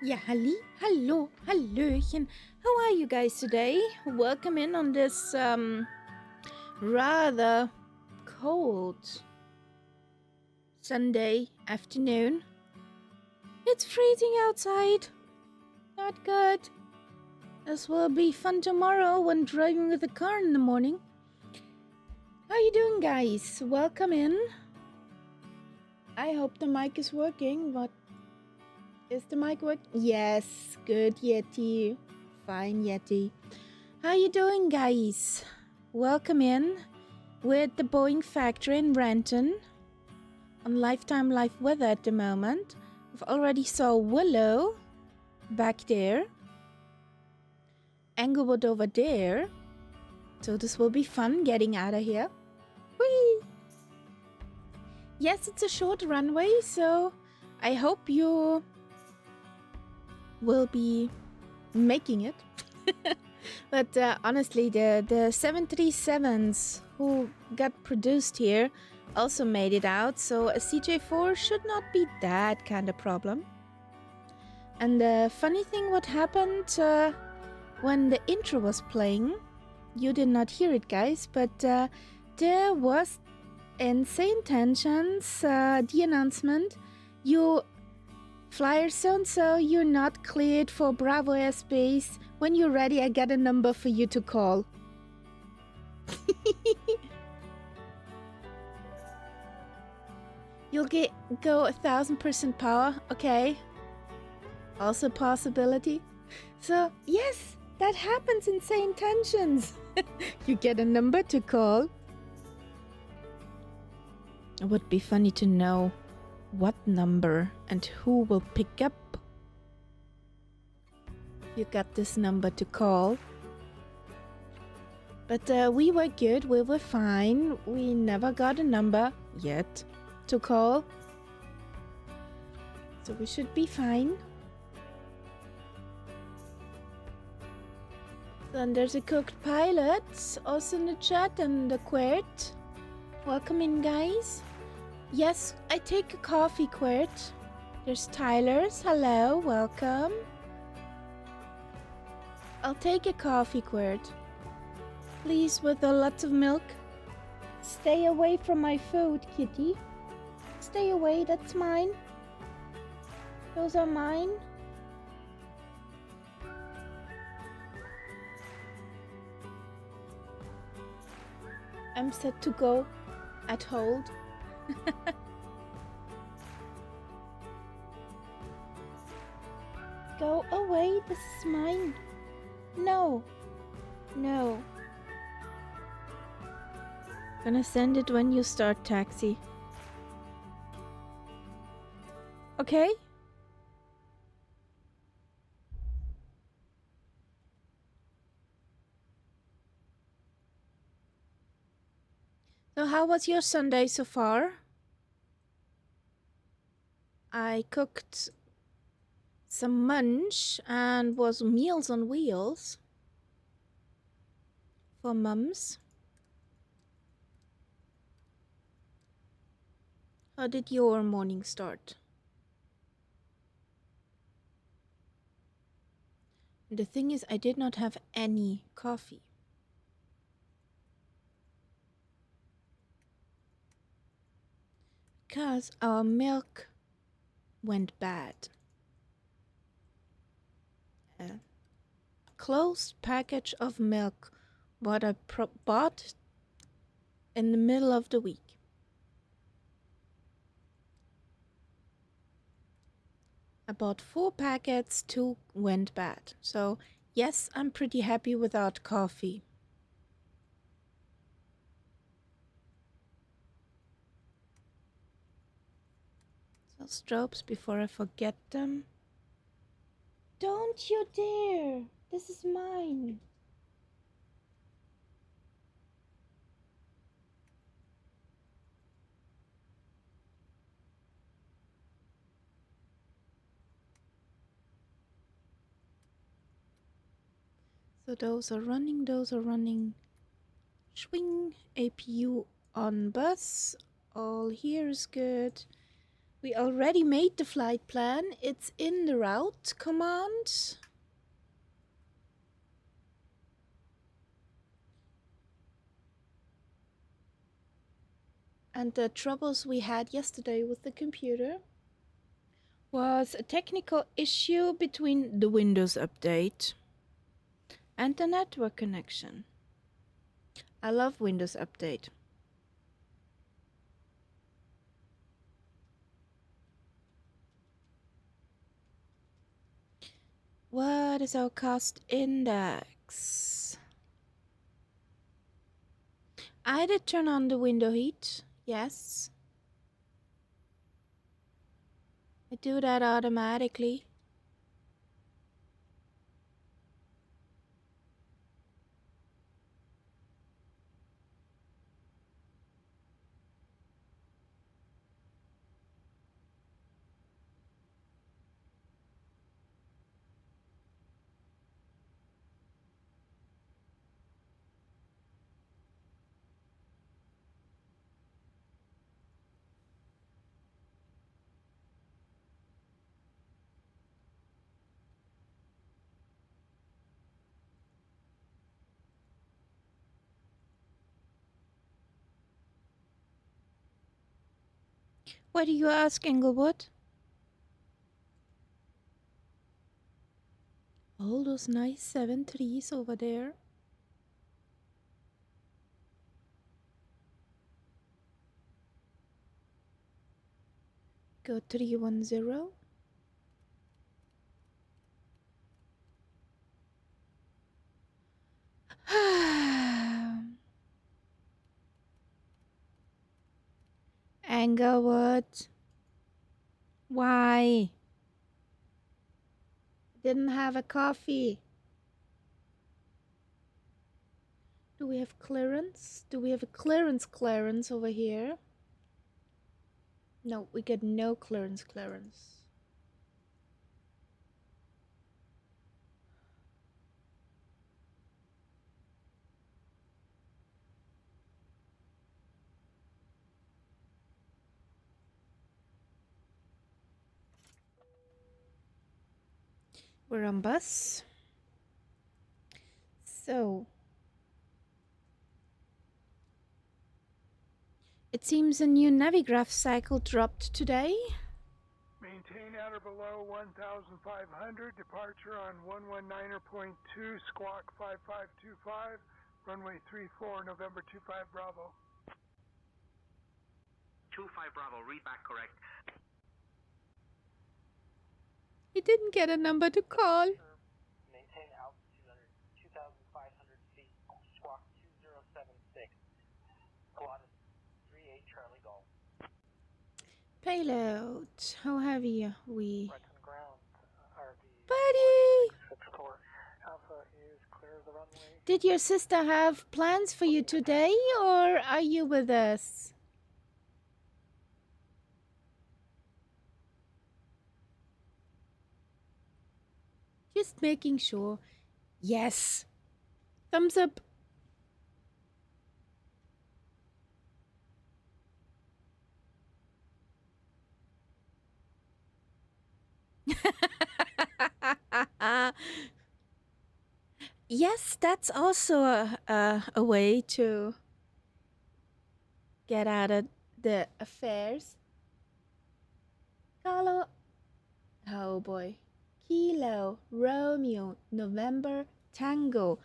Ja, hallo, hallöchen. How are you guys today? Welcome in on this rather cold Sunday afternoon. It's freezing outside. Not good. This will be fun tomorrow when driving with the car in the morning. How you doing, guys? Welcome in. I hope the mic is working. What is the mic working? Yes, good Yeti. Fine Yeti. How you doing, guys? Welcome in. We're at the Boeing factory in Renton on Lifetime Live weather at the moment. We've already saw Willow back there. Englewood over there. So this will be fun getting out of here. Whee! Yes, it's a short runway, so I hope you will be making it. But honestly, the 737s who got produced here also made it out, so a CJ4 should not be that kind of problem. And the funny thing what happened when the intro was playing, you did not hear it, guys, but there was in St. Tensions the announcement, you flyer so you're not cleared for Bravo airspace. When you're ready, I got a number for you to call. You'll go 1,000% power, okay? Also a possibility. So yes, that happens in St. Tensions. You get a number to call. It would be funny to know what number and who will pick up. You got this number to call. But we were good, we were fine. We never got a number yet to call. So we should be fine. Then there's a cooked pilot also in the chat and the Quirt. Welcome in, guys. Yes, I take a coffee, Quirt. There's Tyler's. Hello, welcome. I'll take a coffee, Quirt. Please, with a lot of milk. Stay away from my food, kitty. Stay away, that's mine. Those are mine. I'm set to go at hold. Go away, this is mine. No. No. Gonna send it when you start taxi. Okay? So how was your Sunday so far? I cooked some munch and was Meals on Wheels for mums. How did your morning start? The thing is, I did not have any coffee. Because our milk went bad. A closed package of milk what I bought in the middle of the week. I bought 4 packets, 2 went bad. So yes, I'm pretty happy without coffee. So strobes before I forget them. Don't you dare! This is mine. So those are running. Swing, APU on bus. All here is good. We already made the flight plan. It's in the route command. And the troubles we had yesterday with the computer was a technical issue between the Windows update and the network connection. I love Windows Update. What is our cost index? I did turn on the window heat. Yes. I do that automatically. What do you ask, Englewood? All those nice 7 trees over there. Go 310. Englewood. Why? Didn't have a coffee. Do we have clearance? Do we have a clearance over here? No, we get no clearance. We're on bus. So, it seems a new Navigraph cycle dropped today. Maintain at or below 1,500. Departure on 119.2, squawk 5525, runway 34, November 25 Bravo. 25 Bravo, read back correct. He didn't get a number to call. Maintain altitude under 2,500 feet, squawk 2076, Pilatus 38 Charlie Golf. Payload. How heavy are we? Renton ground, RD. Buddy! 64. Alpha is clear of the runway. Did your sister have plans for you today, or are you with us? Just making sure. Yes. Thumbs up. Yes, that's also a way to get out of the affairs. Carlo. Oh boy. Kilo, Romeo, November, Tango.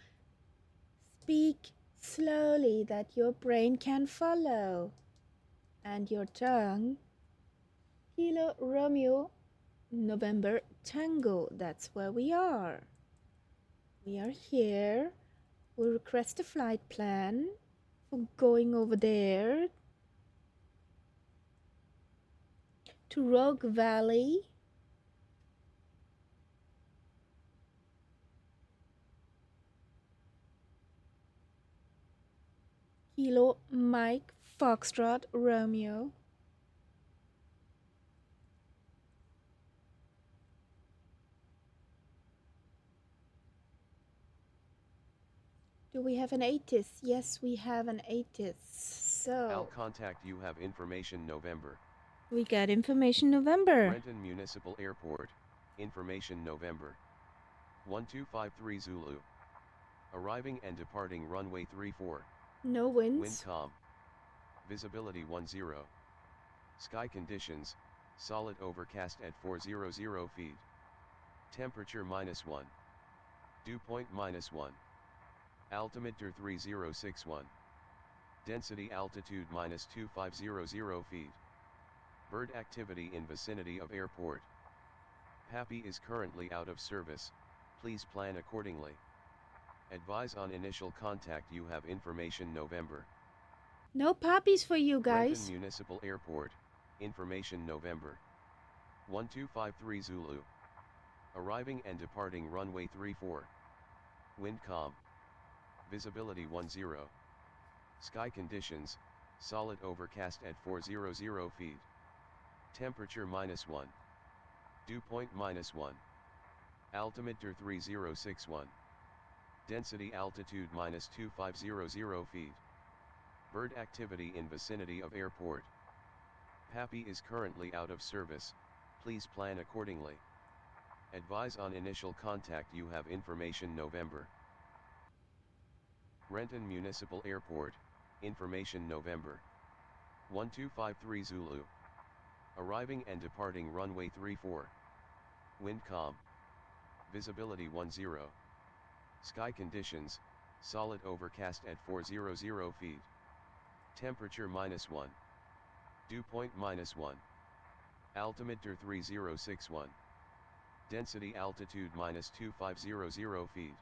Speak slowly that your brain can follow. And your tongue. Kilo, Romeo, November, Tango. That's where we are. We are here. We'll request a flight plan for going over there to Rogue Valley. Kilo, Mike, Foxtrot, Romeo. Do we have an ATIS? Yes, we have an ATIS. So I'll contact you have information November. We got information November. Renton Municipal Airport, information November. 1253 Zulu. Arriving and departing runway 34. No winds. Wind calm. Visibility 10. Sky conditions, solid overcast at 400 feet. Temperature -1. Dew point -1. Altimeter 3061. Density altitude -2500 feet. Bird activity in vicinity of airport. PAPI is currently out of service, please plan accordingly. Advise on initial contact you have information November. No puppies for you guys. Renton Municipal Airport, information November. 1253 Zulu. Arriving and departing runway 34. Wind calm. Visibility 10. Sky conditions, solid overcast at 400 feet. Temperature -1. Dew point -1. Altimeter 3061. Density altitude -2500 feet. Bird activity in vicinity of airport. PAPI is currently out of service, please plan accordingly. Advise on initial contact you have information November. Renton Municipal Airport, information November. 1253 Zulu. Arriving and departing runway 34. Wind calm. Visibility 10. Sky conditions, solid overcast at 400 feet. Temperature -1. Dew point -1. Altimeter 3061. Density altitude -2500 feet.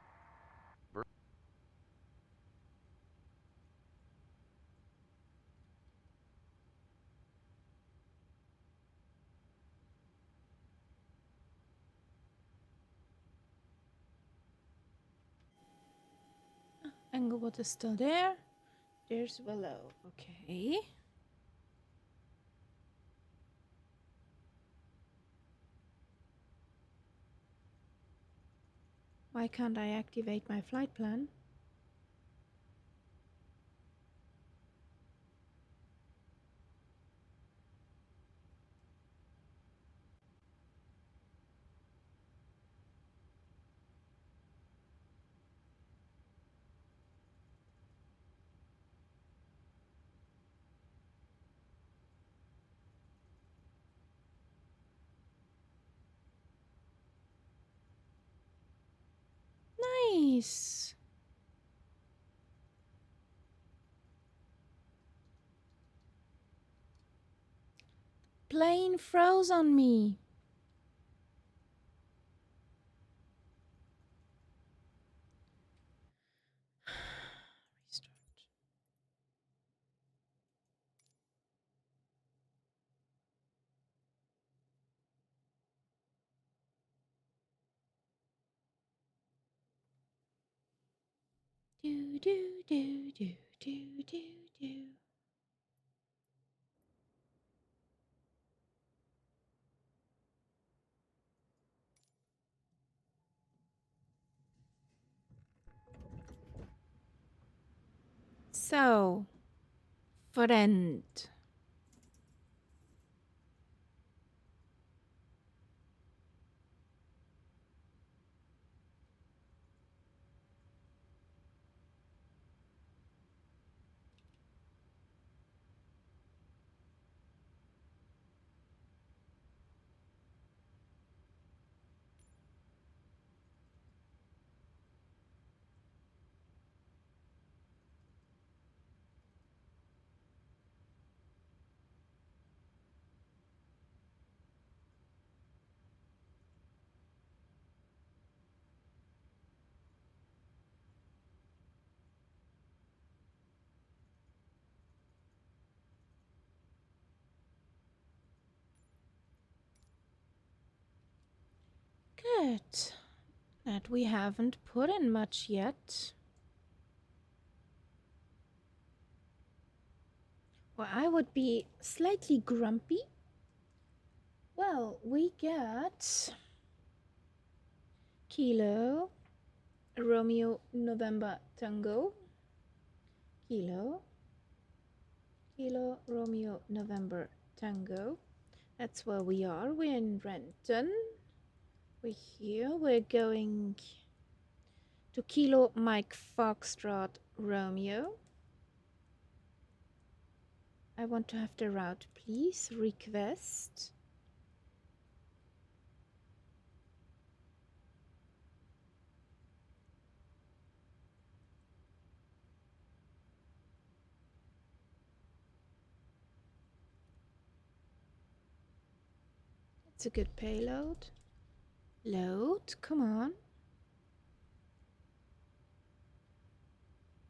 Englewood is still there. There's Willow. Okay. Why can't I activate my flight plan? Nice. Plane froze on me. Restart. Do do do do do do do. So, friend. Good. That we haven't put in much yet. Well, I would be slightly grumpy. Well, we get Kilo, Romeo, November, Tango. Kilo, Romeo, November, Tango. That's where we are. We're in Renton. We're here. We're going to Kilo Mike Foxtrot Romeo. I want to have the route, please. Request. It's a good payload. Load, come on.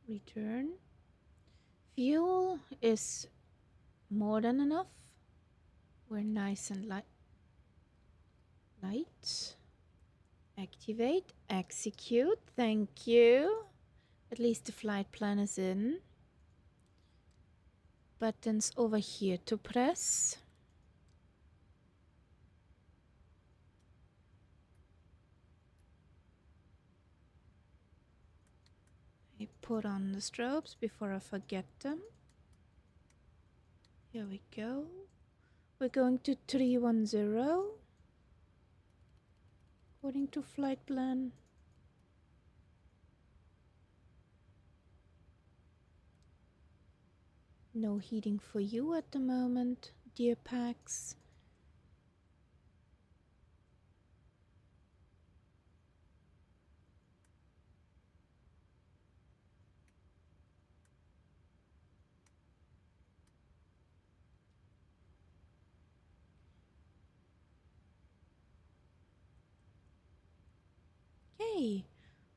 Return. Fuel is more than enough. We're nice and light. Activate, execute, thank you. At least the flight plan is in. Buttons over here to press. I put on the strobes before I forget them. Here we go. We're going to 310. According to flight plan. No heating for you at the moment, dear Pax. Okay,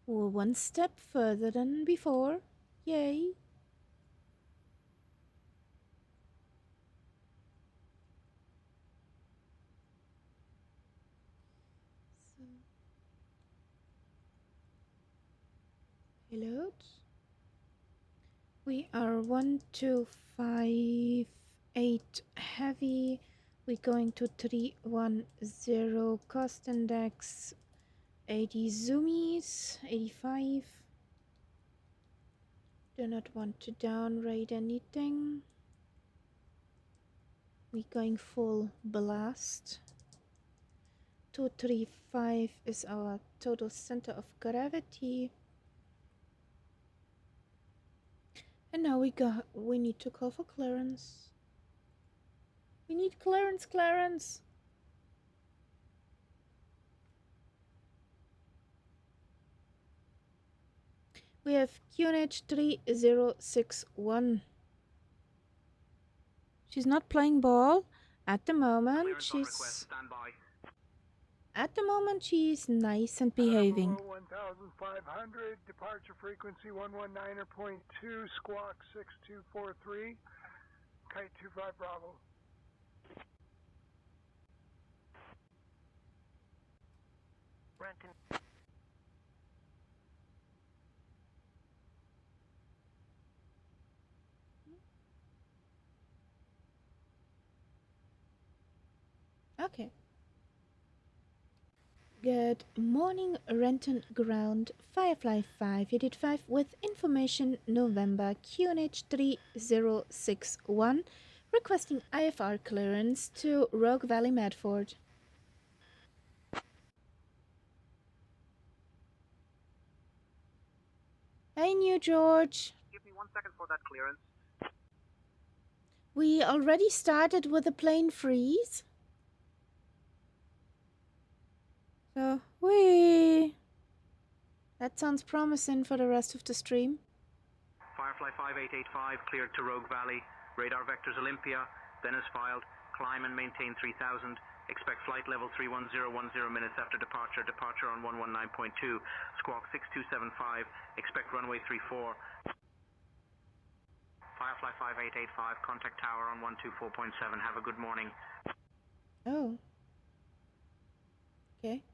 we're one step further than before. Yay. So, payload. We are 1258 heavy. We're going to 310 cost index 80 zoomies, 85. Do not want to downrate anything. We're going full blast. 235 is our total center of gravity. And now we need to call for clearance. We need clearance. We have QNH 3061. She's not playing ball at the moment. She's nice and behaving. 1,500, departure frequency 119.2, squawk 6243, kite 25 Bravo. Renton. Okay. Good morning, Renton ground, Firefly 585 with information November QNH 3061 requesting IFR clearance to Rogue Valley, Medford. Hey, New George. Give me 1 second for that clearance. We already started with a plane freeze. So, that sounds promising for the rest of the stream. Firefly 5885 cleared to Rogue Valley. Radar vectors Olympia. Then is filed. Climb and maintain 3000. Expect flight level 310 minutes after departure. Departure on 119.2. Squawk 6275. Expect runway 34. Firefly 5885. Contact tower on 124.7. Have a good morning. Oh. Okay.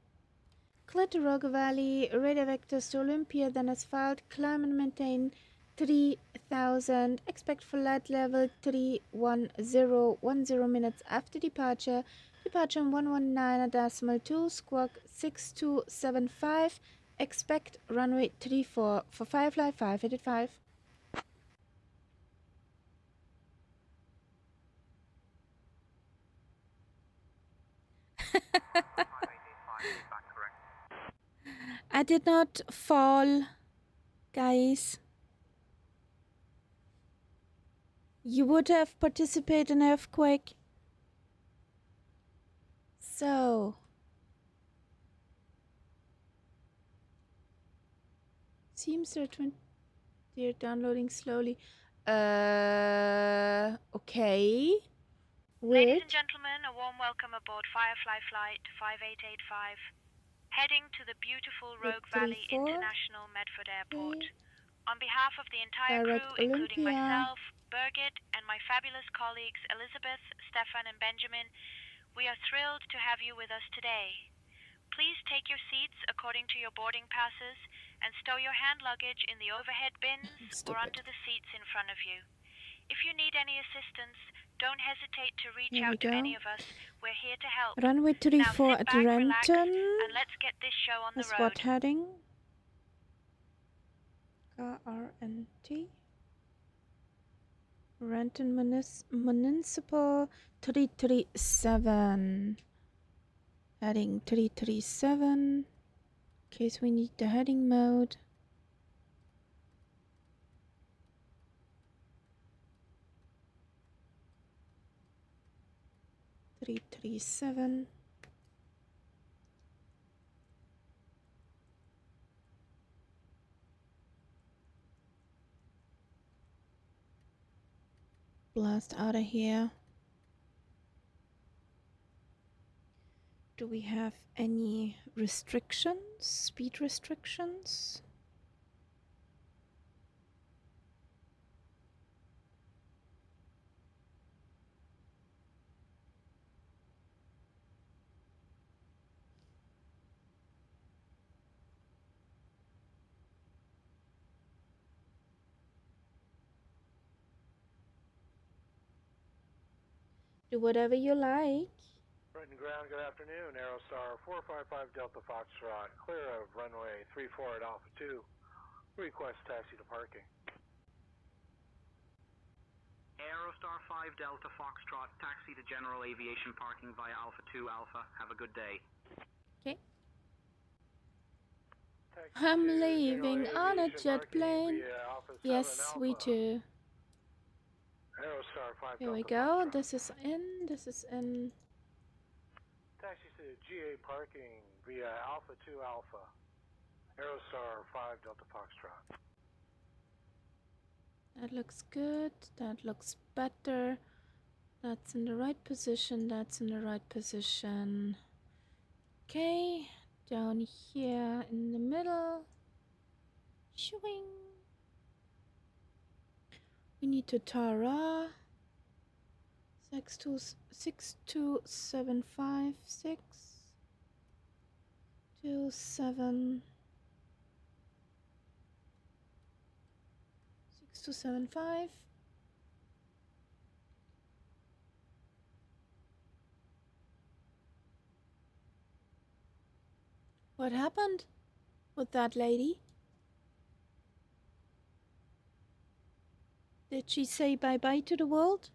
Clear to Rogue Valley, radar vectors to Olympia, then as filed, climb and maintain 3000, expect flight level 310 minutes after departure, departure on 119.2, squawk 6275, expect runway 34 for Firefly 585. I did not fall, guys. You would have participated in an earthquake. So. Seems they're downloading slowly. Okay. Weird. Ladies and gentlemen, a warm welcome aboard Firefly Flight 5885, heading to the beautiful Rogue Valley 834. International Medford Airport. Okay. On behalf of the entire Direct crew, including Olympia. myself, Birgit, and my fabulous colleagues Elizabeth, Stefan, and Benjamin, we are thrilled to have you with us today. Please take your seats according to your boarding passes and stow your hand luggage in the overhead bins or under the seats in front of you. If you need any assistance, don't hesitate to reach out to any of us. We're here to help. Runway 34 at Renton. And let's get this show on the road. What heading? KRNT. Renton Municipal 337. Heading 337. In case we need the heading mode. (337) blast out of here. Do we have any restrictions? Speed restrictions? Do whatever you like. Renton ground, good afternoon. Aerostar 455 Delta Foxtrot, clear of runway 34 at Alpha 2. Request taxi to parking. Aerostar 5 Delta Foxtrot, taxi to general aviation parking via Alpha 2 Alpha. Have a good day. Okay. I'm leaving on a jet plane. Yes, we do. Aerostar 5 Here we Delta go. Foxtrot. This is in. Taxi to GA parking via Alpha 2 Alpha. Aerostar 5 Delta Foxtrot. That looks good. That looks better. That's in the right position. That's in the right position. Okay. Down here in the middle. Shooing. We need to Tara. 62756 27 6275. What happened with that lady? Did she say bye-bye to the world?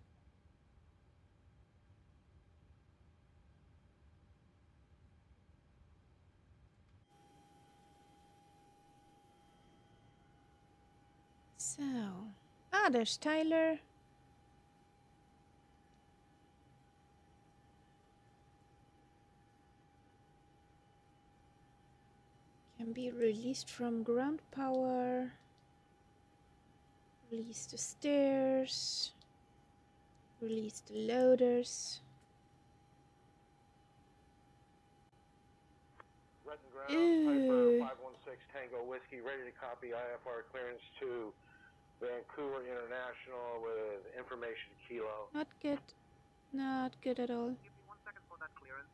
So, there's Tyler. Can be released from ground power. Release the stairs. Release the loaders. Renton ground, Piper 516 Tango Whiskey, ready to copy IFR clearance to Vancouver International with information kilo. Not good. Not good at all. Give me 1 second for that clearance.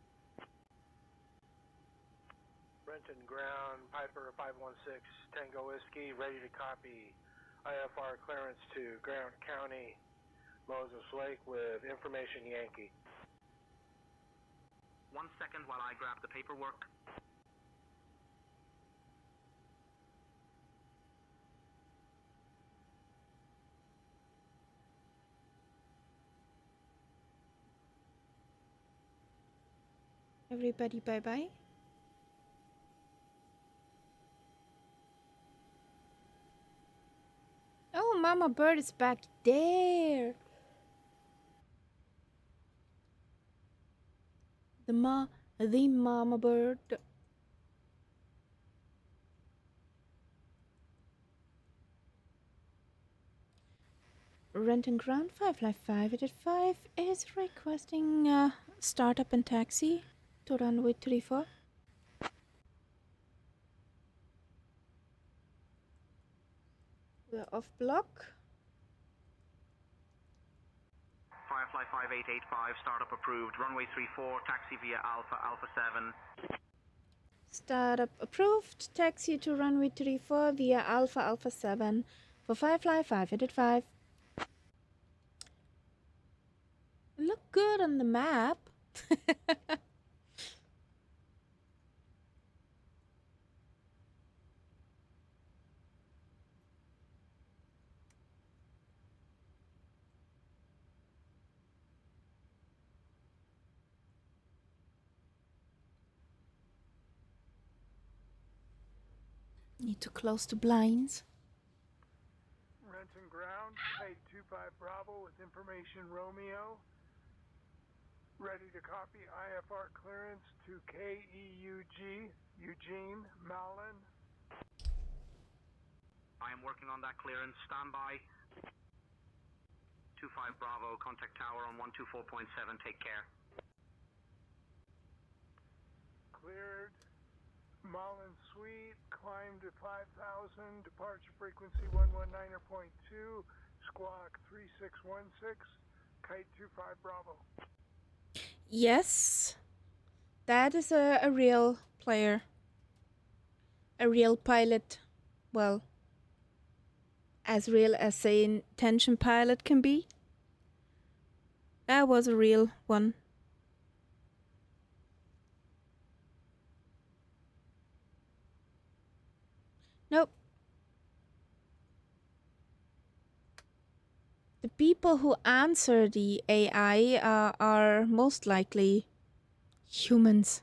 Renton ground, Piper 516 Tango Whiskey, ready to copy IFR clearance to Grant County, Moses Lake with information Yankee. 1 second while I grab the paperwork. Everybody, bye-bye. Oh, Mama Bird is back there. The Mama Bird. Renton Ground 555 is requesting startup and taxi to runway 34. We're off block. Firefly 5885, startup approved. Runway 34, taxi via Alpha, Alpha 7. Startup approved. Taxi to runway 34 via Alpha Alpha 7 for Firefly 585. Look good on the map. Need to close the blinds. Renton Ground, Kite 25 Bravo with information Romeo. Ready to copy IFR clearance to KEUG, Eugene, Malin. I am working on that clearance. Standby. 25 Bravo, contact tower on 124.7. Take care. Cleared. Malin Suite, climb to 5,000, departure frequency 119.2, squawk 3616, Kite 25 Bravo. Yes, that is a real player. A real pilot. Well, as real as an intention pilot can be. That was a real one. Nope. The people who answer the AI are most likely humans.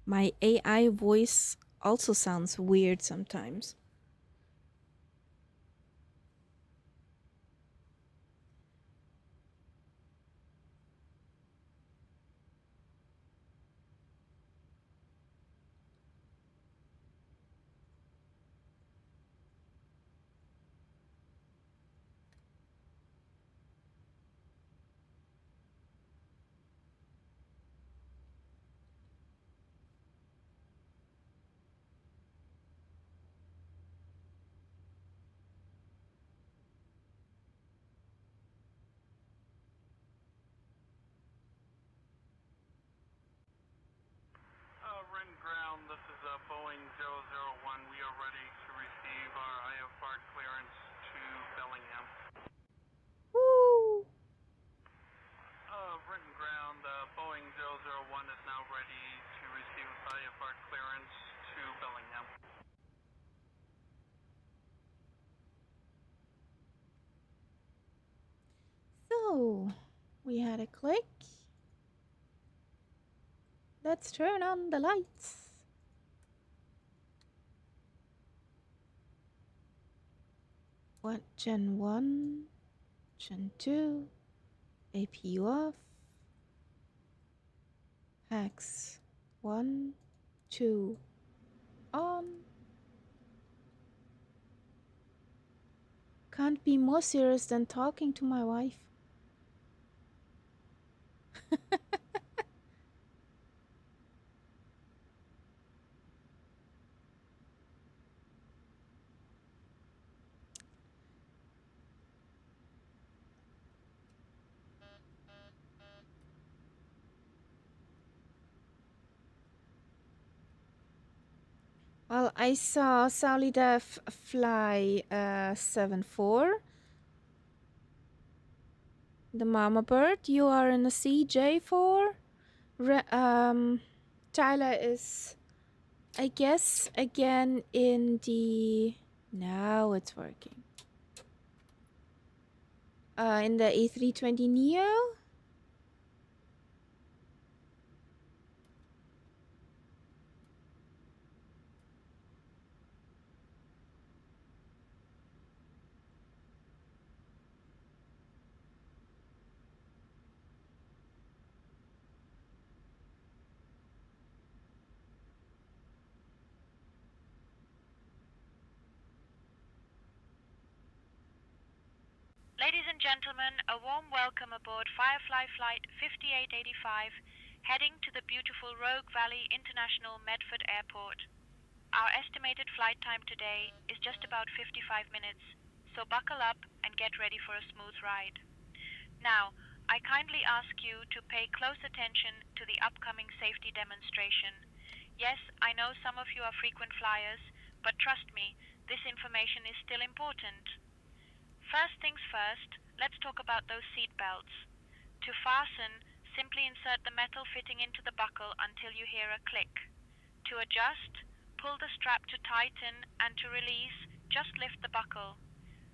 My AI voice also sounds weird sometimes. Renton Ground, this is Boeing 001. We are ready to receive our IFR clearance to Bellingham. Woo! Renton Ground, Boeing 001 is now ready to receive IFR clearance to Bellingham. So, we had a click. Let's turn on the lights. What? Gen 1, Gen 2, APU off. Hacks 1, 2, on. Can't be more serious than talking to my wife. Well, I saw Solidef fly 74. The Mama Bird, you are in a CJ4. Tyler is, I guess, again in the Now it's working. In the A320neo? Ladies and gentlemen, a warm welcome aboard Firefly Flight 5885, heading to the beautiful Rogue Valley International Medford Airport. Our estimated flight time today is just about 55 minutes, so buckle up and get ready for a smooth ride. Now, I kindly ask you to pay close attention to the upcoming safety demonstration. Yes, I know some of you are frequent flyers, but trust me, this information is still important. First things first, let's talk about those seat belts. To fasten, simply insert the metal fitting into the buckle until you hear a click. To adjust, pull the strap to tighten, and to release, just lift the buckle.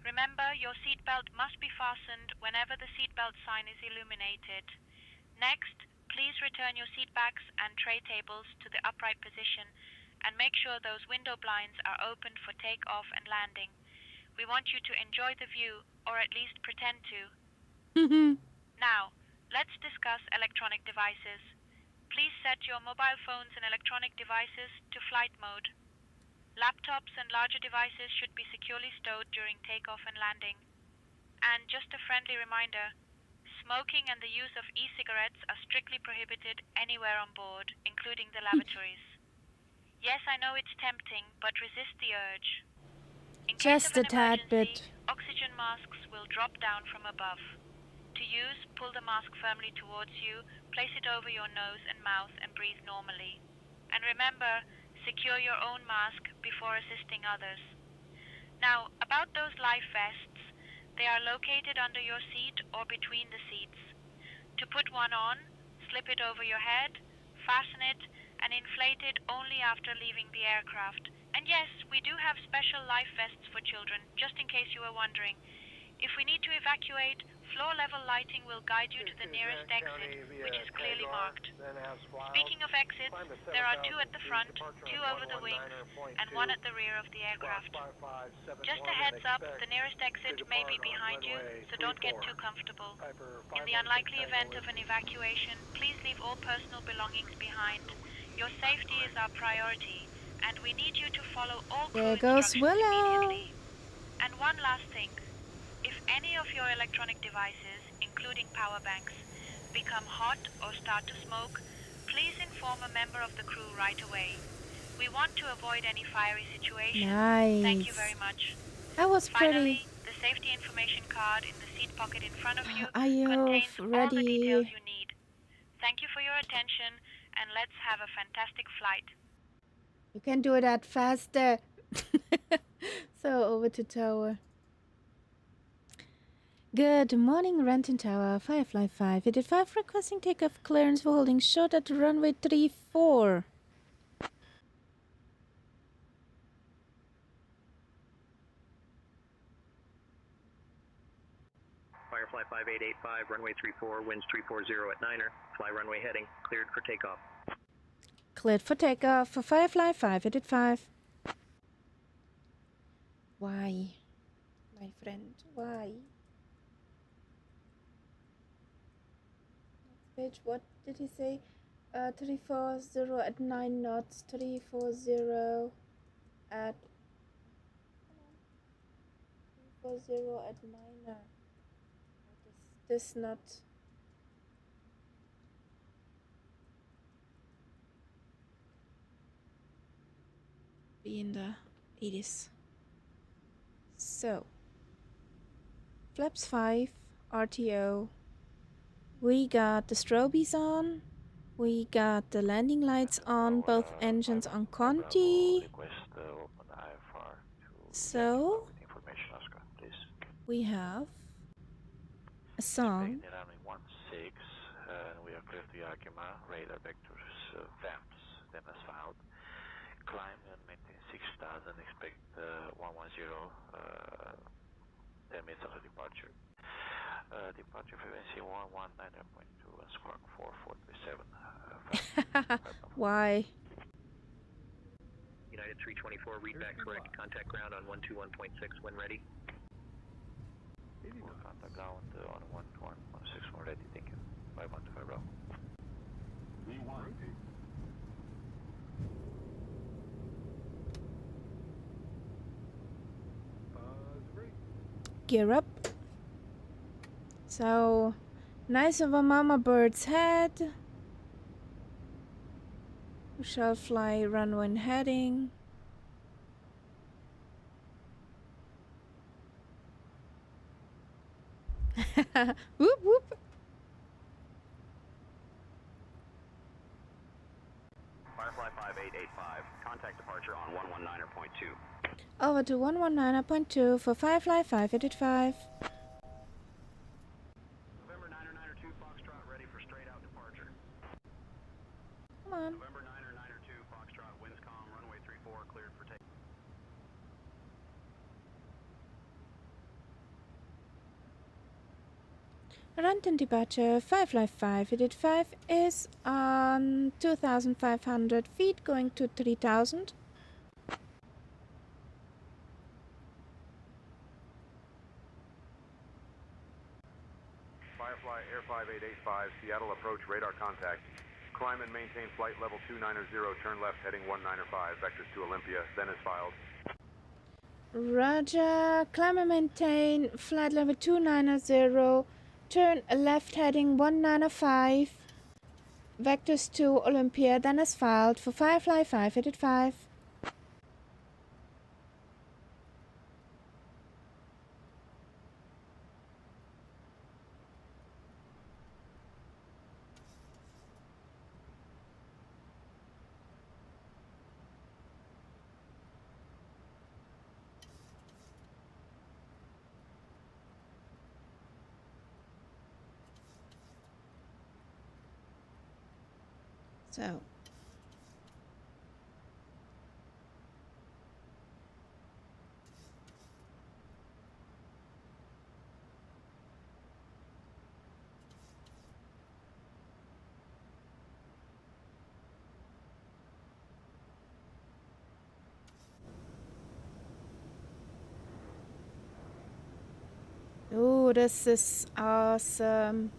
Remember, your seatbelt must be fastened whenever the seatbelt sign is illuminated. Next, please return your seat backs and tray tables to the upright position and make sure those window blinds are opened for takeoff and landing. We want you to enjoy the view, or at least pretend to. Now, let's discuss electronic devices. Please set your mobile phones and electronic devices to flight mode. Laptops and larger devices should be securely stowed during takeoff and landing. And just a friendly reminder, smoking and the use of e-cigarettes are strictly prohibited anywhere on board, including the lavatories. Yes, I know it's tempting, but resist the urge. In case Just of a an tad emergency, bit. oxygen masks will drop down from above. To use, pull the mask firmly towards you, place it over your nose and mouth, and breathe normally. And remember, secure your own mask before assisting others. Now, about those life vests, they are located under your seat or between the seats. To put one on, slip it over your head, fasten it, and inflate it only after leaving the aircraft. And yes, we do have special life vests for children, just in case you were wondering. If we need to evacuate, floor-level lighting will guide you to the nearest exit, which is clearly marked. Speaking of exits, there are two at the front, two over the wings, and one at the rear of the aircraft. Just a heads up, the nearest exit may be behind you, so don't get too comfortable. In the unlikely event of an evacuation, please leave all personal belongings behind. Your safety is our priority, and we need you to follow all crew There goes instructions Willow. immediately. And one last thing. If any of your electronic devices, including power banks, become hot or start to smoke, please inform a member of the crew right away. We want to avoid any fiery situations. Thank you very Nice. much. That was Finally, pretty. the safety information card in the seat pocket in front of you Are you contains all the details ready? you need. Thank you for your attention, and let's have a fantastic flight. You can do that faster. So over to tower. Good morning, Renton Tower. Firefly 585 requesting takeoff clearance for holding short at runway 34. Firefly 5885, runway 34, winds 340 at 9er. Fly runway heading, cleared for takeoff. Cleared for takeoff for Firefly 585. Why? My friend, why? Next page, what did he say? 340 at 9 knots, 340 at... 340 at 9er. This not... be in the 80s. So, flaps 5, RTO. We got the strobies on. We got the landing lights on, both engines on Conti. So, we have a song. We are clear to Yakima, radar vectors, VAMPs, then as found. Climb and maintain 6,000, expect 110, 10 minutes after departure. Departure frequency 119.2 and squawk 4437. Why? United 324, read back correct. Contact ground on 121.6 when ready. Contact ground on 121.6 when ready, thank you. 5125 Bravo. Gear up. So, nice of a mama bird's head. We shall fly runway heading. Whoop whoop. Firefly 5885, contact departure on 119.2. Over to 119.2 for Firefly 5885. November 992 Foxtrot, ready for straight out departure. Come on. November 992 Foxtrot, winds calm, runway 34, cleared for take. Renton departure Firefly 5885 is on 2,500 feet going to 3,000. Firefly Air 5885, Seattle approach radar contact. Climb and maintain flight level 290, turn left heading 195, vectors to Olympia, then is filed. Roger, climb and maintain flight level 290, turn left heading 195, vectors to Olympia, then as filed for Firefly 5885. So, ooh, this is awesome.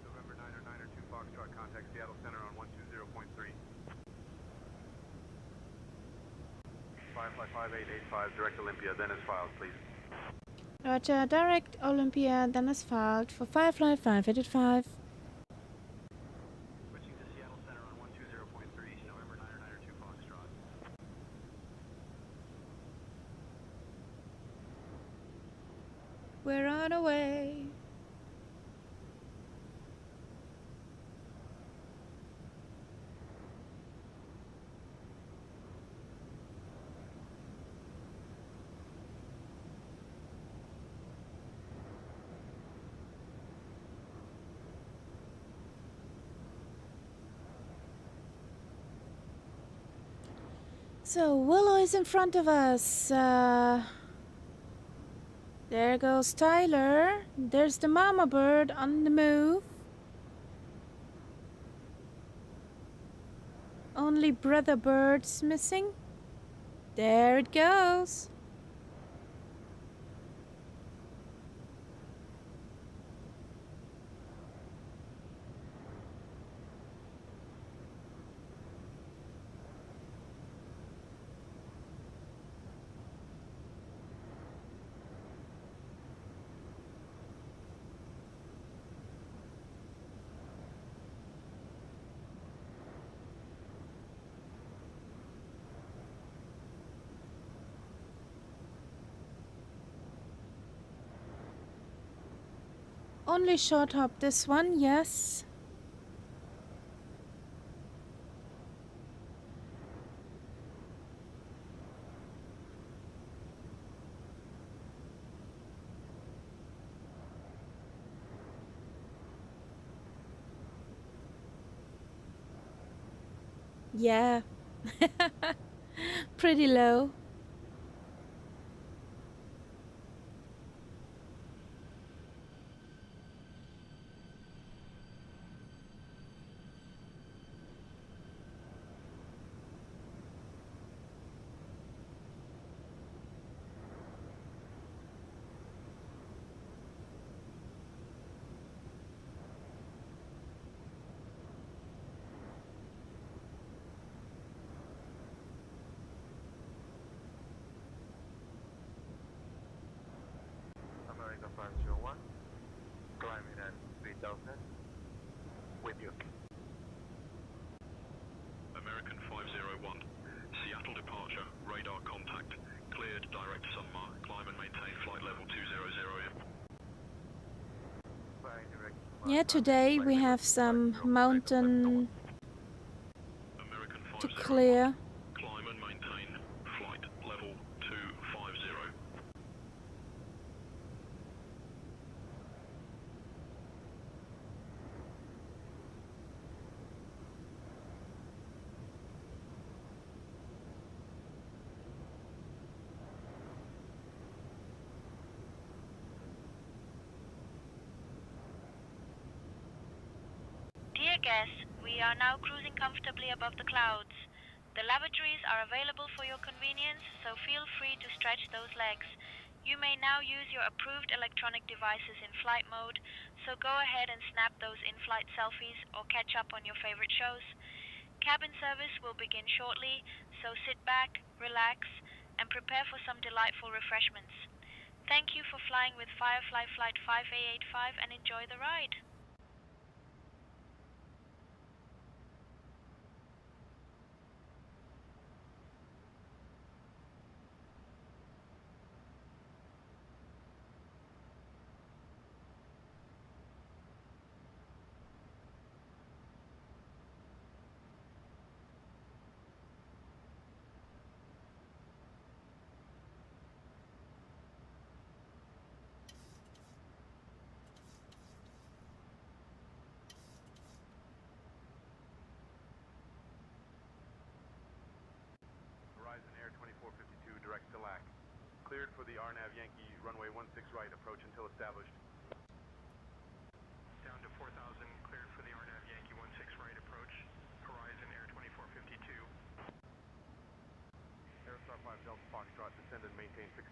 November 992 Foxtrot, contact Seattle Center on 120.3. Firefly 5885, direct Olympia, then is filed, please. Roger, direct Olympia, then as filed for Firefly 5885. Switching to Seattle Center on 120.3, November 992 Foxtrot. We're on our way. So, Willow is in front of us. There goes Tyler. There's the mama bird on the move. Only brother bird's missing. There it goes. Only short hop this one, yes. Yeah. Pretty low. America 501, climbing at 3000, with you. American 501, Seattle departure, radar contact, cleared direct sunmark, climb and maintain flight level 200. Flying direct. Yeah, today we have some mountain American to 501, clear. climb and maintain flight level 250. Dear guests, we are now cruising comfortably above the clouds. The lavatories are available for your convenience, so feel free to stretch those legs. You may now use your approved electronic devices in flight mode, so go ahead and snap those in-flight selfies or catch up on your favorite shows. Cabin service will begin shortly, so sit back, relax, and prepare for some delightful refreshments. Thank you for flying with Firefly Flight 5885 and enjoy the ride. Horizon Air 2452, direct to LAC. Cleared for the RNAV Yankee, runway 16 right, approach until established. Down to 4000, cleared for the RNAV Yankee 16 right approach. Horizon Air 2452. Aerostar 5 Delta Foxtrot, descend and maintain 6000.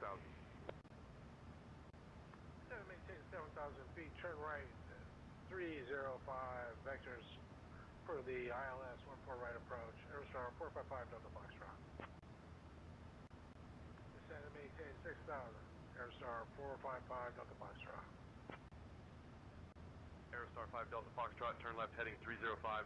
Descend and maintain 7000 feet, turn right 305 vectors for the ILS 14 right approach. Aerostar 455 Delta Foxtrot. Descend and maintain 6000. Aerostar 455 Delta Foxtrot. Aerostar 5 Delta Foxtrot, turn left heading 305.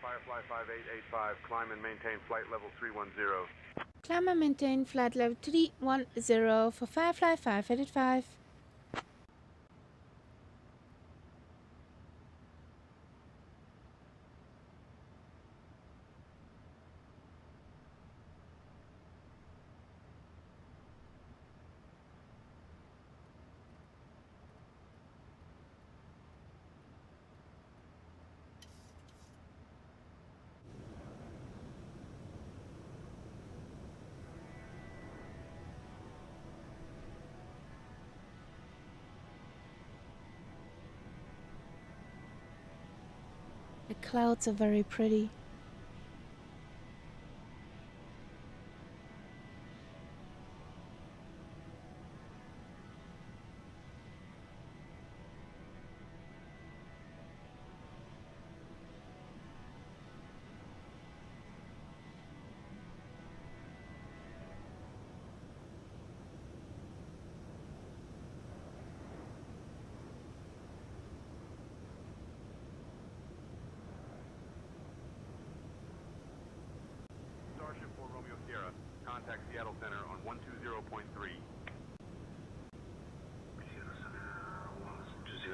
Firefly 5885, climb and maintain flight level 310. Climb and maintain flight level 310 for Firefly 5885. The clouds are very pretty. Starship 4 Romeo Sierra, contact Seattle Center on 120.3. Seattle Center 120.3.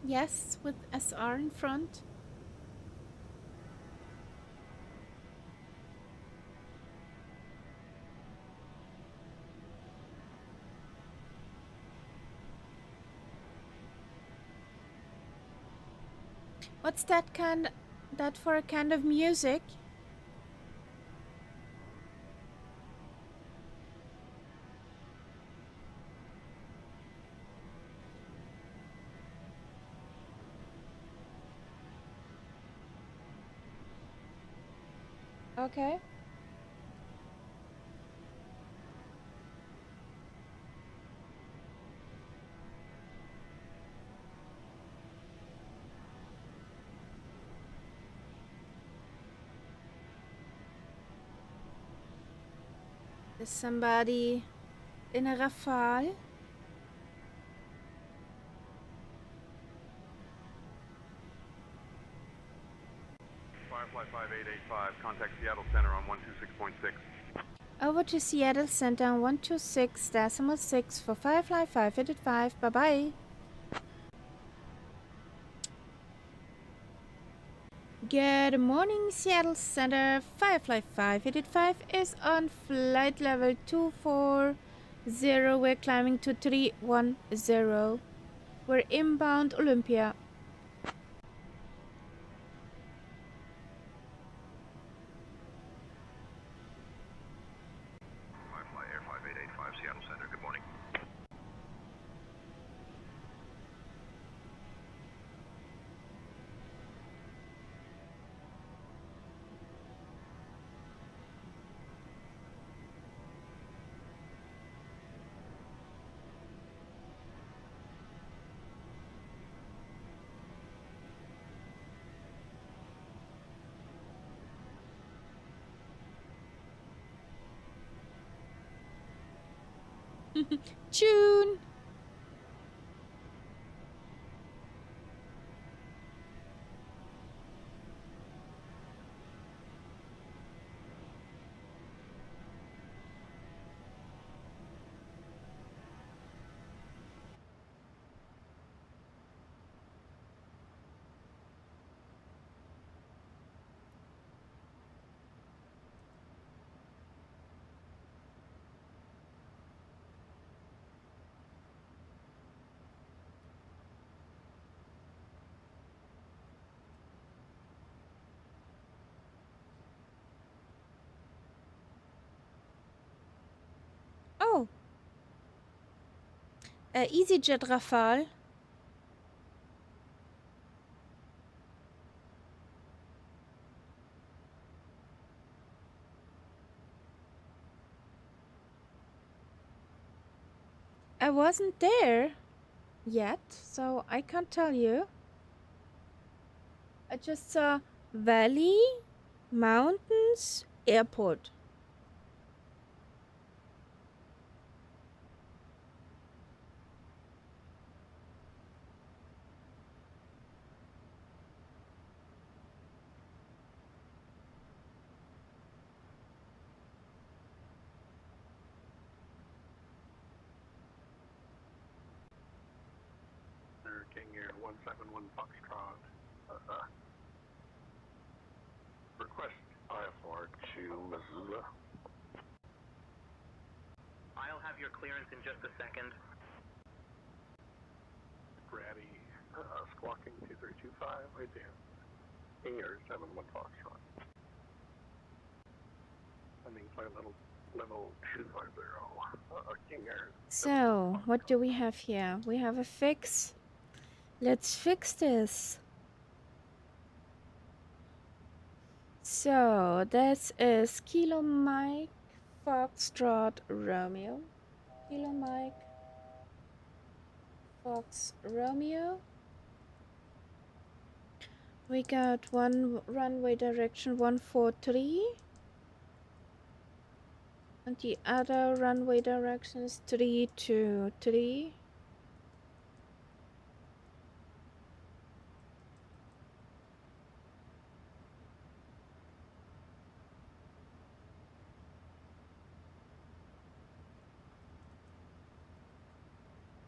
Yes, with SR in front. What's that for a kind of music? Okay. Is somebody in a Rafale? Firefly 5885, contact Seattle Center on 126.6. Over to Seattle Center on 126.6 for Firefly 585. Bye-bye. Good morning, Seattle Center. Firefly 585 is on flight level 240. We're climbing to 310. We're inbound Olympia. Firefly Air 5885, Seattle Center, good morning. Tune. Oh. EasyJet Rafale. I wasn't there yet, so I can't tell you. I just saw valley, mountains, airport. King Air 171 Foxtrot. Request IFR to Missoula. I'll have your clearance in just a second. Grady, squawking 2325, right there. King Air 71 Foxtrot. Landing flight level 250. King Air. So, what do we have here? We have a fix. Let's fix this. So, this is Kilo Mike Foxtrot Romeo. Kilo Mike Fox Romeo. We got one runway direction 143. And the other runway direction is 323.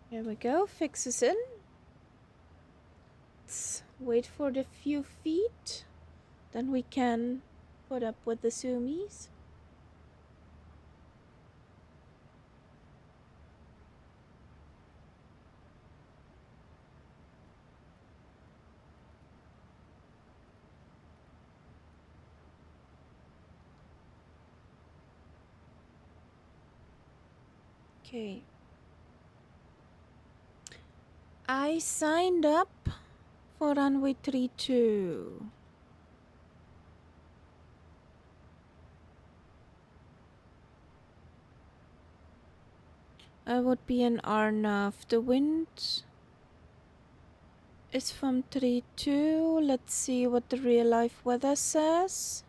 Here we go, fixes in. let's wait for the few feet. Then we can put up with the zoomies. Okay. I signed up for runway 32. I would be in Arnav. The wind is from 32. Let's see what the real life weather says.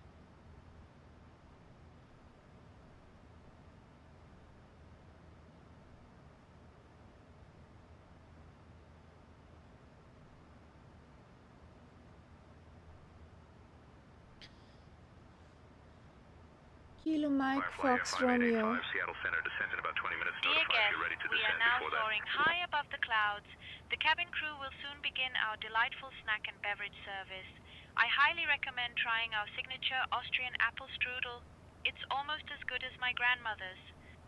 Kilo Mike Fox Romeo. Seattle Center, descent in about 20 minutes. Dear guests, we are now soaring high above the clouds. The cabin crew will soon begin our delightful snack and beverage service. I highly recommend trying our signature Austrian apple strudel. It's almost as good as my grandmother's.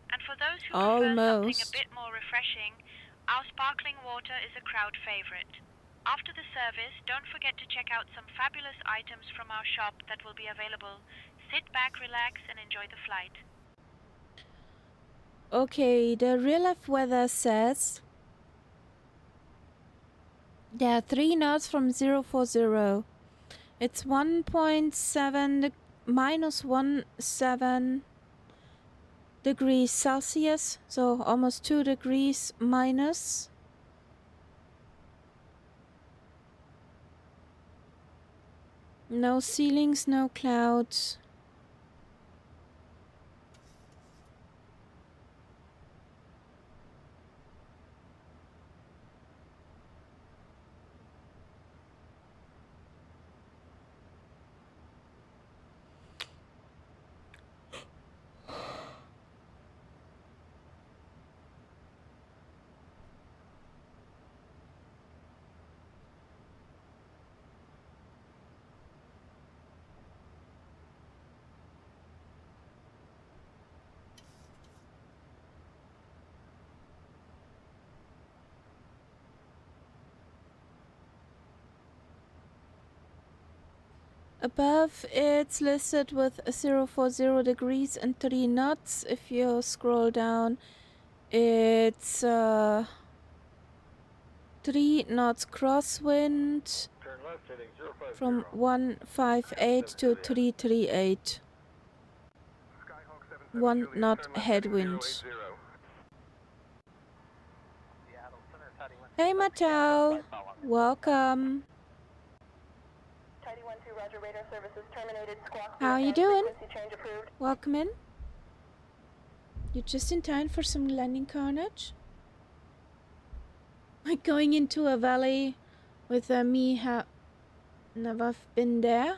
And for those who prefer something a bit more refreshing, our sparkling water is a crowd favorite. After the service, don't forget to check out some fabulous items from our shop that will be available. Sit back, relax, and enjoy the flight. Okay, the real life weather says there are 3 knots from 040. It's 1.7 minus 17 degrees Celsius, so almost 2 degrees minus. No ceilings, no clouds. Above, it's listed with 040 degrees and 3 knots. If you scroll down, it's 3 knots crosswind from 158 to 338. 1 knot headwind. Hey Mattel, welcome. How you doing? Welcome in. You're just in time for some landing carnage. Like going into a valley with me have never been there.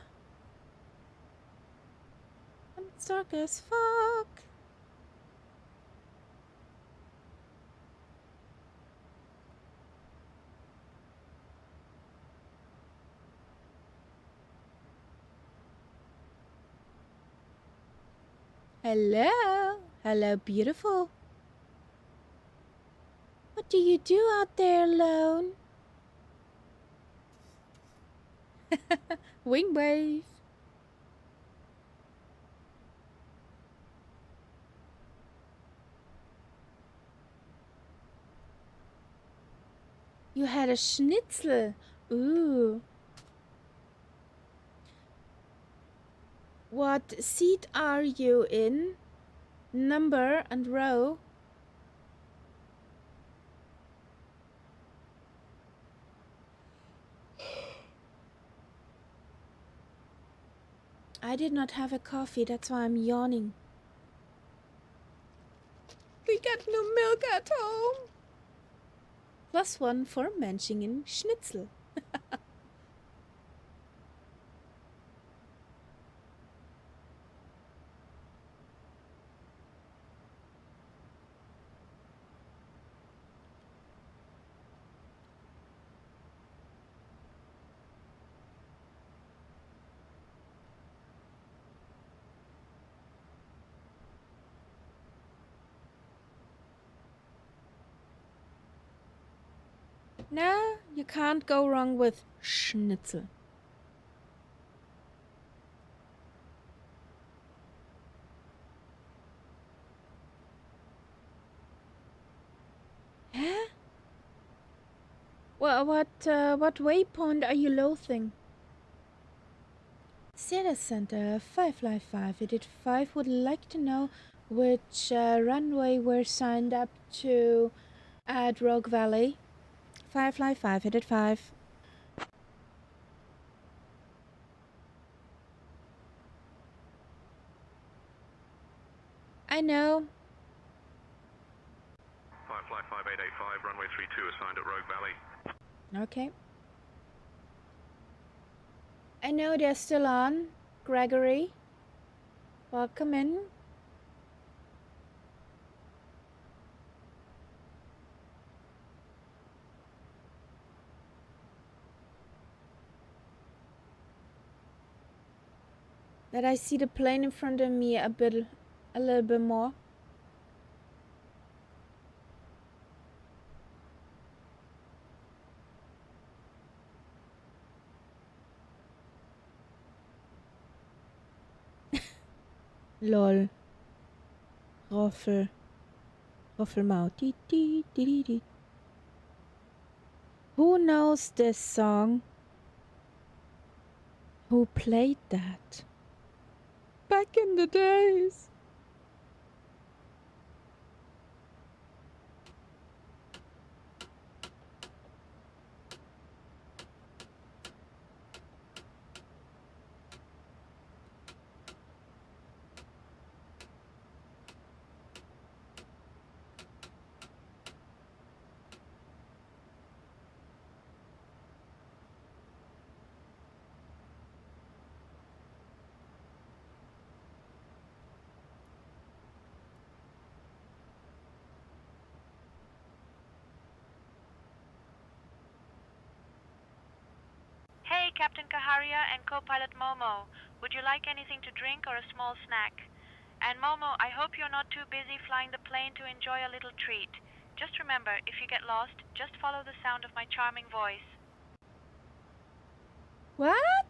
It's dark as fuck. Hello. Hello, beautiful. What do you do out there alone? Wing wave. You had a schnitzel. Ooh. What seat are you in? Number and row? I did not have a coffee, that's why I'm yawning. We got no milk at home. +1 for Menschingen Schnitzel. No, you can't go wrong with schnitzel. Huh? Well, what waypoint are you loathing? City Center 555 would like to know which runway we're signed up to at Rogue Valley. 555. I know. 55885, runway 32 assigned at Rogue Valley. Okay. I know they're still on. Gregory, welcome in. That I see the plane in front of me a little bit more. Lol. Roffelmaut. Who knows this song? Who played that? Back in the days. Hey, Captain Kaharia and co-pilot Momo. Would you like anything to drink or a small snack? And Momo, I hope you're not too busy flying the plane to enjoy a little treat. Just remember, if you get lost, just follow the sound of my charming voice. What?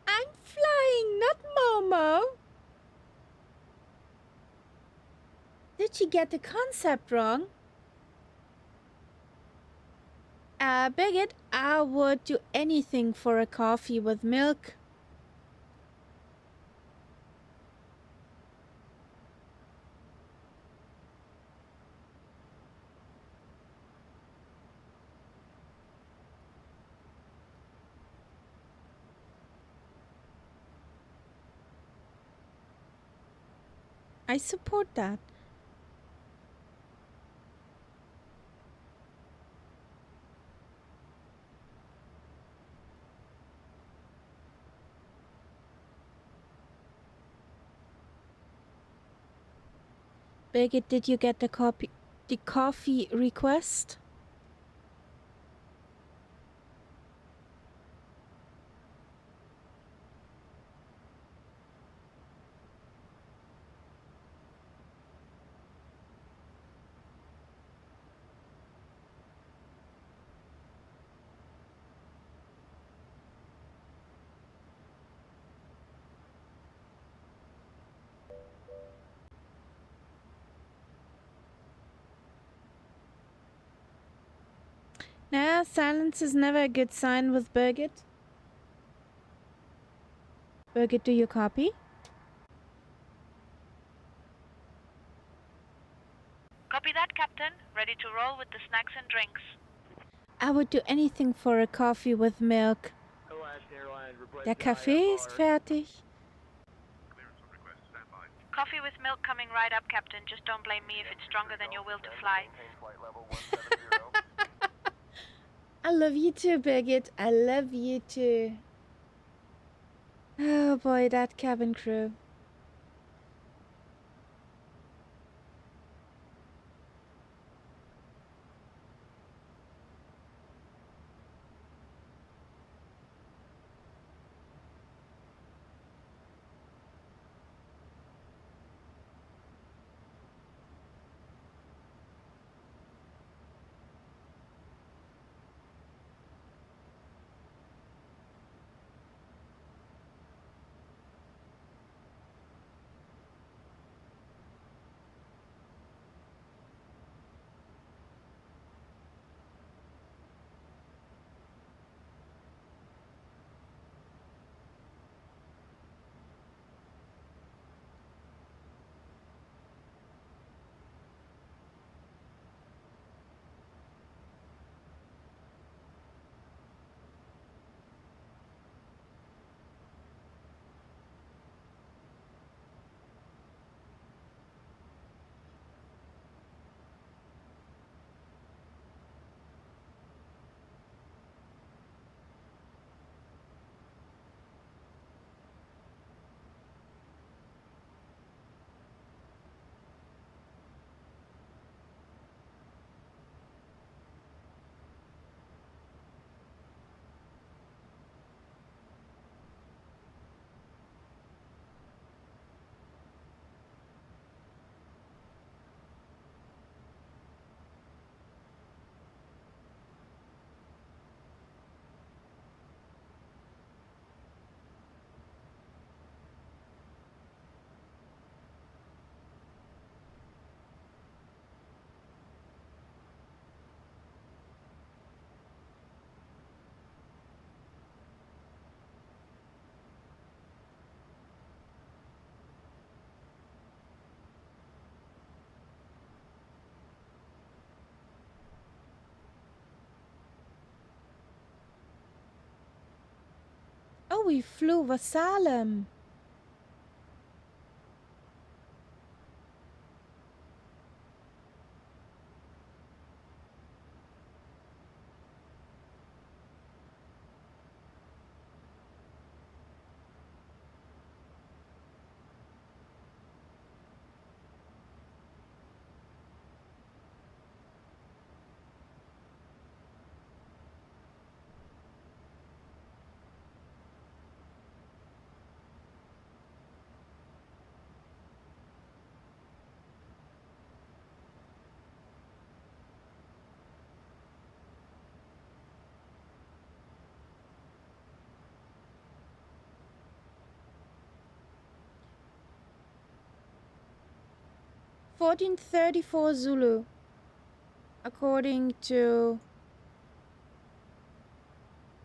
I'm flying, not Momo. Did she get the concept wrong? Bigot, I would do anything for a coffee with milk. I support that. Birgit, did you get the coffee request? Nah, silence is never a good sign with Birgit. Birgit, do you copy? Copy that, Captain. Ready to roll with the snacks and drinks. I would do anything for a coffee with milk. Der Kaffee ist fertig. Coffee with milk coming right up, Captain. Just don't blame me if it's stronger than your will to fly. I love you too, Birgit. I love you too. Oh boy, that cabin crew. we flew over Salem. (1434 Zulu), according to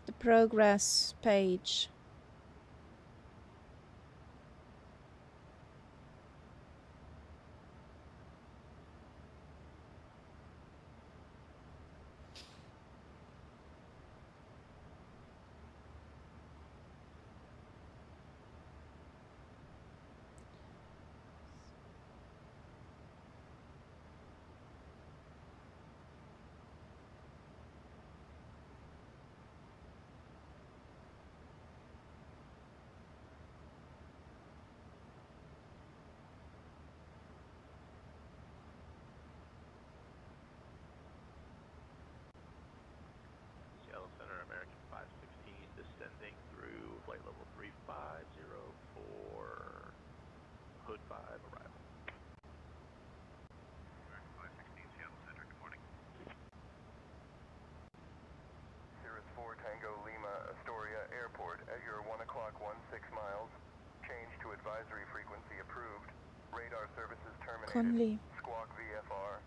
the progress page. Seattle Center, American 516, descending through flight level 3504, Hood 5, arrival. American 516, Seattle Center, good morning. Cirrus 4 Tango Lima, Astoria Airport at your 1 o'clock 16 miles. Change to advisory frequency approved. Radar services terminated. Conley. Squawk VFR.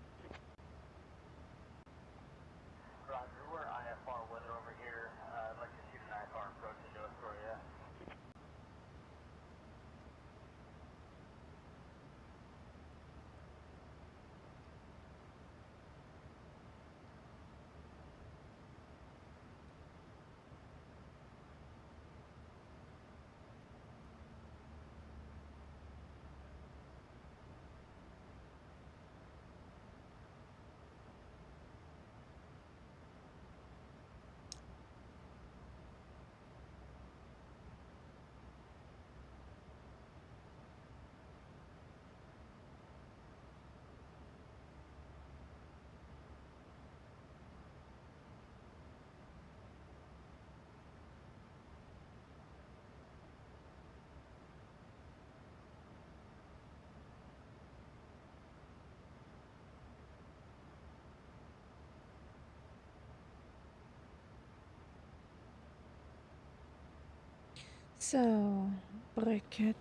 Roger, we're IFR weather over here. I'd like to shoot an IFR approach into Astoria. So, bracket.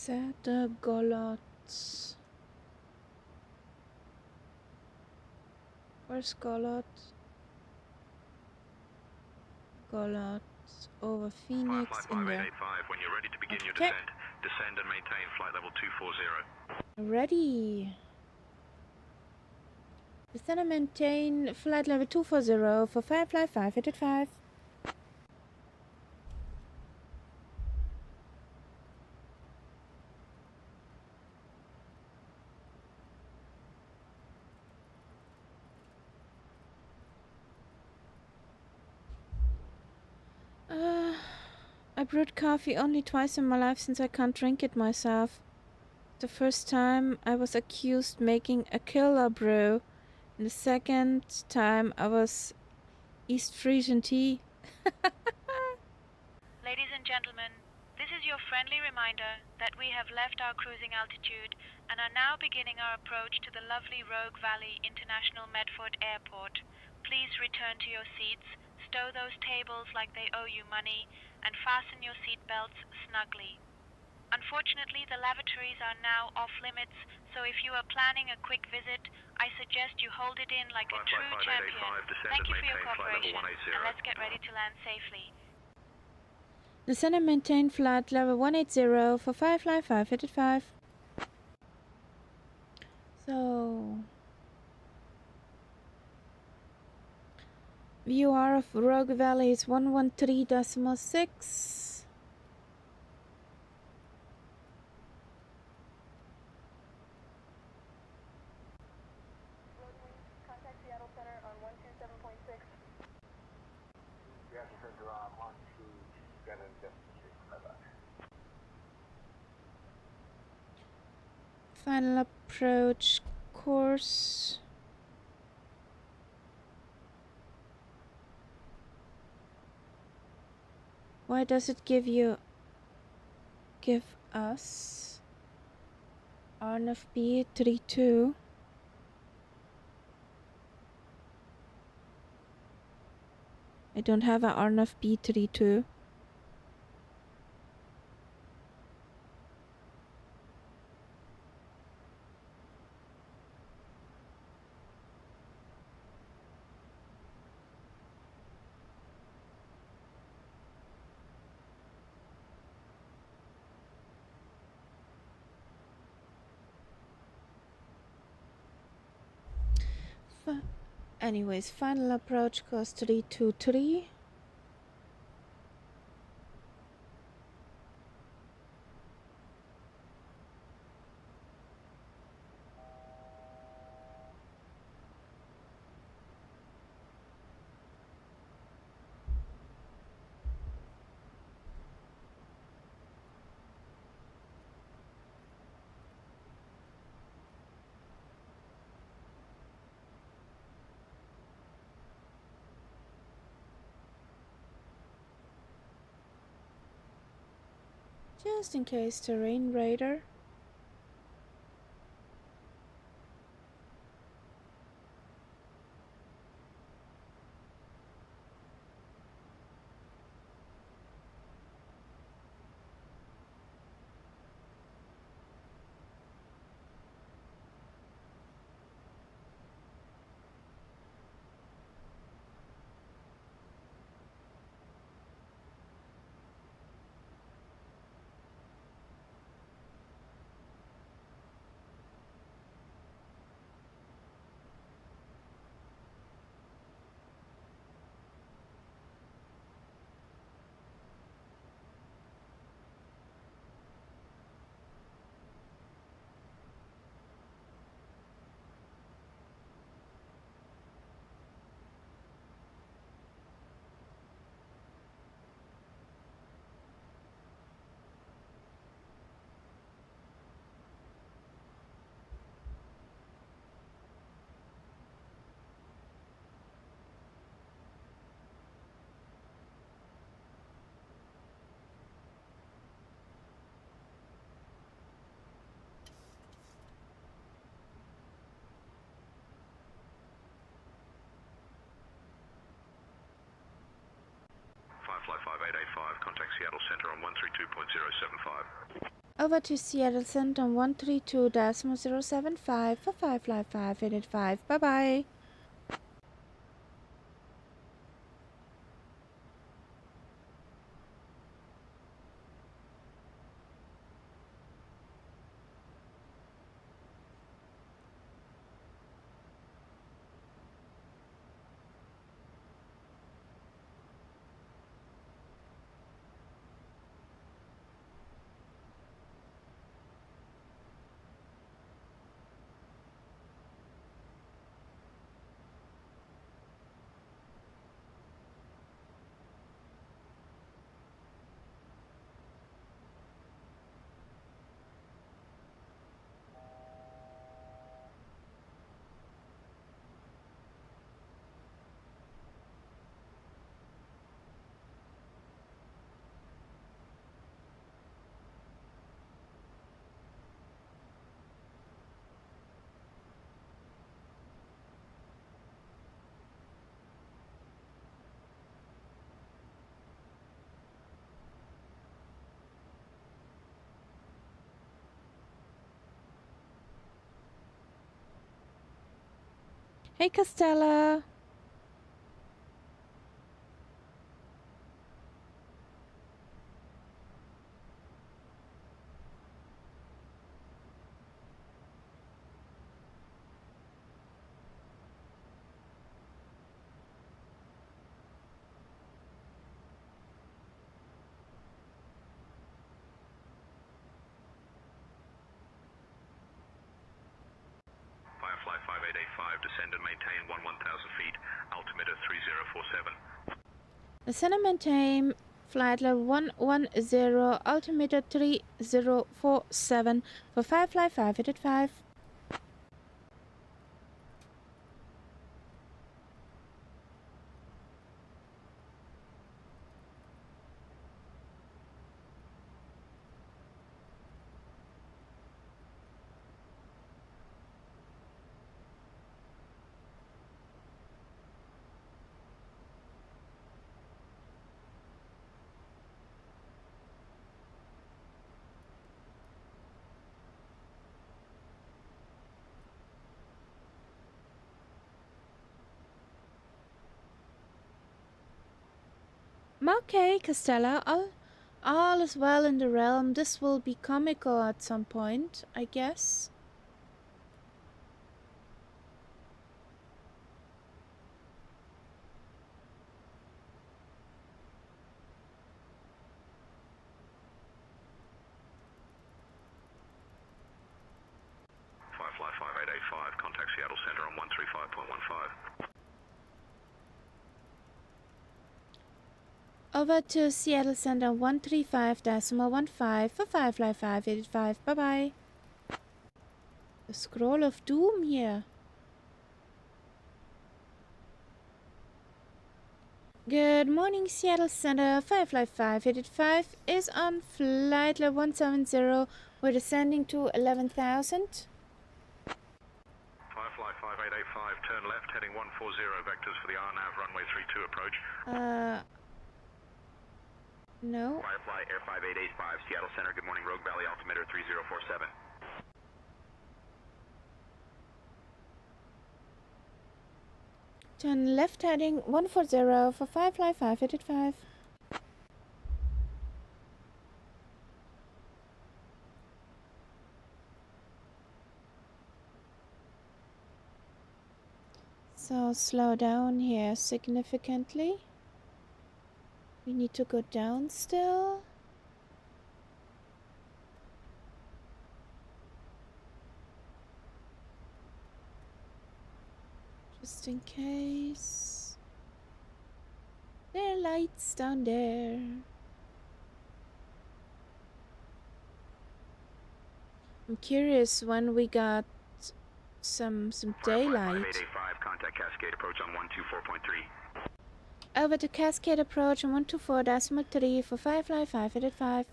Zeta Golot. Where's Golot? Golot over Phoenix in there. 5585, when you're ready to begin your Okay. descend and maintain flight level 240. Ready. Descend and maintain flight level 240 for Firefly 585. I brewed coffee only twice in my life since I can't drink it myself. The first time I was accused making a killer brew, and the second time I was East Frisian tea. Ladies and reminder that we have left our cruising altitude and are now beginning our approach to the lovely Rogue Valley International Medford Airport. Please return to your seats, stow those tables like they owe you money, and fasten your seat belts snugly. Unfortunately, the lavatories are now off limits, so if you are planning a quick visit, I suggest you hold it in like a true champion. Thank you for your cooperation, and let's get ready to land safely. Descend and maintain flight level 180 for 55585. So, VOR of Rogue Valley is 113.6. Contact Seattle Center on 127.6. Seattle Center on 127.6. Bye-bye. Final approach course. Why does it give us RNFB 32? I don't have a RNFB 32. Anyways, final approach course 323. Just in case, terrain radar. Fly 5885, contact Seattle Center on 132.075. Over to Seattle Center on 132.075 for 55585. Bye bye. Hey, Costello. Firefly 5885, descend and maintain 1000 feet, altimeter 3047. Descend and maintain flight level 110, altimeter 3047 for Firefly 585. Okay, Costello, all is well in the realm. This will be comical at some point, I guess. Firefly 5885, contact Seattle Center on 135.15. Over to Seattle Center 135.15 for Firefly 585. Bye-bye. The scroll of doom here. Good morning, Seattle Center. Firefly 585 is on flight level 170. We're descending to 11,000. Firefly 5885, turn left, heading 140, vectors for the RNAV runway 32 approach. No. Firefly Air 5885, Seattle Center, good morning, Rogue Valley, altimeter 3047. Turn left heading 140 for Firefly 585. So slow down here significantly. We need to go down still. Just in case. There are lights down there. I'm curious when we got some daylight. 5885, contact Cascade approach on 124.3. Over to Cascade approach on 124.3 for Firefly 585.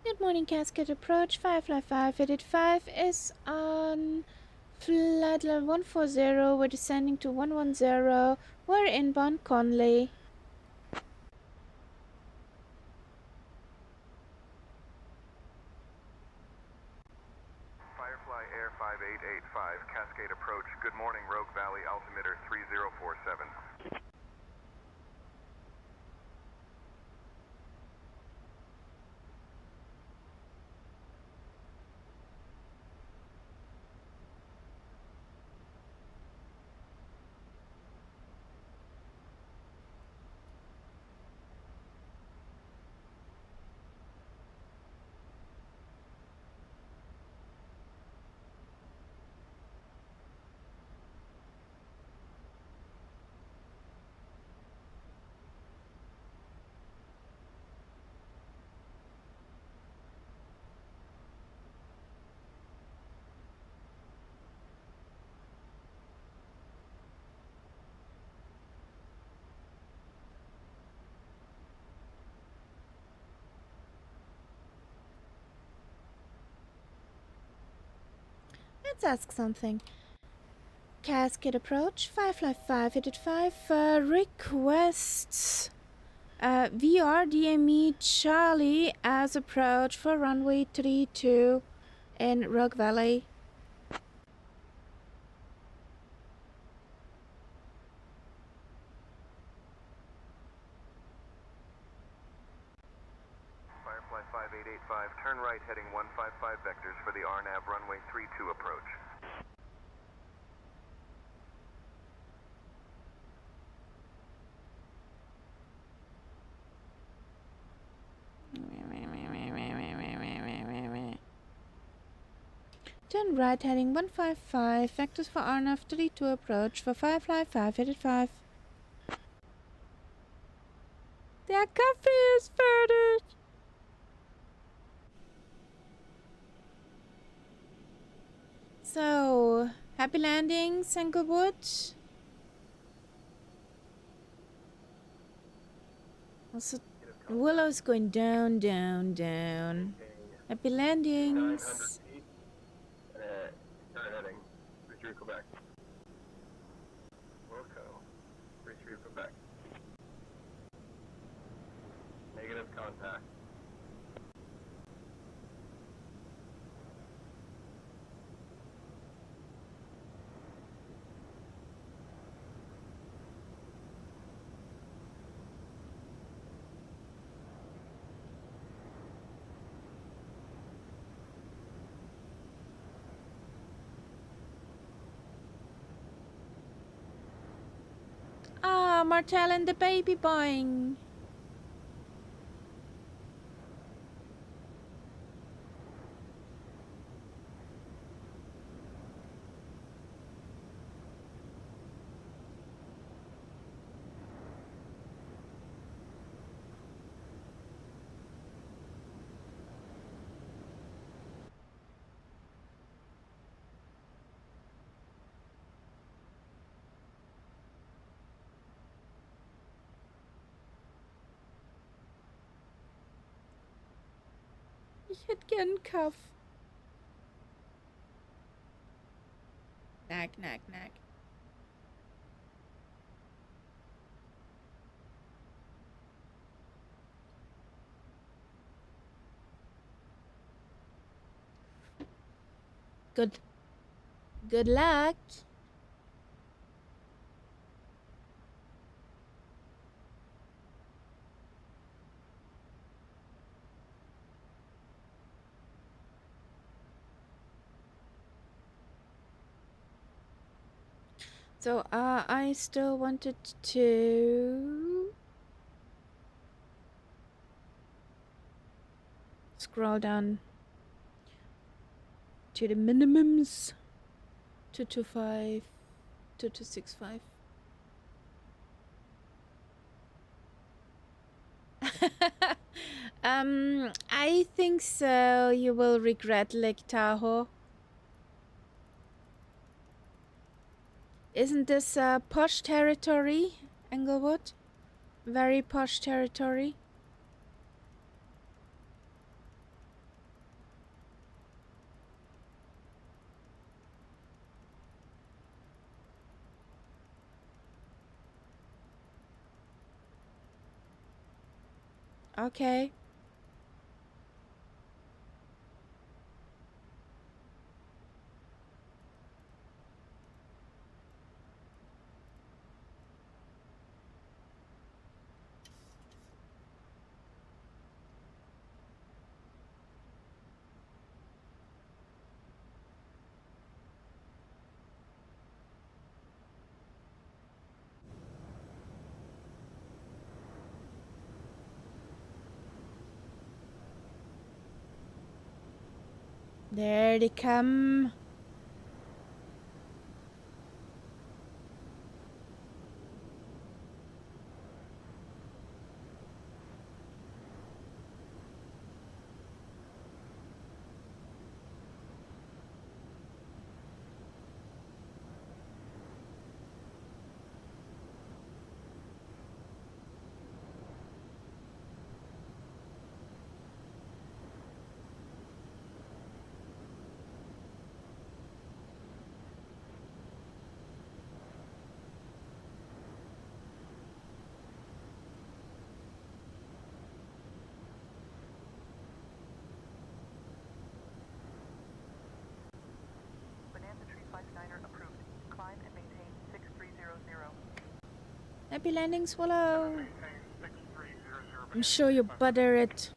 Good morning, Cascade approach. Firefly 585 is on flight level 140. We're descending to 110. We're inbound Conley. Firefly Air 5885, Cascade approach. Good morning, Rogue Valley, altimeter 3047. Let's ask something. Cascade approach, Firefly 585 requests VRDME Charlie as approach for runway 32 in Rogue Valley. heading 155 vectors for the RNAV runway 32 approach. Turn right heading 155, vectors for RNAV 32 approach for Firefly 585. Their coffee is finished! So, happy landings, Englewood. Also, Willow's going down, down, down. Happy landings. 900 feet. Start heading. 33 Quebec. Wilco. 33 Quebec. Negative contact. Ah, Martel and the baby boing. Ich hätte gern einen Kaff. Knack, knack, knack. Good luck. So, I still wanted to scroll down to the minimums. 225, 2265. I think so. You will regret Lake Tahoe. Isn't this posh territory, Englewood? Very posh territory. Okay. There they come. Happy landings, Willow. I'm sure you butter it.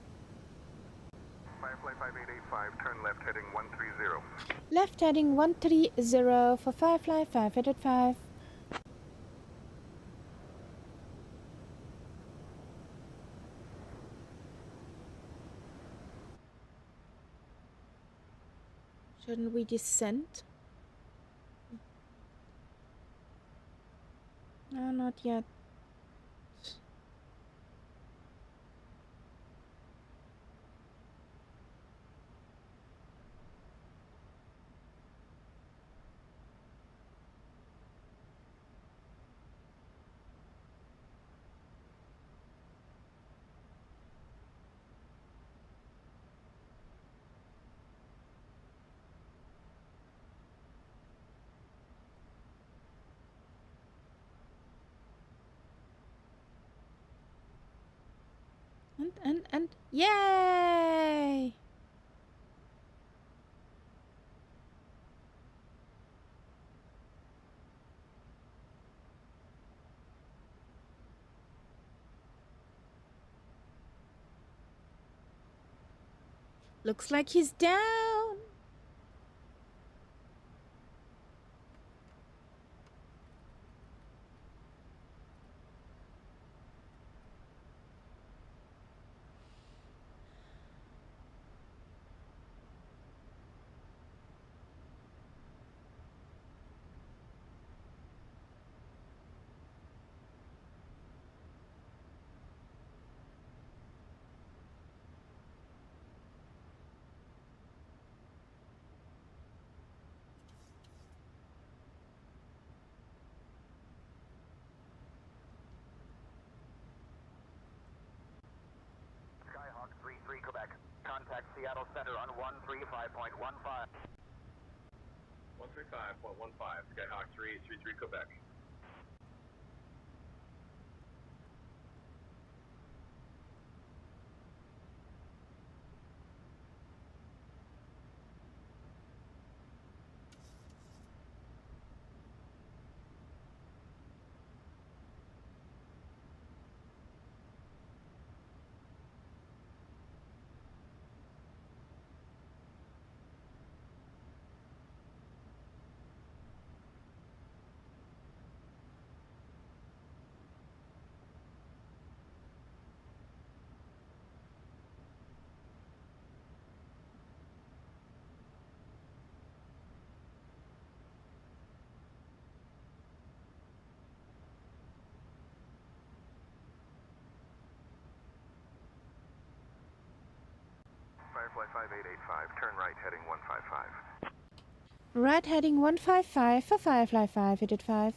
Firefly 5885, 585, turn left heading 130. Left heading 130 for Firefly 585. Shouldn't we descend? No, not yet. And yay! Looks like he's down. Skyhawk 33 Quebec. Contact Seattle Center on 135.15. 135.15, Skyhawk 333 Quebec. Firefly 5885, turn right heading 155. Right heading 155 for Firefly 585.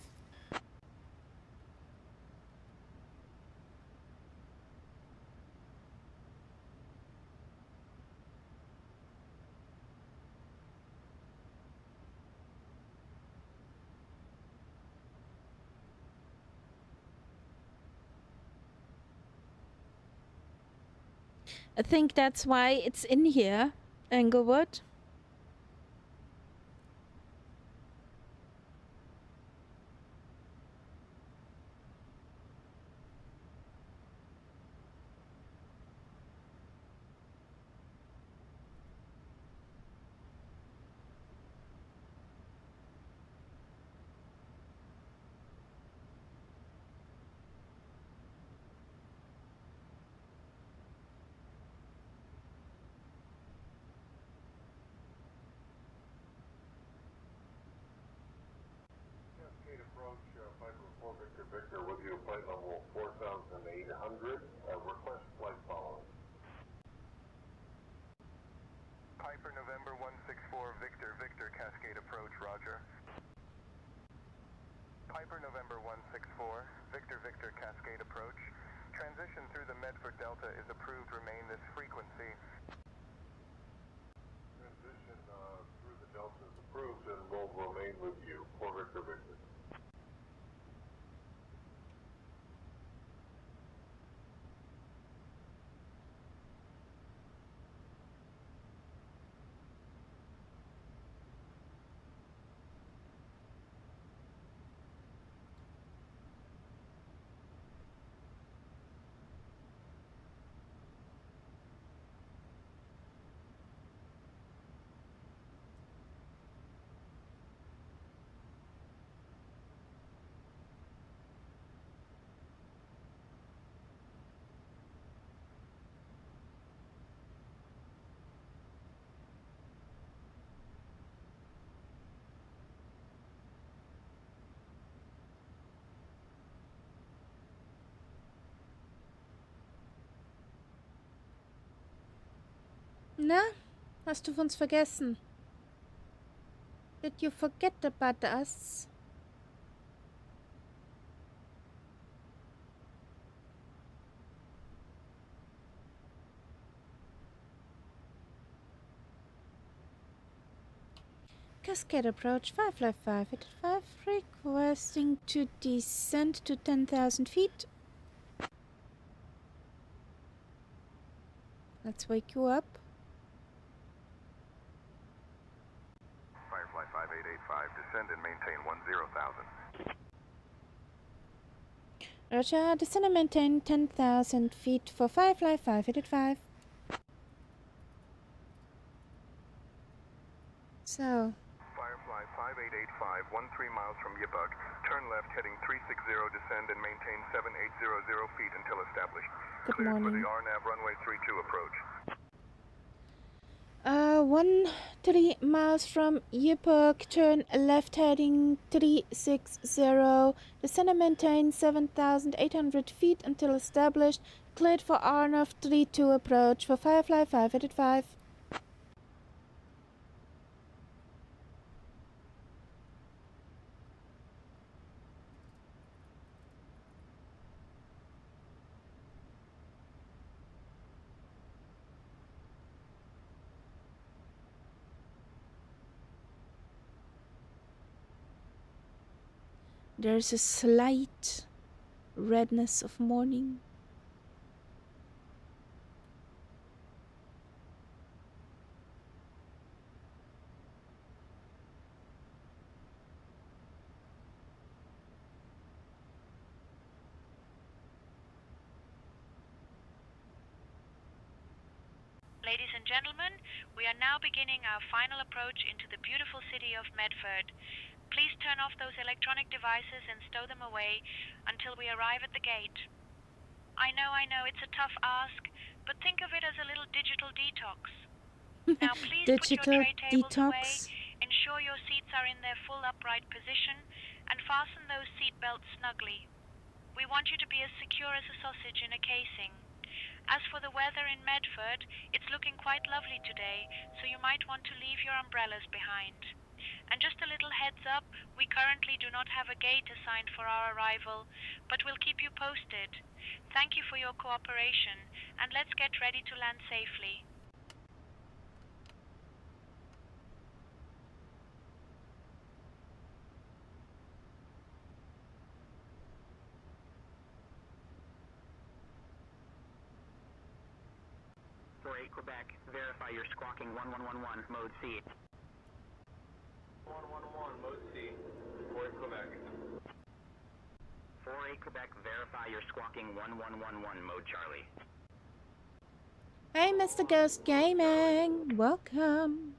I think that's why it's in here, Englewood. Approach, Piper 4 Victor Victor with you, flight level 4,800, request flight following. Piper November 164 Victor Victor Cascade approach, roger. Piper November 164 Victor Victor Cascade approach. Transition through the Medford Delta is approved, remain this frequency. Transition through the Delta is approved and will remain with you, 4 Victor Victor. Na, hast du uns vergessen? Did you forget about us? Cascade approach 555 requesting to descend to 10,000 feet. Let's wake you up. Firefly 5885, descend and maintain 10,000. Roger, descend and maintain 10,000 feet for Firefly 5885. So. Firefly 5885, 13 miles from Yipuk. Turn left heading 360, descend and maintain 7800 feet until established. Good Cleared morning. for the RNAV runway 32 approach. 13 miles from Yipuk, turn left heading 360, descend and maintain 7,800 feet until established, cleared for RNAV 32 approach for Firefly 5885. There's a slight redness of morning. Ladies and gentlemen, we are now beginning our final approach into the beautiful city of Medford. Please turn off those electronic devices and stow them away until we arrive at the gate. I know, it's a tough ask, but think of it as a little digital detox. Now please put your Digital tray tables away, detox. ensure your seats are in their full upright position, and fasten those seat belts snugly. We want you to be as secure as a sausage in a casing. As for the weather in Medford, it's looking quite lovely today, so you might want to leave your umbrellas behind. And just a little heads up, we currently do not have a gate assigned for our arrival, but we'll keep you posted. Thank you for your cooperation, and let's get ready to land safely. Quebec, verify your squawking 1111, mode C. 111, mode C. 48 Quebec. 48 Quebec, verify your squawking 1111, mode Charlie. Hey, Mr. Ghost Gaming, welcome.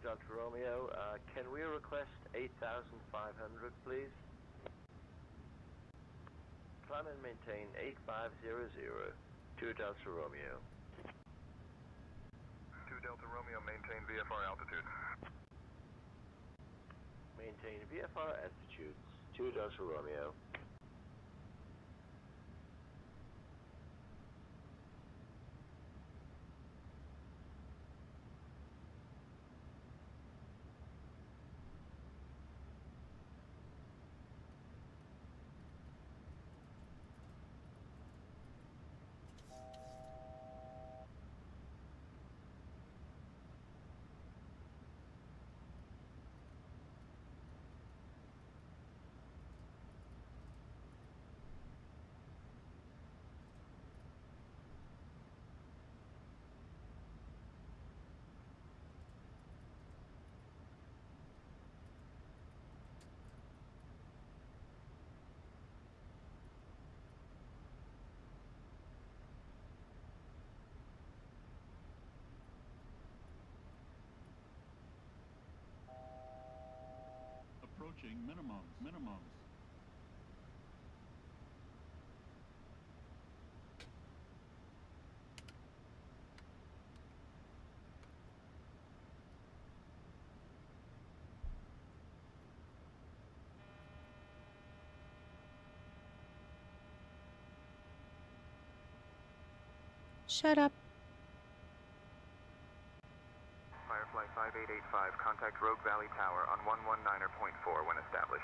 Delta Romeo, can we request 8,500, please? Climb and maintain 8500, 2 Delta Romeo. 2 Delta Romeo, maintain VFR altitude. Maintain VFR altitude, 2 Delta Romeo. Approaching minimums. Shut up. Firefly 5885, contact Rogue Valley Tower on 119.4 when established.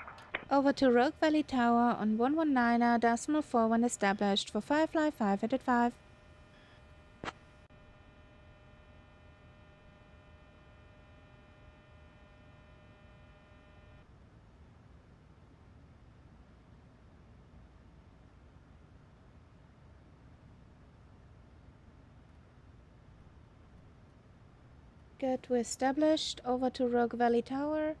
Over to Rogue Valley Tower on 119.4 when established for Firefly 585. Good, we're established. Over to Rogue Valley Tower.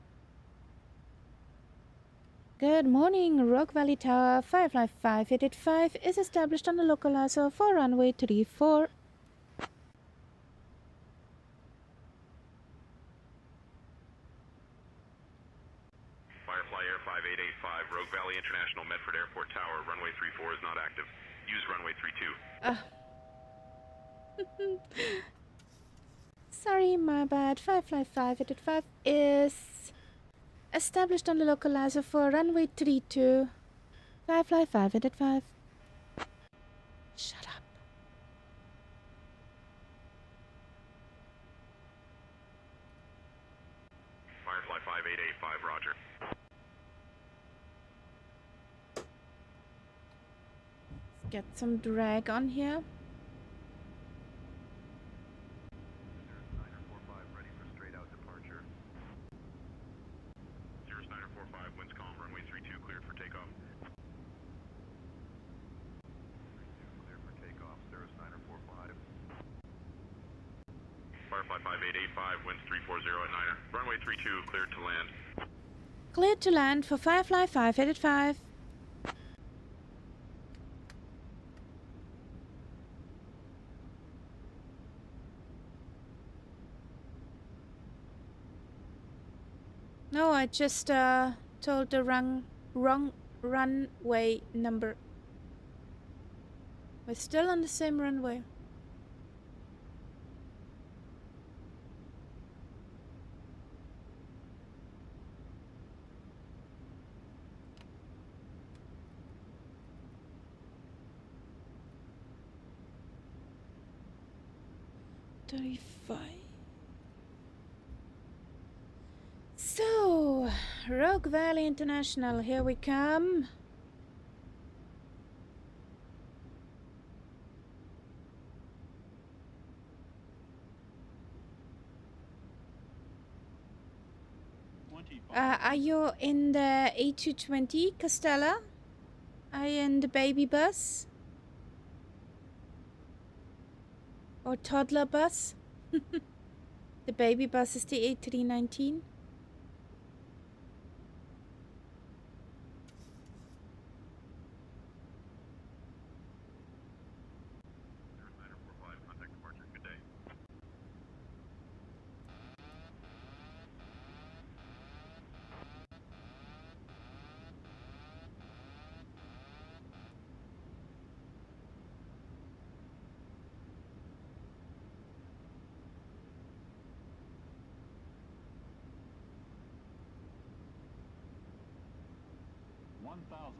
Good morning, Rogue Valley Tower. Firefly 585 is established on the localizer for runway 34. Firefly Air 5885, Rogue Valley International, Medford Airport Tower, runway 34 is not active. Use runway 32. Sorry, my bad. Firefly 585 is established on the localizer for runway 32. Firefly 585. Shut up. Firefly 5885, roger. Let's get some drag on here. 0945, ready for straight out departure. 0945, winds calm, runway 32, cleared for takeoff. 32, clear for takeoff, 0945. Firefly 5885, winds 340 at Niner. Runway 32, cleared to land. Cleared to land for Firefly 585. No, I just told the wrong runway number. We're still on the same runway. So, Rogue Valley International, here we come. Are you in the A220, Costella? Are you in the baby bus? Or toddler bus? The baby bus is the A319. 1,000.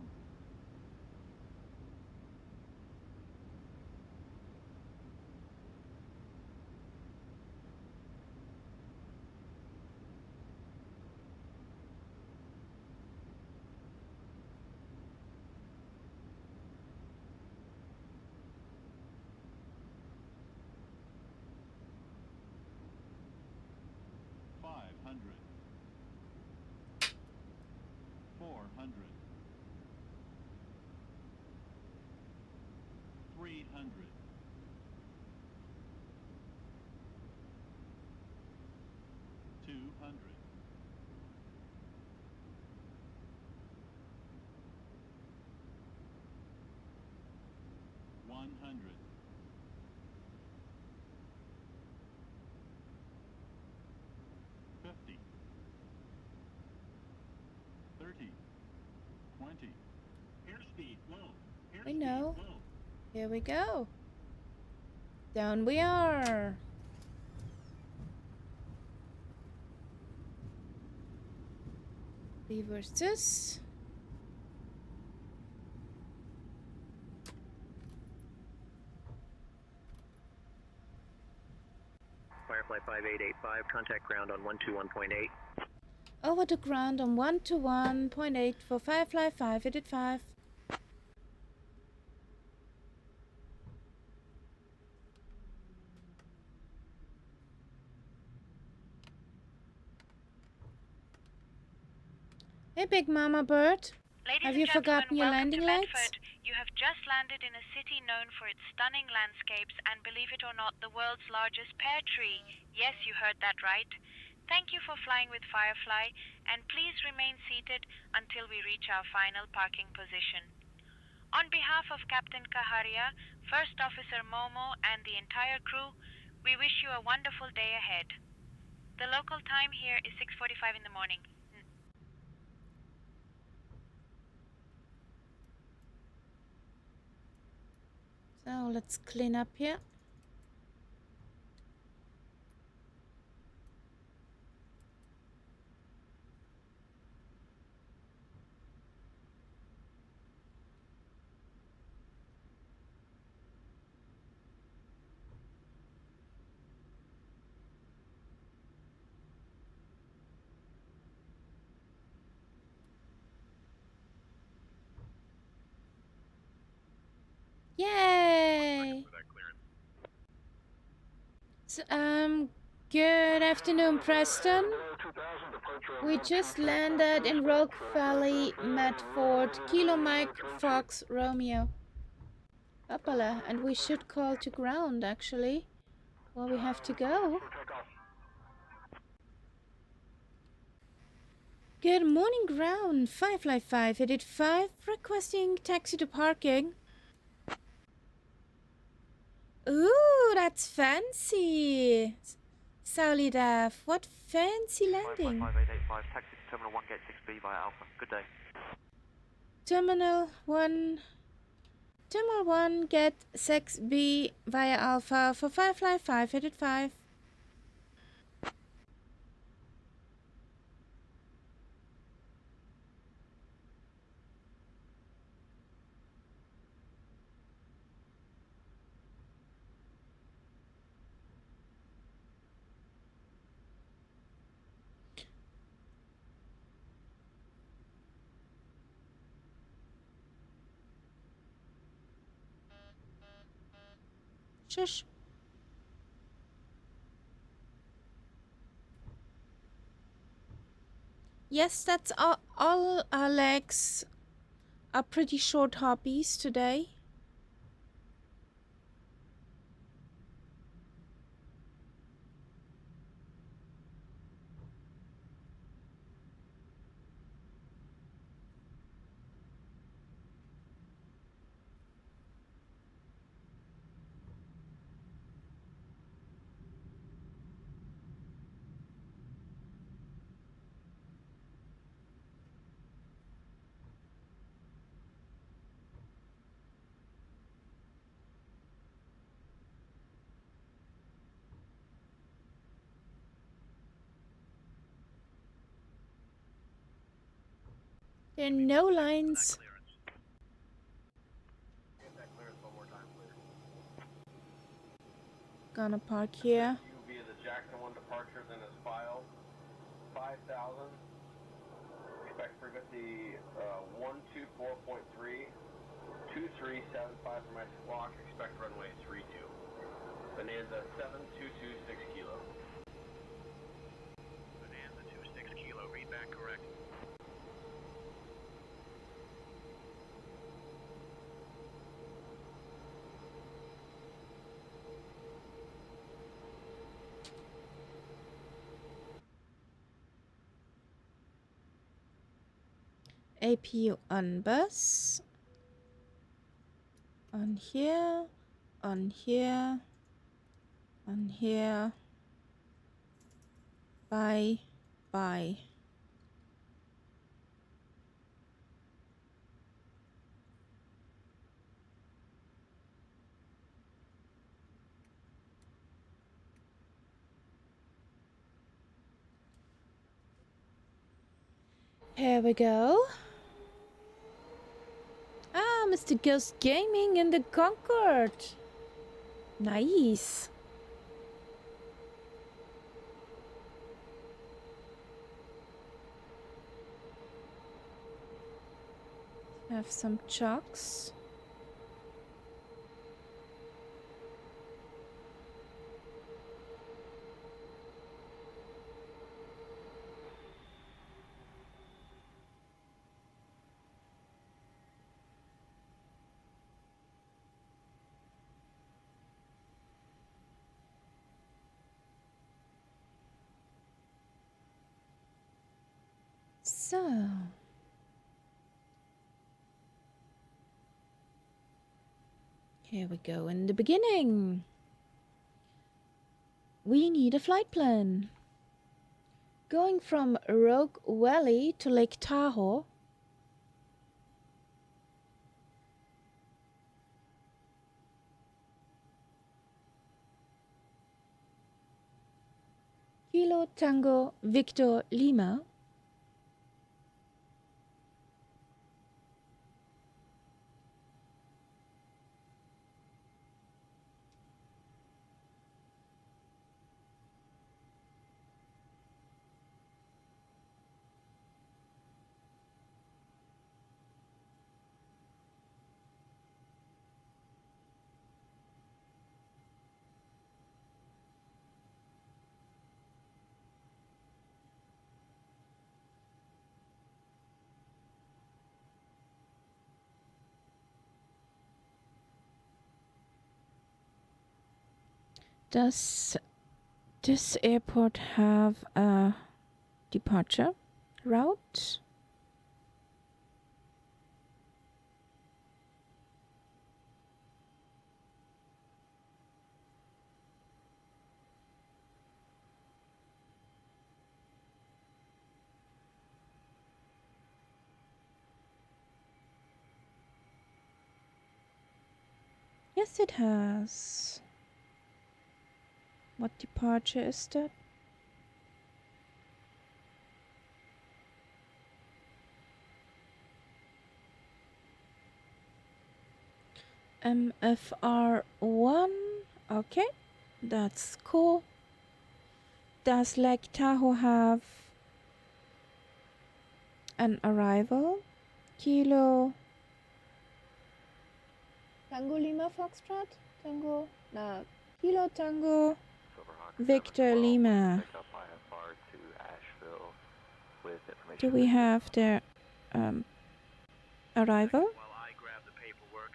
500. 400. 300. 200. 100. 50. 30. 20. Airspeed low. We know. Here we go. Down we are. Reverse this. Firefly 5885, contact ground on 121.8. Over to ground on 121.8 for Firefly 585. Hey, Big Mama Bird. Ladies Have and you gentlemen, forgotten your welcome landing to lights? Medford. You have just landed in a city known for its stunning landscapes and, believe it or not, the world's largest pear tree. Yes, you heard that right. Thank you for flying with Firefly, and please remain seated until we reach our final parking position. On behalf of Captain Kaharia, First Officer Momo, and the entire crew, we wish you a wonderful day ahead. The local time here is 6:45 in the morning. So let's clean up here. Yay! So, good afternoon, Preston. We just landed in Rogue Valley, Medford, Kilo Mike, Fox, Romeo. Uppala, and we should call to ground, actually. Well, we have to go. Good morning, ground. Firefly 585, requesting taxi to parking. Ooh, that's fancy. Solidav, what fancy landing. 5885, taxi to Terminal 1, Gate 6B via Alpha. Good day. Terminal 1, get 6B via Alpha for Firefly 585. Shush. Yes, that's all our legs are pretty short hobbies today. There are no lines. Get that clearance one more time, please. Gonna park here. You via the Jackson 1 departure, then is filed 5,000. Expect frequency 124.3, 2375 for my squawk. Expect runway 32. Bonanza 7226 kilo. Bonanza 26 kilo, read back correct. APU on bus. On here. On here. On here. Bye. Bye. Here we go. Ah, Mr. Ghost Gaming in the Concorde. Nice. Have some chocks. So, here we go in the beginning. We need a flight plan. Going from Rogue Valley to Lake Tahoe. Kilo Tango Victor Lima. Does this airport have a departure route? Yes, it has. What departure is that? MFR1. Okay, that's cool. Does Lake Tahoe have an arrival? Kilo Tango Lima Foxtrot? Tango? No. Kilo Tango Victor Lima. Do we have their arrival? While I grab the paperwork.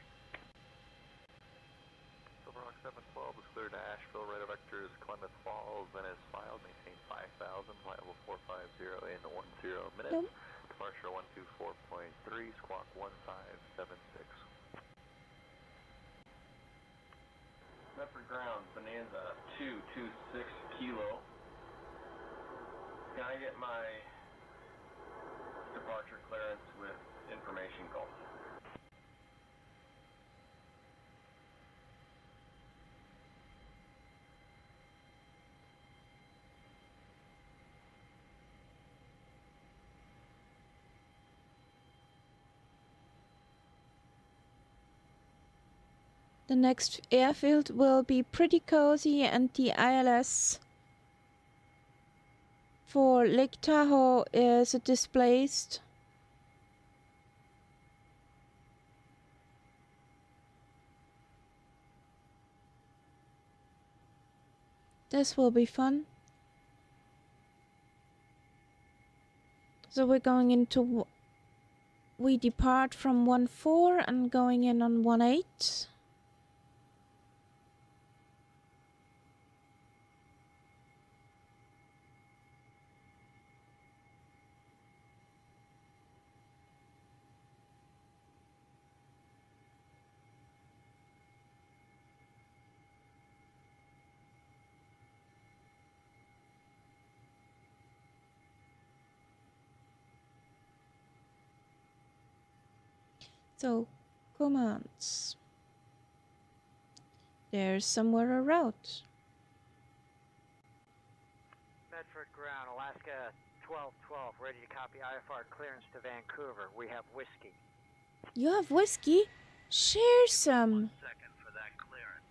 Silverhawk 712 is cleared to Asheville. Radar vector is Clements Falls. Then is filed. Maintain 5,000. Flight level 450 in 10 minutes. Nope. Departure 124.3. Squawk 1576. Medford ground, Bonanza 226 kilo. Can I get my departure clearance with information Gulf? The next airfield will be pretty cozy, and the ILS for Lake Tahoe is displaced. This will be fun. So we're going into, we depart from 14 and going in on 18. So, commands. There's somewhere a route. Medford ground, Alaska 1212, ready to copy IFR clearance to Vancouver. We have whiskey. You have whiskey? Share some. 1 second for that clearance.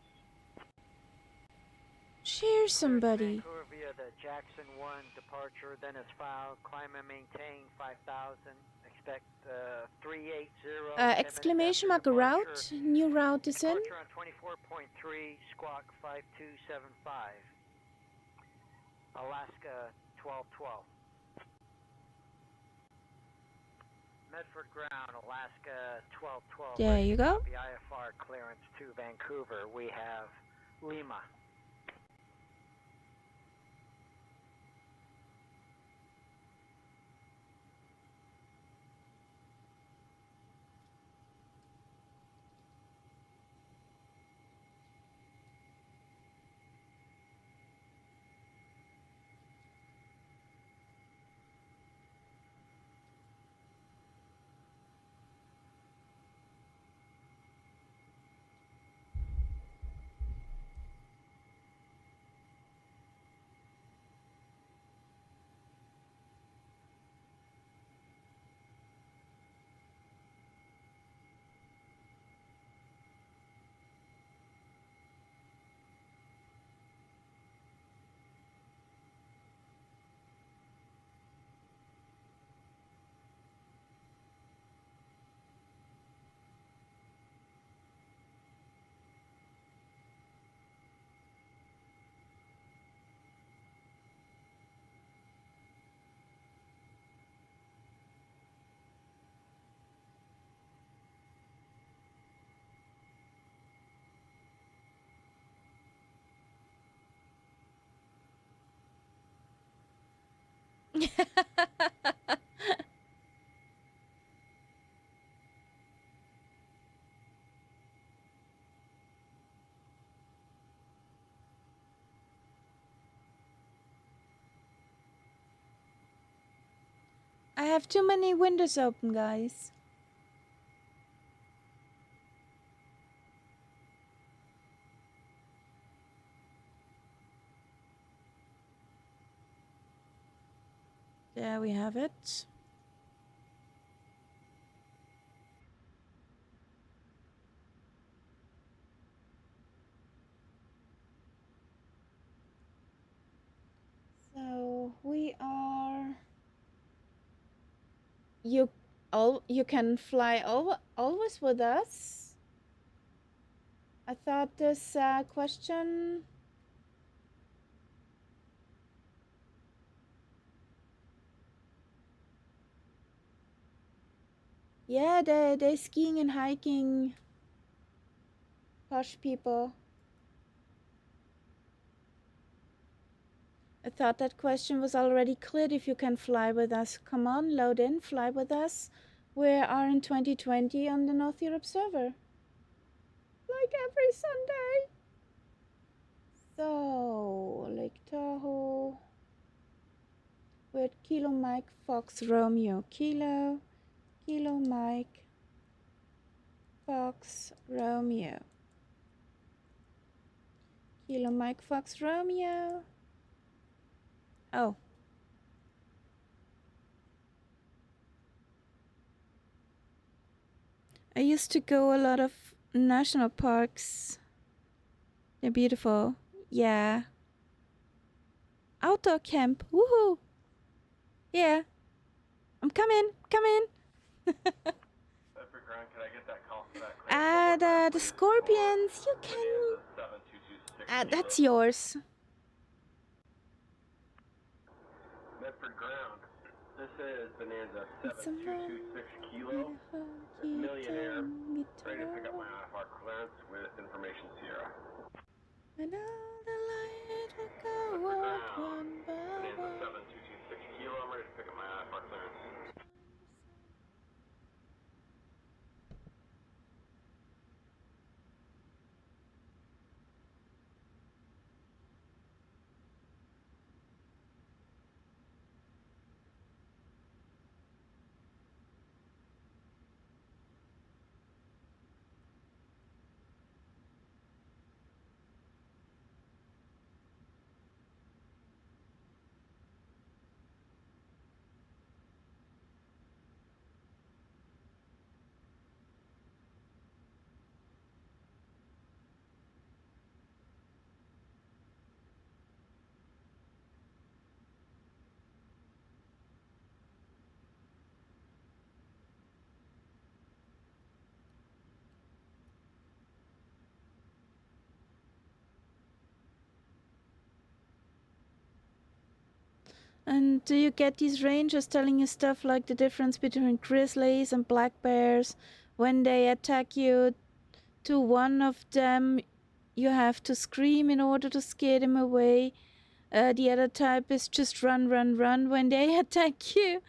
Share somebody. Vancouver via the Jackson 1 departure, then is filed. Climb and maintain 5,000. Expect 380. Exclamation mark route. New route is in. Departure on 24.3, squawk 5275. Alaska 1212. Medford ground, Alaska 1212. There you go. The IFR clearance to Vancouver. We have Lima. I have too many windows open, guys. There we have it. So we are. You can fly always with us. I thought this question. Yeah, they're skiing and hiking. Posh people. I thought that question was already cleared. If you can fly with us, come on, load in, fly with us. We are in 2020 on the North Europe server. Like every Sunday. So, Lake Tahoe. We're at Kilo Mike Fox Romeo. Kilo Mike Fox Romeo. Kilo Mike Fox Romeo. Oh. I used to go a lot of national parks. They're beautiful. Yeah. Outdoor camp. Woohoo! Yeah. I'm coming. The scorpions. You can. That's yours. Medford ground. This is Bonanza 7226 Kilo. Millionaire. Ready to pick up my IFR clearance with information Sierra. And all the light will go up one by Bonanza 7226 Kilo. I'm ready to pick up my IFR clearance. And do you get these rangers telling you stuff like the difference between grizzlies and black bears? When they attack you, to one of them, you have to scream in order to scare them away. The other type is just run when they attack you.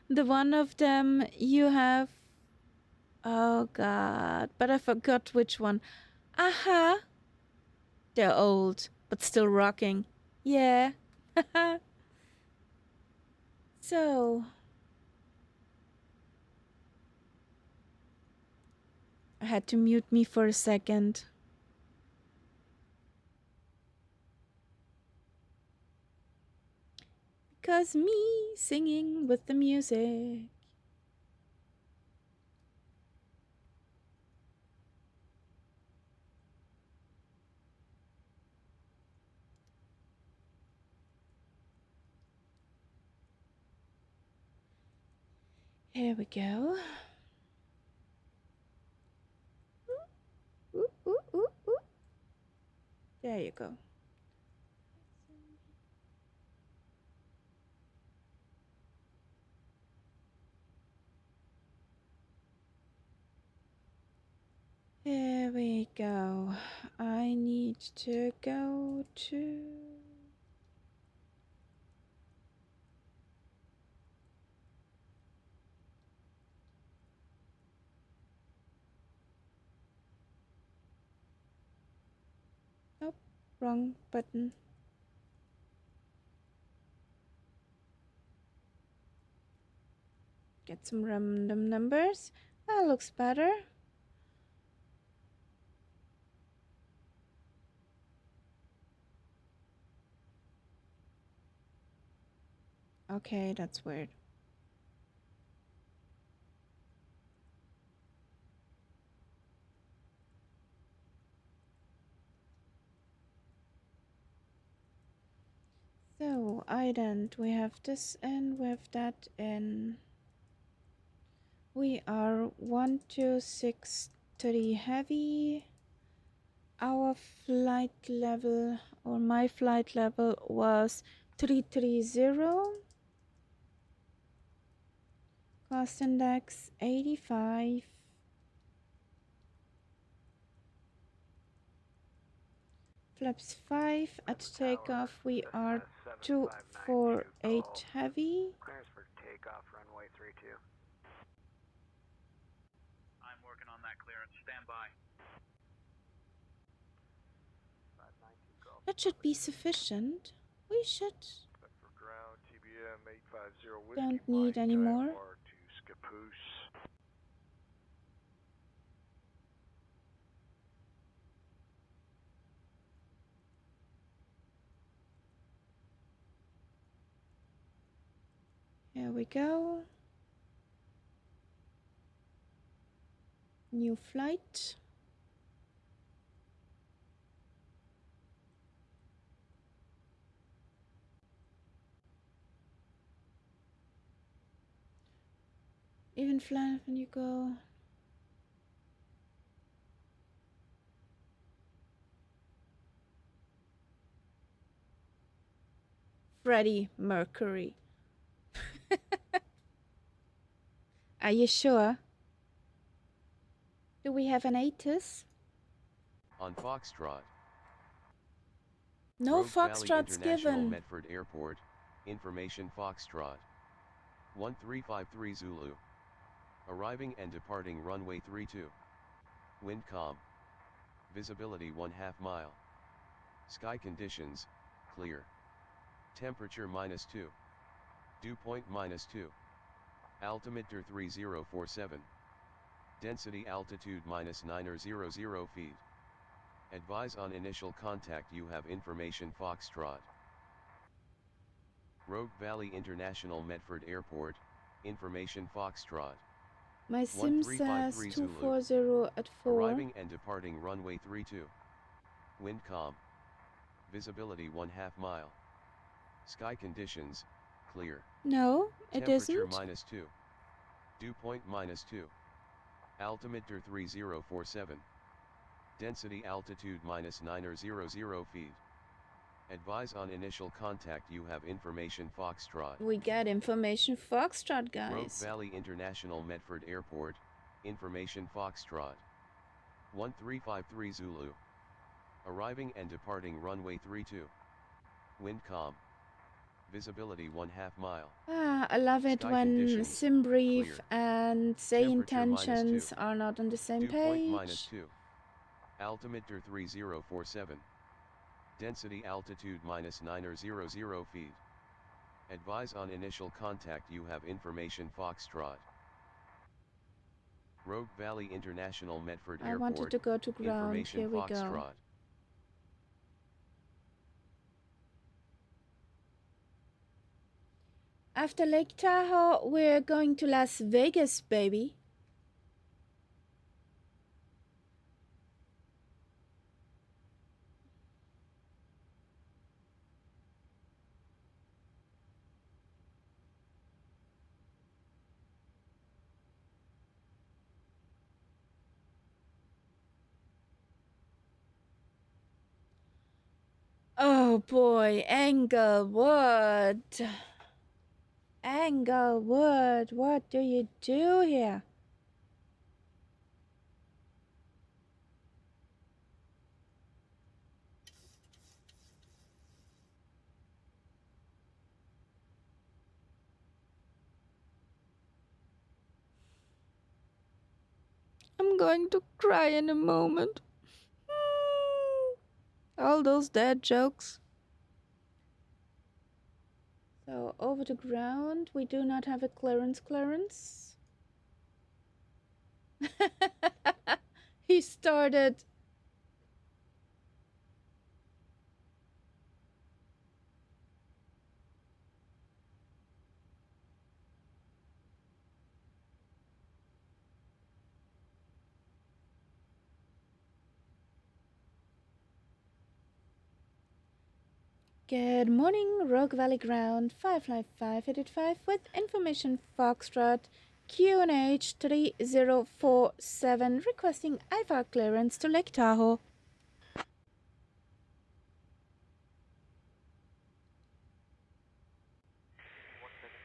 The one of them you have... Oh god, but I forgot which one. Aha! They're old, but still rocking. Yeah. So... I had to mute me for a second. Because me singing with the music. Here we go. Ooh, ooh, ooh, ooh. There you go. Here we go. I need to go to... Nope, wrong button. Get some random numbers. That looks better. Okay, that's weird. So, ident, we have this in, we have that in. We are 12630 heavy. Our flight level, or my flight level, was 330. Cost index 85. Flaps 5. At takeoff, we are 248 heavy. Clearance for takeoff, runway 32. I'm working on that clearance. Stand by. That should be sufficient. We should. Medford ground, TBM 850 Whiskey Don't need any Mike, more. IFR to Scappoose. Here we go. New flight. Even flat when you go. Freddie Mercury. Are you sure? Do we have an ATIS? On Foxtrot. No Rogue Foxtrots Valley International given. Medford Airport. Information Foxtrot. 1353 Zulu. Arriving and departing runway 32. Wind calm. Visibility 1/2 mile. Sky conditions, clear. Temperature -2. Dew point -2. Altimeter 3047. Density altitude -900 feet. Advise on initial contact you have information Foxtrot. Rogue Valley International Medford Airport, information Foxtrot. My sim says 240 at 4. Arriving and departing runway 32. Wind calm. Visibility 1/2 mile. Sky conditions, clear. No, it Temperature isn't. -2. Dew point -2. Altimeter 3047. Density altitude -900 feet. Advise on initial contact you have information Foxtrot. We got information Foxtrot, guys. Rogue Valley International Medford Airport, information Foxtrot. 1353 Zulu. Arriving and departing runway 32. Wind calm. Visibility 1/2 mile. Ah, I love it Sky when conditions, sim brief clear. and say Temperature intentions -2. are not on the same Dew point page. -2. Altimeter 3047. Density altitude -900 feet. Advise on initial contact you have information Foxtrot. Rogue Valley International Medford I Airport. wanted to go to ground. Information Here we Foxtrot. go. After Lake Tahoe, we're going to Las Vegas, baby. Oh boy, Englewood. Englewood, what do you do here? I'm going to cry in a moment. All those dad jokes. So over the ground, we do not have a clearance. He started. Good morning, Rogue Valley Ground 55585 with information Foxtrot QNH 3047 requesting IFR clearance to Lake Tahoe.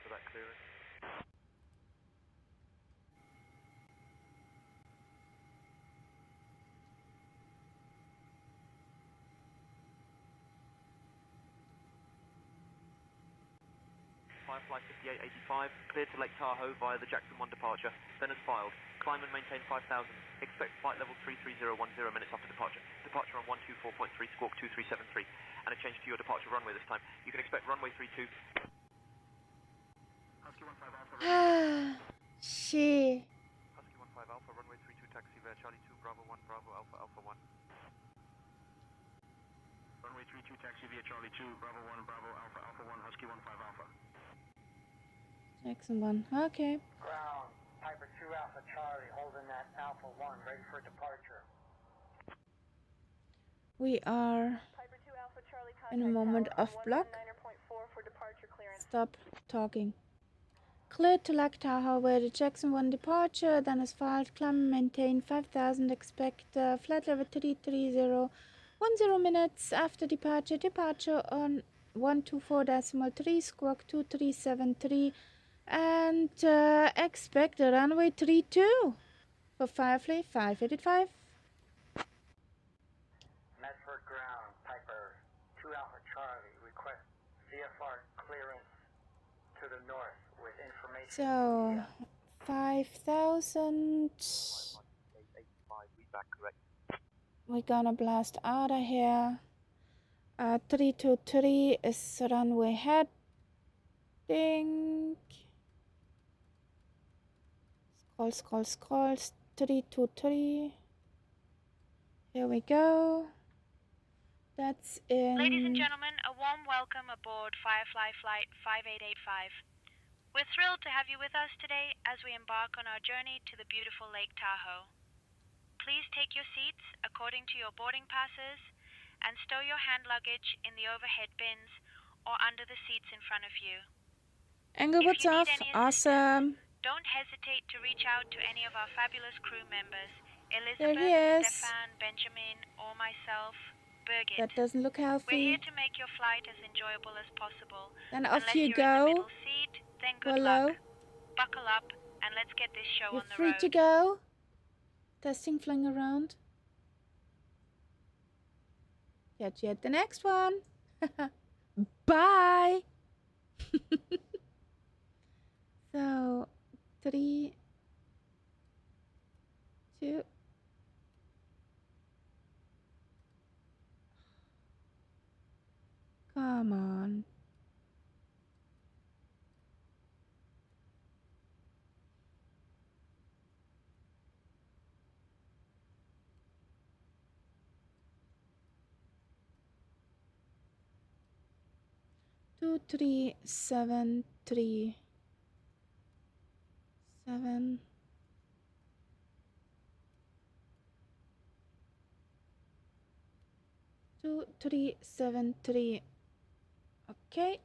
For that clearance. Firefly 5885, cleared to Lake Tahoe via the Jackson 1 departure, then as filed. Climb and maintain 5000. Expect flight level 33010 minutes after departure. Departure on 124.3, squawk 2373. And a change to your departure runway this time. You can expect runway 32. Husky 15 Alpha. Shit. Husky 15 Alpha, runway 32, taxi via Charlie 2, Bravo 1, Bravo Alpha, Alpha 1. Runway 32, taxi via Charlie 2, Bravo 1, Bravo Alpha, Alpha 1, Husky 15 Alpha. Jackson 1, okay. Ground, Piper 2 Alpha Charlie, holding that Alpha 1, ready for departure. We are in a moment of block. Stop talking. Cleared to Lake Tahoe with a Jackson 1 departure, then is filed, climb, maintain 5000, expect flight level 330, 10 minutes after departure, departure on 124.3, squawk 2373, and expect the runway 32 for Firefly 585. Medford ground, Piper 2 Alpha Charlie, request VFR clearance to the north with information. So, 5000. We're gonna blast out of here. 323 is runway heading. Scroll. 323. Here we go. That's in. Ladies and gentlemen, a warm welcome aboard Firefly Flight 5885. We're thrilled to have you with us today as we embark on our journey to the beautiful Lake Tahoe. Please take your seats according to your boarding passes and stow your hand luggage in the overhead bins or under the seats in front of you. Angle, what's off? Awesome. Don't hesitate to reach out to any of our fabulous crew members, There he Elizabeth, is. Stefan, Benjamin, or myself, Birgit. That doesn't look We're healthy. here to make your flight as enjoyable as possible. Then off Unless you you're in the go. middle seat, then good Hello. luck. Buckle up and let's get this show You're on the free road. to go. Testing, fling around. Catch you at the next one. Bye. So, 3, 2. Come on. Two, 3, 7, 3, 7. Two, 3, 7, 3. Okay.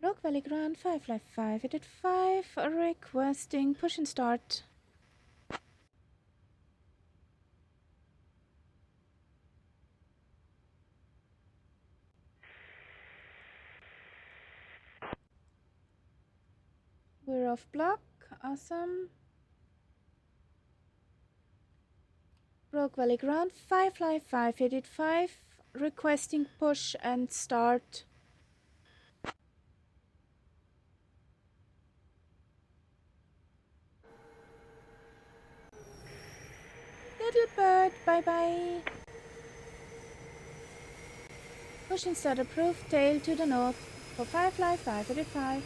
Rock Valley Ground 555 requesting push and start. We're off block. Awesome. Rock Valley Ground 555 requesting push and start. Little bird, bye bye. Push and start approved, tail to the north for Firefly 585.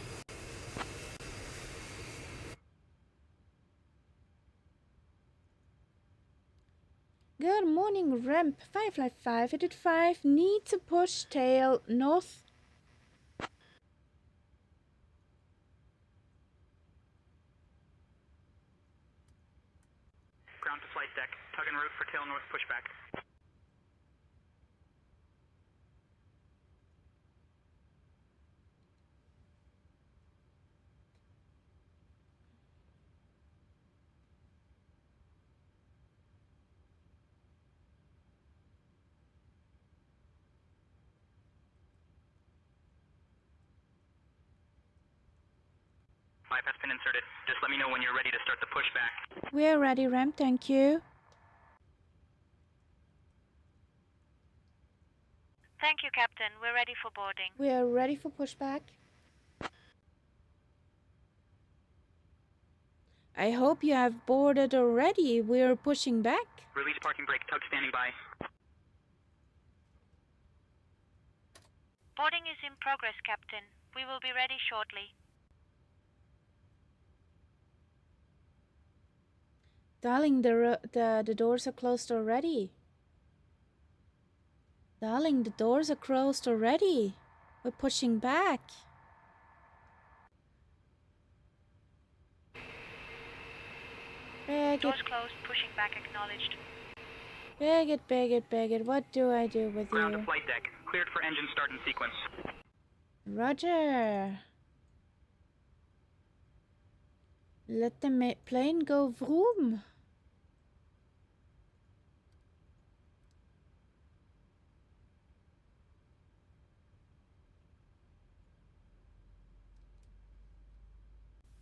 Good morning, ramp 555 needs a push tail north. Ground to flight deck. Tug en route for tail north pushback. Five has been inserted. Just let me know when you're ready to start the pushback. We're ready, ramp, thank you. Thank you, Captain. We're ready for boarding. We're ready for pushback. I hope you have boarded already. We're pushing back. Release parking brake. Tug standing by. Boarding is in progress, Captain. We will be ready shortly. Darling, the doors are closed already. Darling, the doors are closed already. We're pushing back. Doors closed, pushing back acknowledged. Beg it. What do I do with Ground to you? flight deck. Cleared for engine start and sequence. Roger. Let the plane go vroom.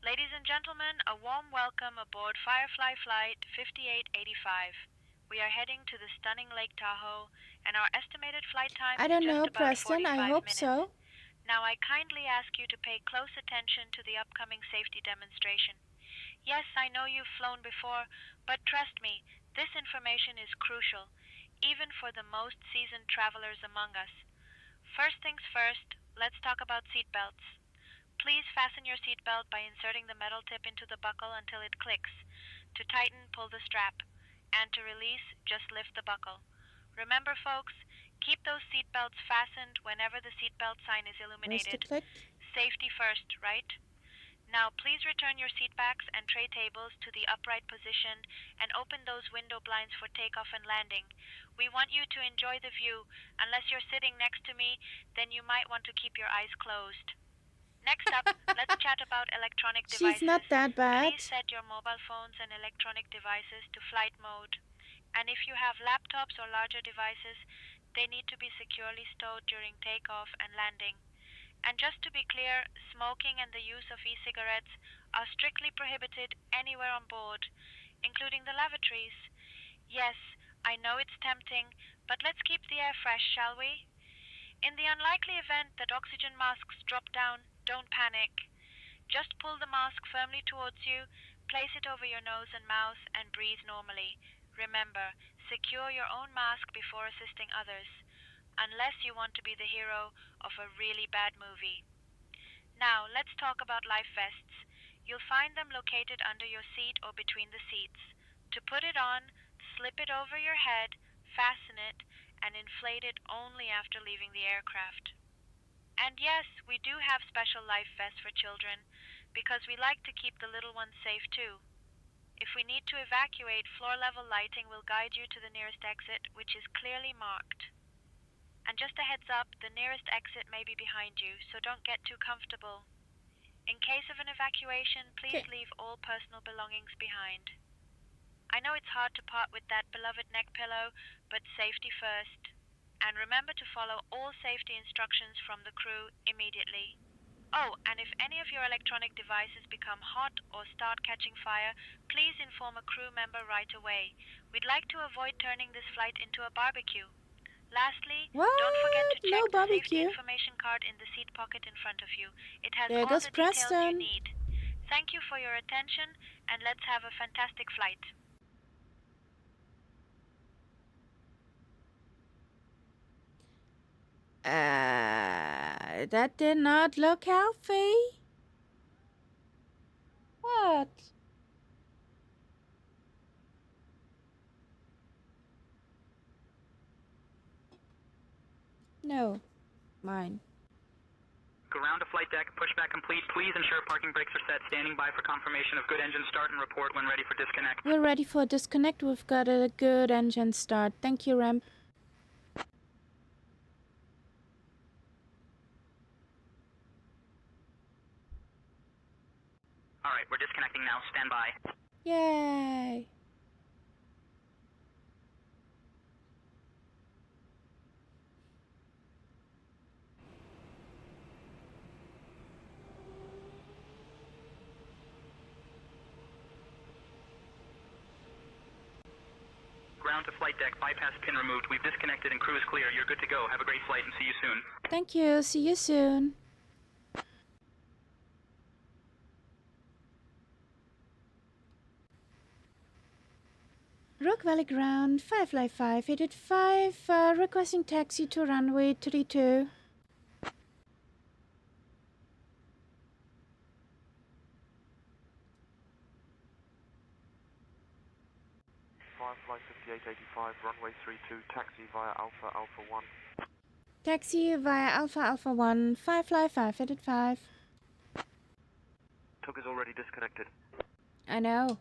Ladies and gentlemen, a warm welcome aboard Firefly Flight 5885. We are heading to the stunning Lake Tahoe, and our estimated flight time I is don't just know, about Preston. 45 I hope minutes. so. Now I kindly ask you to pay close attention to the upcoming safety demonstration. Yes, I know you've flown before, but trust me, this information is crucial, even for the most seasoned travelers among us. First things first, let's talk about seatbelts. Please fasten your seatbelt by inserting the metal tip into the buckle until it clicks. To tighten, pull the strap. And to release, just lift the buckle. Remember, folks, keep those seatbelts fastened whenever the seatbelt sign is illuminated. Safety first, right? Now, please return your seatbacks and tray tables to the upright position and open those window blinds for takeoff and landing. We want you to enjoy the view. Unless you're sitting next to me, then you might want to keep your eyes closed. Next up, let's chat about electronic devices. She's not that bad. Please set your mobile phones and electronic devices to flight mode. And if you have laptops or larger devices, they need to be securely stowed during takeoff and landing. And just to be clear, smoking and the use of e-cigarettes are strictly prohibited anywhere on board, including the lavatories. Yes, I know it's tempting, but let's keep the air fresh, shall we? In the unlikely event that oxygen masks drop down, don't panic. Just pull the mask firmly towards you, place it over your nose and mouth, and breathe normally. Remember, secure your own mask before assisting others, unless you want to be the hero of a really bad movie. Now, let's talk about life vests. You'll find them located under your seat or between the seats. To put it on, slip it over your head, fasten it, and inflate it only after leaving the aircraft. And yes, we do have special life vests for children, because we like to keep the little ones safe too. If we need to evacuate, floor-level lighting will guide you to the nearest exit, which is clearly marked. And just a heads up, the nearest exit may be behind you, so don't get too comfortable. In case of an evacuation, please leave all personal belongings behind. I know it's hard to part with that beloved neck pillow, but safety first. And remember to follow all safety instructions from the crew immediately. Oh, and if any of your electronic devices become hot or start catching fire, please inform a crew member right away. We'd like to avoid turning this flight into a barbecue. Lastly, don't forget to check the safety information card in the seat pocket in front of you. It has all the details you need. Thank you for your attention, and let's have a fantastic flight. That did not look healthy. What? No, mine. Ground to flight deck, pushback complete. Please ensure parking brakes are set. Standing by for confirmation of good engine start and report when ready for disconnect. We're ready for disconnect. We've got a good engine start. Thank you, Ramp. All right, we're disconnecting now. Stand by. Yay. Ground to flight deck, bypass pin removed. We've disconnected and crew is clear. You're good to go. Have a great flight and see you soon. Thank you. See you soon. Rock Valley Ground, Firefly 5885, requesting taxi to runway 32. Firefly 5885, runway 32, taxi via Alpha Alpha 1. Taxi via Alpha Alpha 1, Firefly 5885. Tug is already disconnected. I know.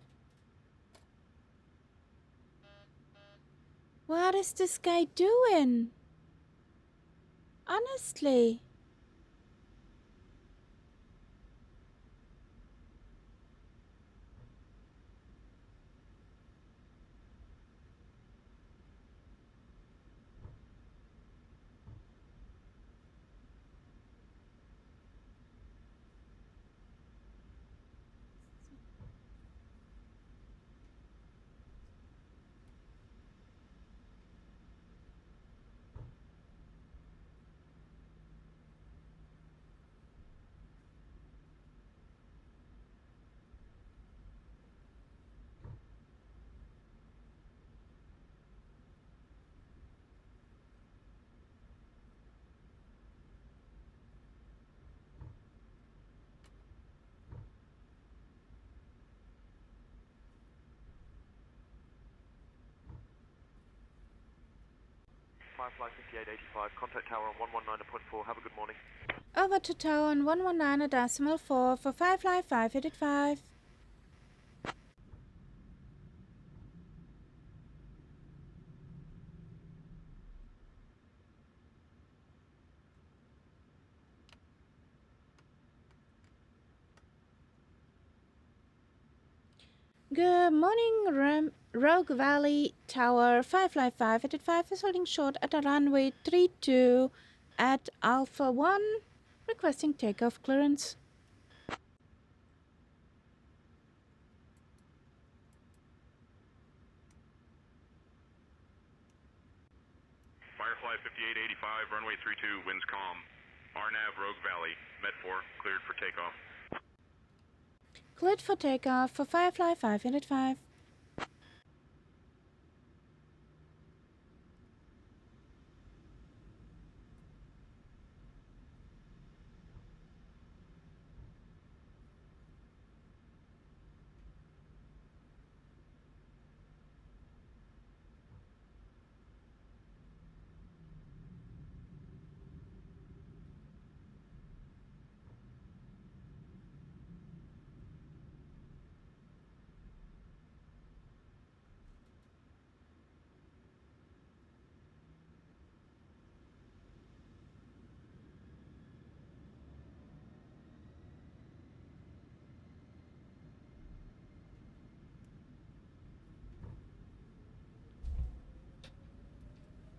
What is this guy doing? Honestly. Firefly 5885, contact tower on 119.4. Have a good morning. Over to tower on 119.4 for Firefly 585. Good morning, Rogue Valley Tower. Firefly 585 is holding short at a runway 32 at Alpha 1, requesting takeoff clearance. Firefly 5885, runway 32, winds calm. RNAV Rogue Valley, Medford, cleared for takeoff. Cleared for takeoff for Firefly 585.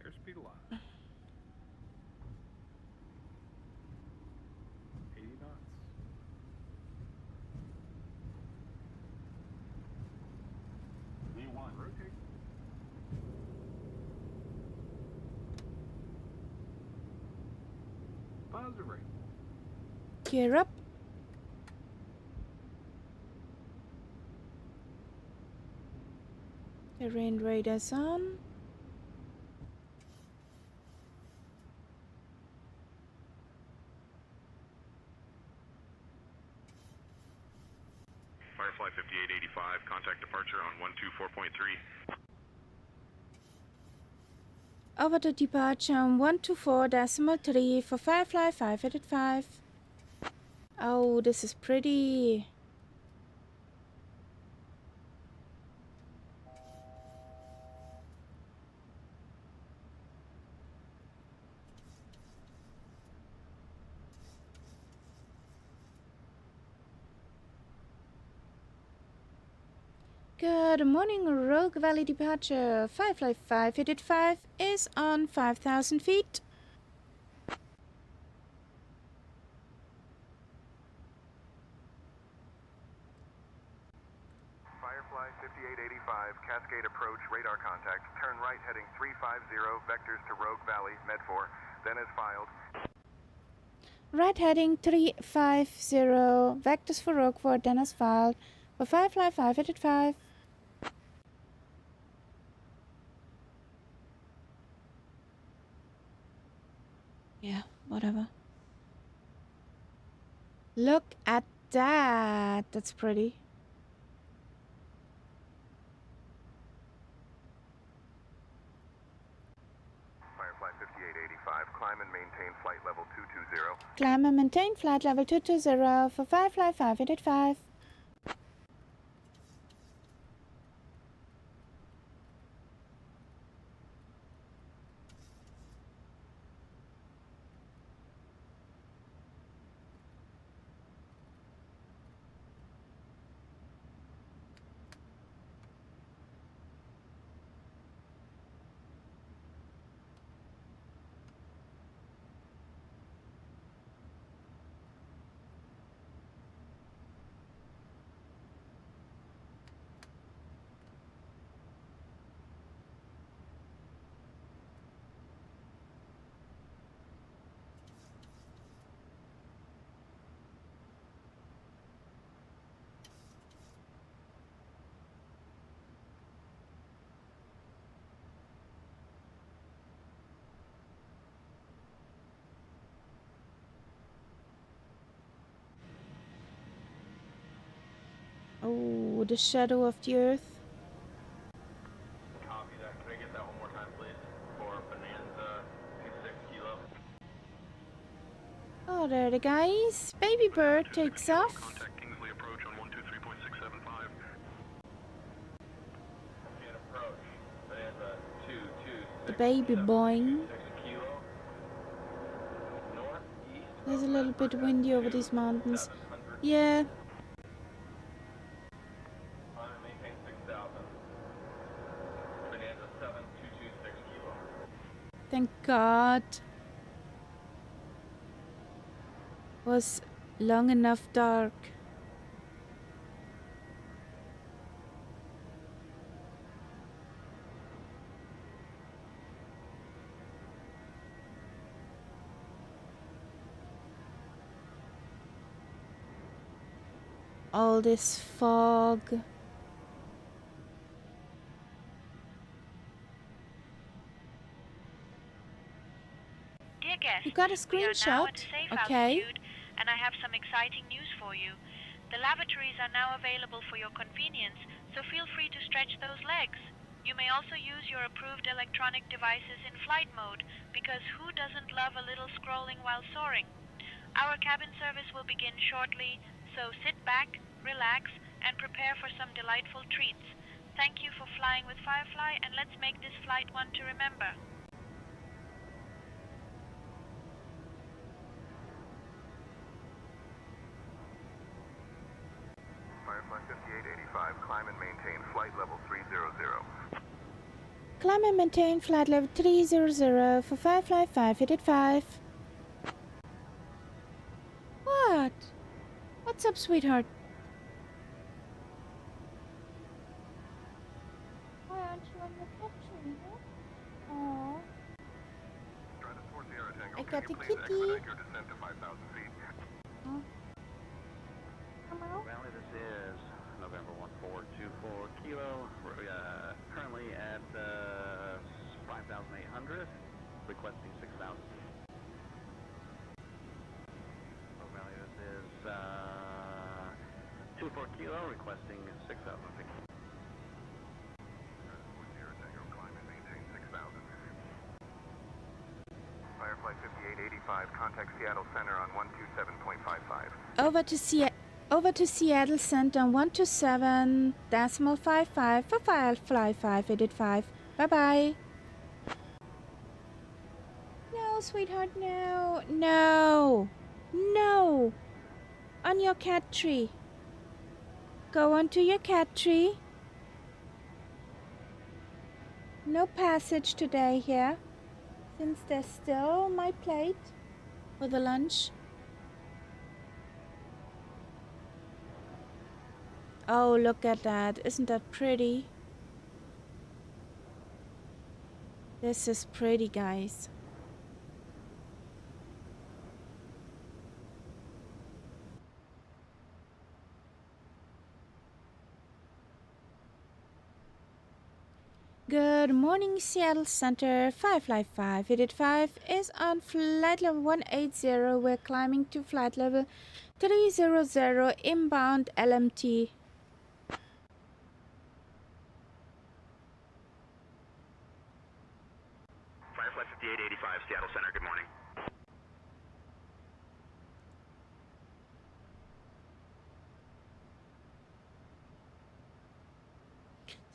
Airspeed allowed. 80 knots. V1, Rotate. Positive rate. Gear up. Terrain radars on. Firefly 5885, contact departure on 124.3. Over to departure on 124.3 for Firefly 585. Oh, this is pretty. Good morning, Rogue Valley departure. Firefly 585 is on 5,000 feet. Firefly 5885, Cascade approach, radar contact. Turn right heading 350, vectors to Rogue Valley, Medford. Then as filed. Right heading 350, vectors for Roquefort, then as filed. For Firefly 585. Yeah, whatever. Look at that. That's pretty. Firefly 5885, climb and maintain flight level 220. Climb and maintain flight level 220 for Firefly 585. Oh, the shadow of the earth. Copy that. Can I get that one more time, please? For Bonanza Oh, there the guys. Baby bird takes off. Contact Kingsley approach on 123.675. And approach. Bonanza 226. The baby boing. 6 kilo. Northeast. There's a little bit windy over these mountains. Yeah. Maintain 6,000. Bonanza 7226 kilo. Thank God. Was long enough dark. All this fog. Dear guests, You got a we are now screenshot? at safe Okay. altitude, and I have some exciting news for you. The lavatories are now available for your convenience, so feel free to stretch those legs. You may also use your approved electronic devices in flight mode, because who doesn't love a little scrolling while soaring? Our cabin service will begin shortly, so sit back, relax, and prepare for some delightful treats. Thank you for flying with Firefly, and let's make this flight one to remember. Firefly 5885, climb and maintain flight level 300. Climb and maintain flight level 300 for Firefly 585. What? What's up, sweetheart? Why aren't you on the picture, huh? Aww. I got the kitty. Oh. Hello? Valley, this is November 1424 Kilo. We're currently at 5,800, requesting 6,000. Valley, this is 24 Kilo, requesting 6,000 feet. Firefly 5885, contact Seattle Center on 127.55. Over to Seattle Center on 127.55 for Firefly 585. Bye-bye. No, sweetheart, no. No. No. On your cat tree. Go onto your cat tree. No passage today here, since there's still my plate for the lunch. Oh, look at that. Isn't that pretty? This is pretty, guys. Good morning, Seattle Center. Firefly 585 is on flight level 180. We're climbing to flight level 300 inbound LMT. Firefly 5885, Seattle Center, good morning.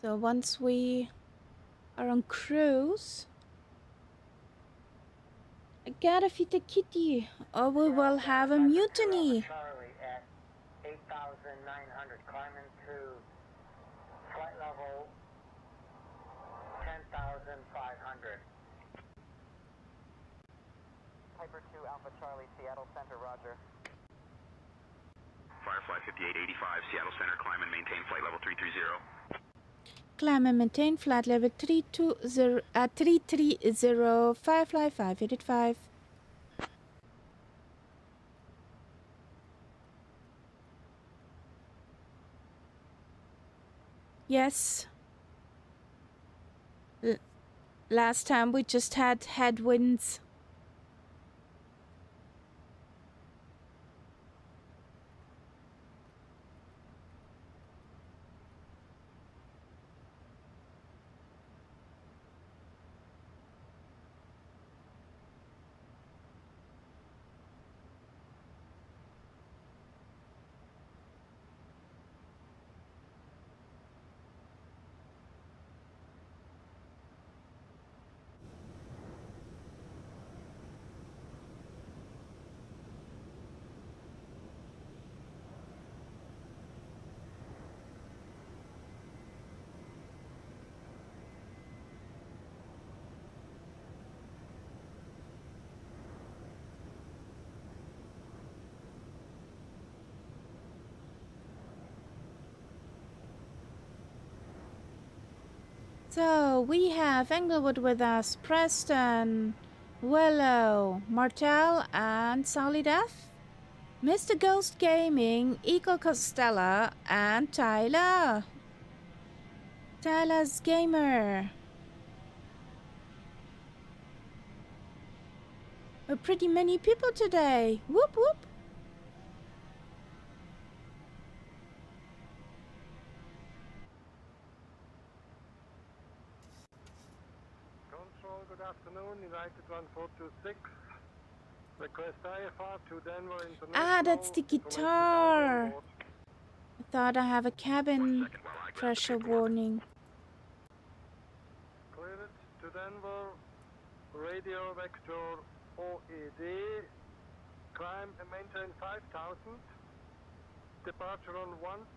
So once we are on cruise, I gotta feed the kitty or we will have a mutiny. Charlie at 8,900, climbing to flight level 10,500. Piper 2 Alpha Charlie, Seattle Center, roger. Firefly 5885, Seattle Center, climb and maintain flight level 330. Climb and maintain flight level 330, Firefly 585. Yes. Last time we just had headwinds. So we have Englewood with us, Preston, Willow, Martel, and Solid F, Mr. Ghost Gaming, Eagle Costello, and Tyler. Tyler's Gamer. Pretty many people today. Whoop whoop. Control, good afternoon, United 1426. Request IFR to Denver International. Ah, that's the guitar. I thought I have a cabin pressure warning. Cleared to Denver, radio vector OED, climb and maintain 5000, departure on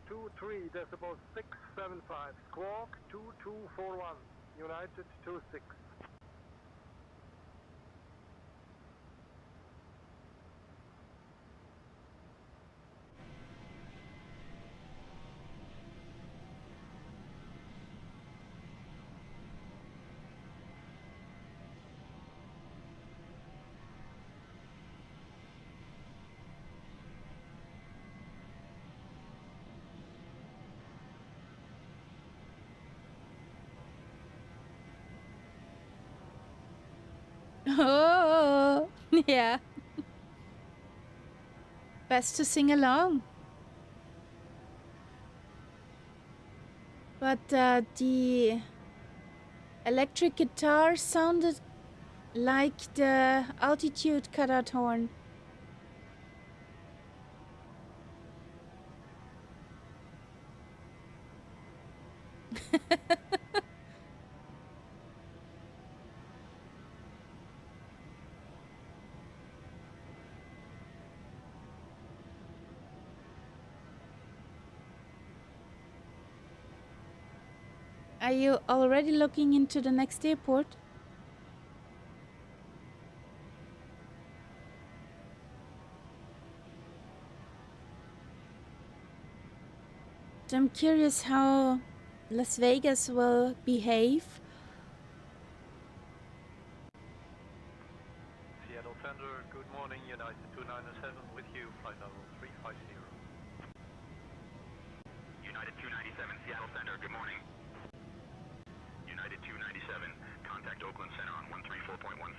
123 decibels 675, squawk 2241, United 26. Oh, yeah. Best to sing along. But the electric guitar sounded like the altitude cutout horn. Are you already looking into the next airport? I'm curious how Las Vegas will behave. Seattle Center, good morning, United 297 with you, flight level 350. United 297, Seattle Center, good morning. United 297, contact Oakland Center on 134.15.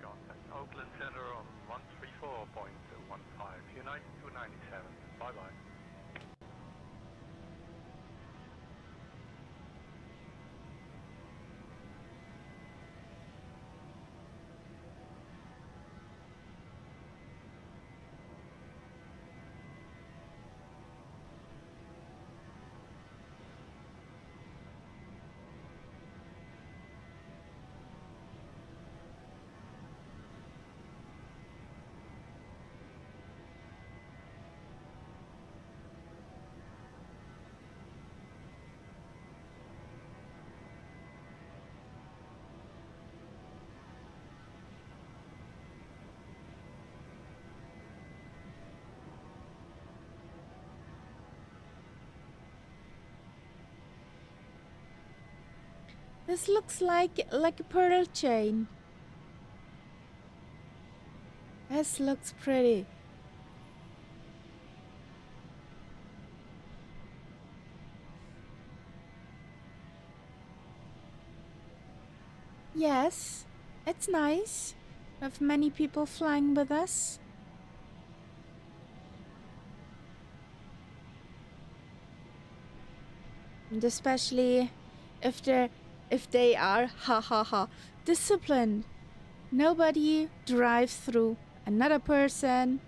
Contact Oakland Center on 134.15. United 297, bye-bye. This looks like a pearl chain. This looks pretty. Yes, it's nice. We have many people flying with us. And especially if they are disciplined. Nobody drives through another person.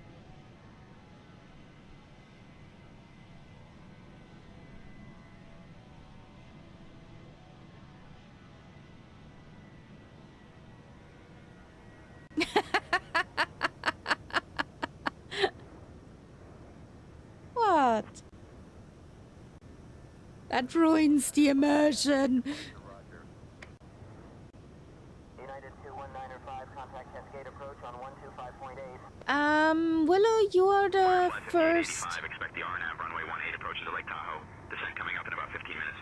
What? That ruins the immersion. United 2195, contact Cascade approach on 125.8. Willow, you are the first. Expect the RNAV runway 18 approaches to Lake Tahoe. Descent coming up in about 15 minutes.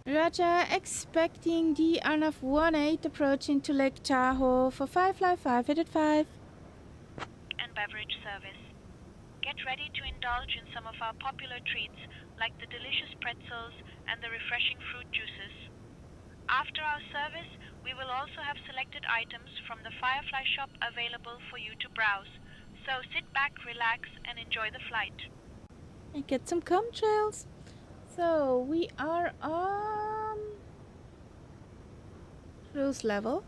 Roger, expecting the RNF 18 approaching to Lake Tahoe for 55585. And beverage service. Get ready to indulge in some of our popular treats like the delicious pretzels and the refreshing fruit juices. After our service, we will also have selected items from the Firefly shop available for you to browse. So sit back, relax, and enjoy the flight. And get some chemtrails. So we are on cruise level.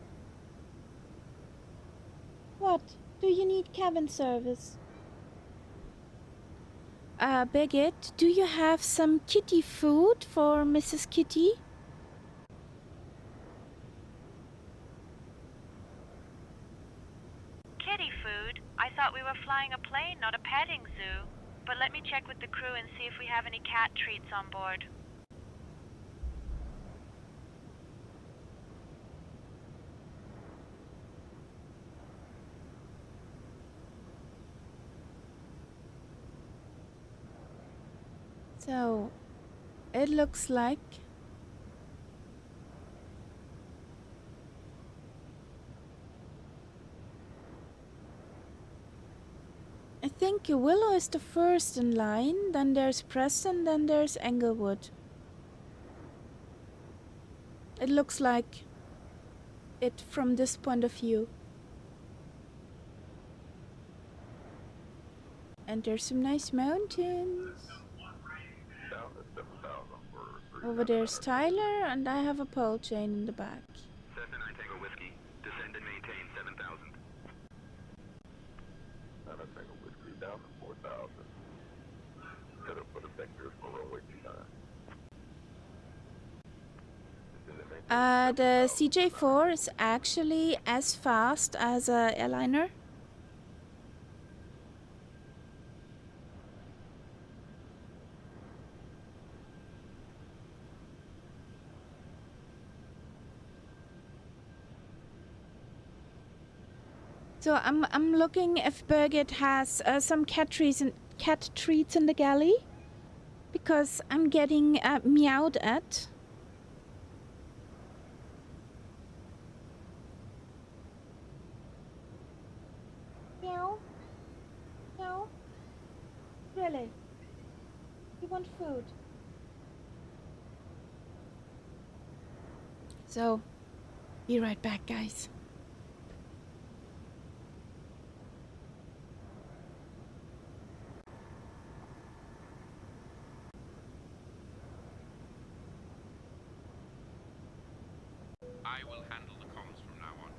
What? Do you need cabin service? Baguette, do you have some kitty food for Mrs. Kitty? Kitty food? I thought we were flying a plane, not a petting zoo. But let me check with the crew and see if we have any cat treats on board. So, it looks like I think Willow is the first in line, then there's Preston, then there's Englewood. It looks like it from this point of view. And there's some nice mountains. Over there's Tyler, and I have a pole chain in the back. Cessna 9 Tango Whiskey, descend and maintain 7,000. Cessna Tango Whiskey down to 4,000. Set up for the vectors for runway 29. The CJ4 is actually as fast as a airliner. So I'm looking if Birgit has some cat treats in the galley, because I'm getting meowed at. Meow, meow. Really? You want food? So, be right back, guys. I will handle the comms from now on.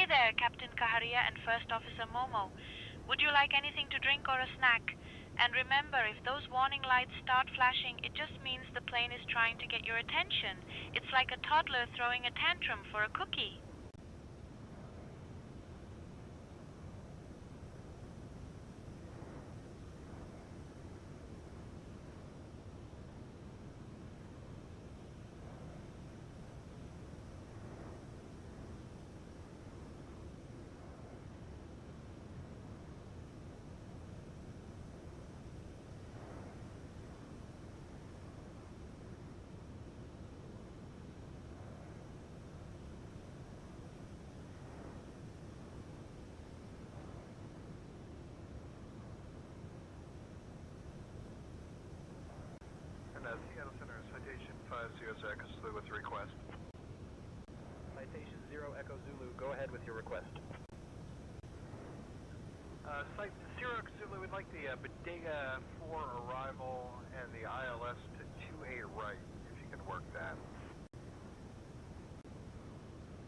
Hey there, Captain Kaharia and First Officer Momo. Would you like anything to drink or a snack? And remember, if those warning lights start flashing, it just means the plane is trying to get your attention. It's like a toddler throwing a tantrum for a cookie. Seattle Center, citation 50 Echo Zulu with request. Citation 0 Echo Zulu, go ahead with your request. Site 0 Echo Zulu, we'd like the Bodega 4 arrival and the ILS to 2A right, if you can work that.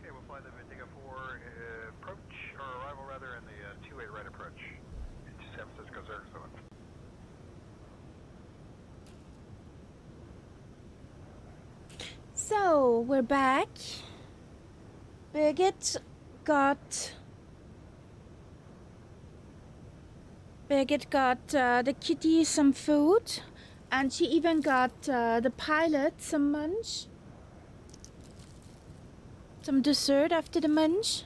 Okay, we'll fly the Bodega 4 approach, or arrival rather, and the 2A right approach to San Francisco Zerkzone. So, we're back. Birgit got the kitty some food, and she even got the pilot some munch. Some dessert after the munch.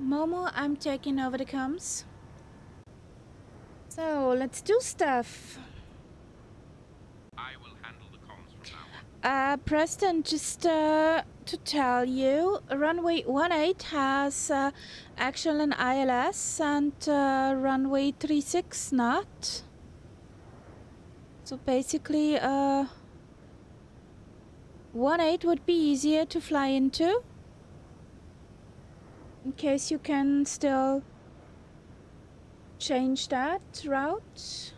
Momo, I'm taking over the comms. So, let's do stuff. I will handle the comms from now on. Preston, just to tell you, runway 18 has actual and ILS, and runway 36 not. So basically, 18 would be easier to fly into. In case you can still change that route.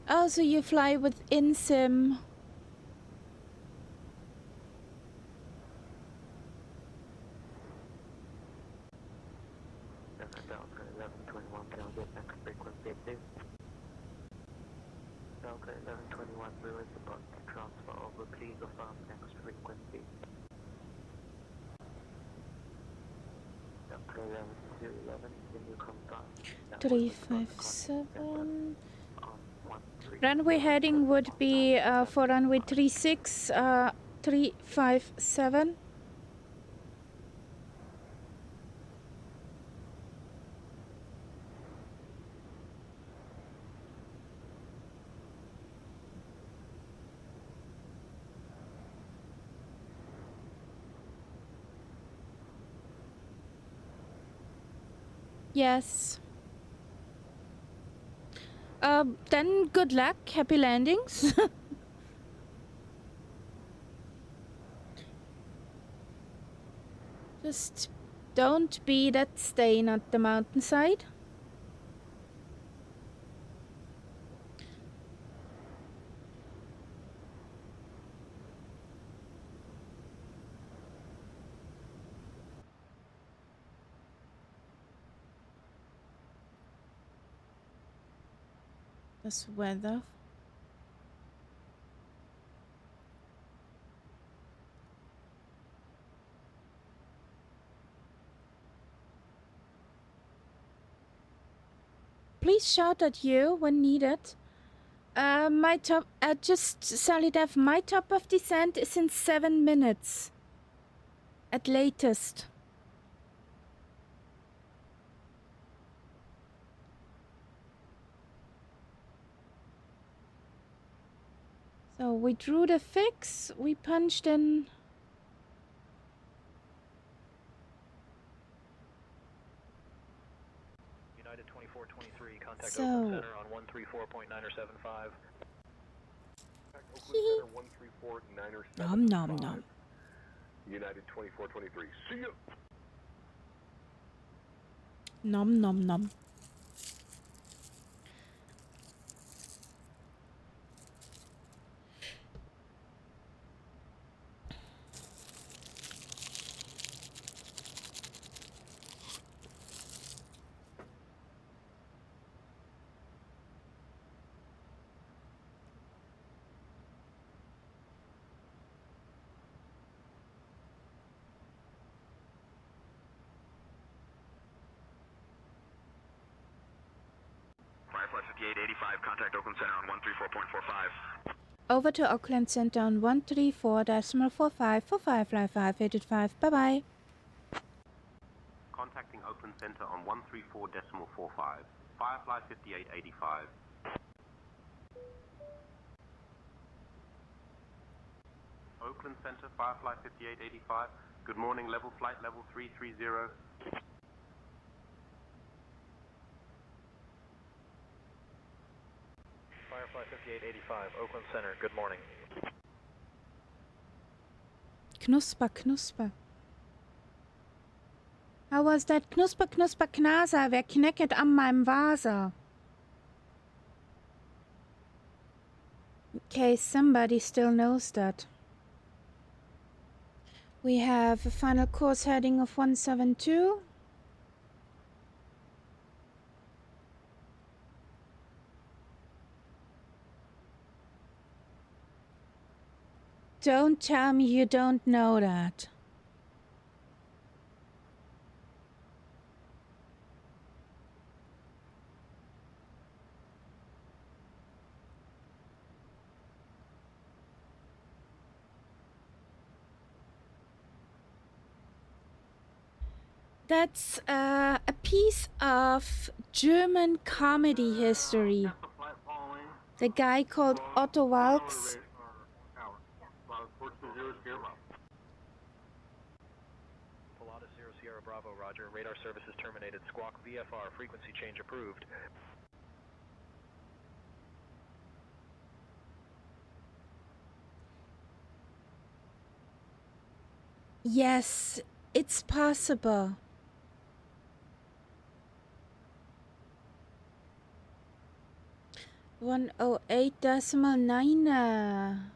Oh, so you fly with InSim. Delta 1121, can I get next frequency please? Delta 1121, we will support the transfer over, please affirm next frequency. Delta 1111, can you confirm? 357. Runway heading would be for runway 36, 357. Yes. Then good luck, happy landings. Just don't be that stain at the mountainside. This weather. Please shout at you when needed. My top, just Sally Dev, my top of descent is in 7 minutes. At latest. So we drew the fix, we punched in. United United 2423, contact So- Oakland Center on 134.975. Oakland Center 134.975. Nom nom nom. United 2423. See ya. Nom nom nom. Firefly 5885, contact Oakland Center on 134.45. Over to Auckland Center on 134.45 for Firefly 585. Bye bye. Contacting Oakland Center on 134.45. Firefly 5885. Oakland Center, Firefly 5885. Good morning, flight level 330. Firefly 5885, Oakland Center, good morning. Knusper, knusper. How was that? Knusper, knusper, Knaser. Wer knecket an meinem Vaser? In case somebody still knows that. We have a final course heading of 172. Don't tell me you don't know that. That's a piece of German comedy history. The guy called Otto Walkes. Pilatus 0 Sierra Bravo, roger. Radar services terminated. Squawk VFR, frequency change approved. Yes, it's possible. 108.9.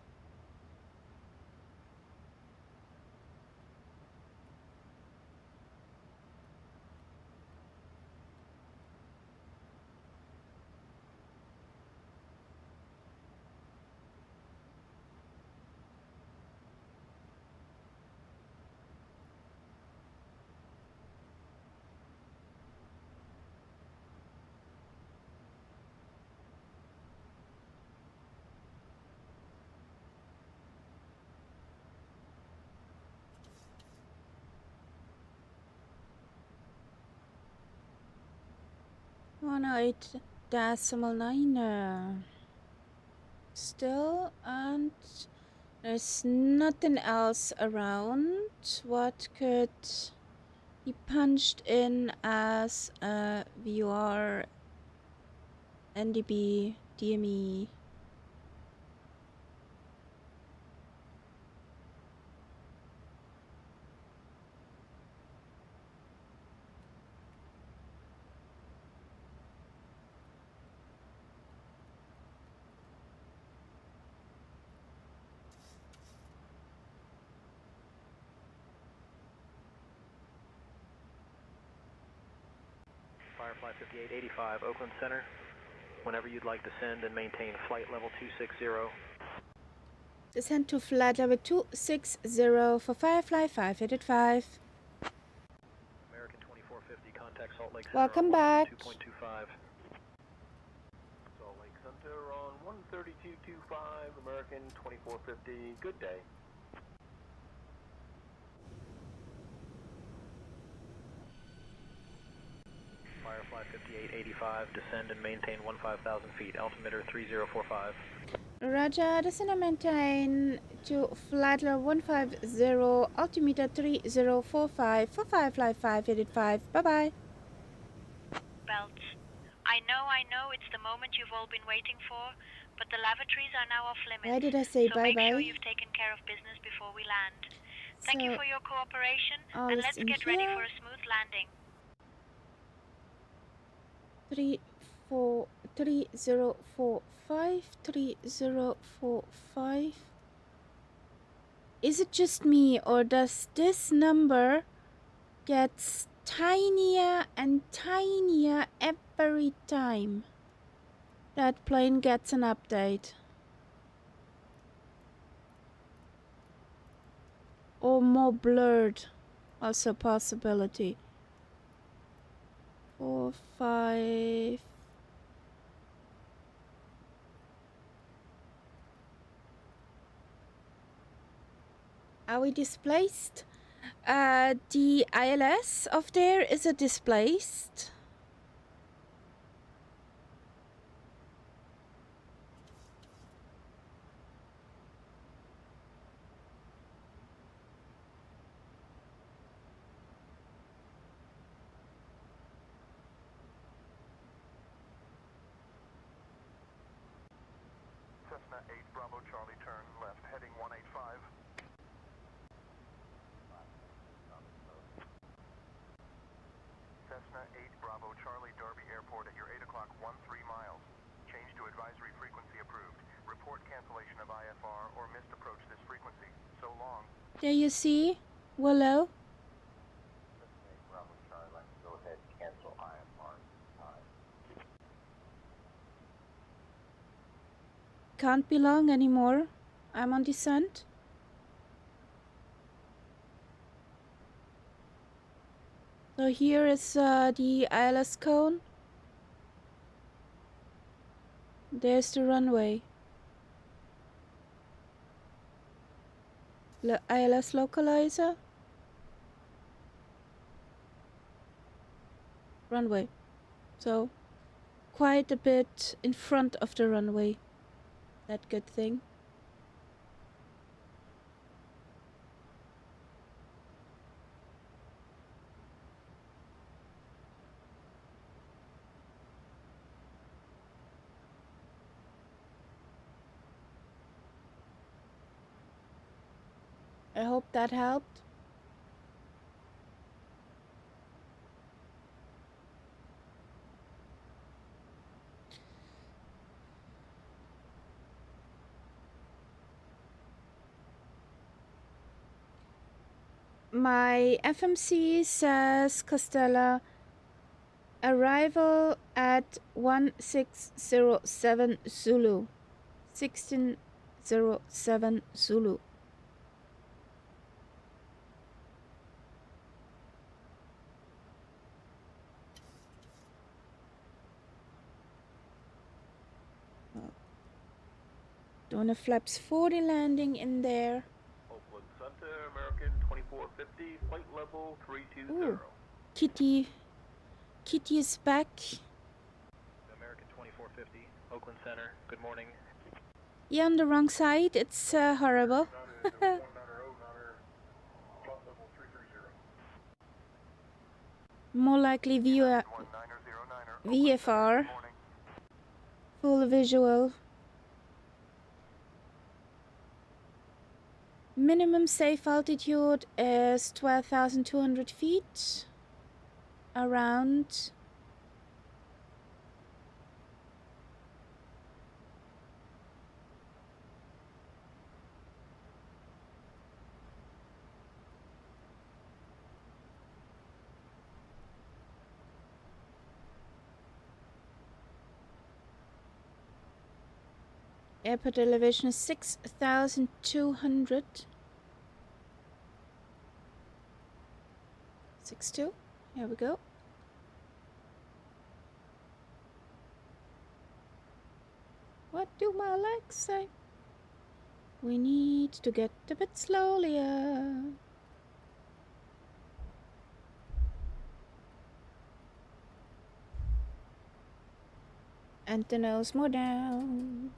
One 8.9. Still, and there's nothing else around what could be punched in as a VR, NDB, DME. Firefly 5885, Oakland Center. Whenever you'd like to send and maintain flight level 260. Descend to flight level 260 for Firefly 585. American 2450, contact Salt Lake Center. Welcome back. 2.25. Salt Lake Center on 132.25, American 2450. Good day. Firefly 5885, descend and maintain 15,000 feet, altimeter 3045. Roger, descend and maintain to flight level 150, altimeter 3045 for Firefly 585. Bye bye. seatbelts. I know it's the moment you've all been waiting for, but the lavatories are now off limits. Why did I say so bye-bye? Make sure you've taken care of business before we land. Thank you for your cooperation, and let's get ready for a smooth landing. 3045. Is it just me, or does this number get tinier and tinier every time that plane gets an update? Or more blurred, also a possibility. 4, 5. Are we displaced? The ILS of there is a displaced. Cessna 8 Bravo Charlie turn left heading 185. Cessna 8 Bravo Charlie Darby Airport at your 8 o'clock 13 miles. Change to advisory frequency approved. Report cancellation of IFR or missed approach this frequency. So long. There you see, Willow. Cessna 8 Bravo Charlie, go ahead, cancel IFR. Can't be long anymore. I'm on descent. So here is the ILS cone. There's the runway. ILS localizer. Runway. So quite a bit in front of the runway. That good thing. I hope that helped. My FMC says Costella, arrival at 1607 Zulu. 1607 Zulu. Doing a flaps 40 landing in there. Oakland Center, American 2450, flight level 320. Ooh, Kitty is back. American 2450, Oakland Center, good morning. Yeah, on the wrong side. It's horrible. More likely VFR. Full visual. Minimum safe altitude is 12,200 feet. Around. Airport elevation is 6,200. 62. Here we go. What do my legs say? We need to get a bit slowlier. And the nose more down.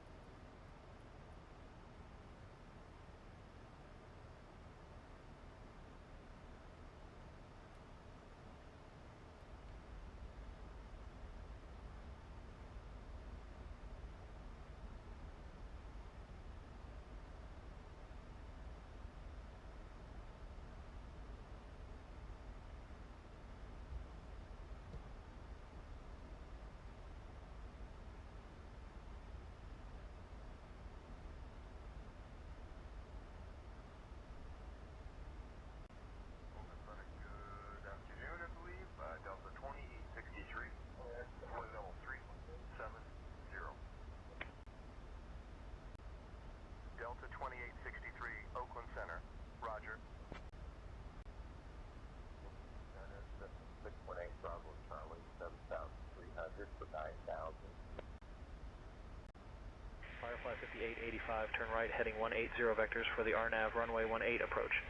5885, turn right, heading 180 vectors for the RNAV runway 18 approach.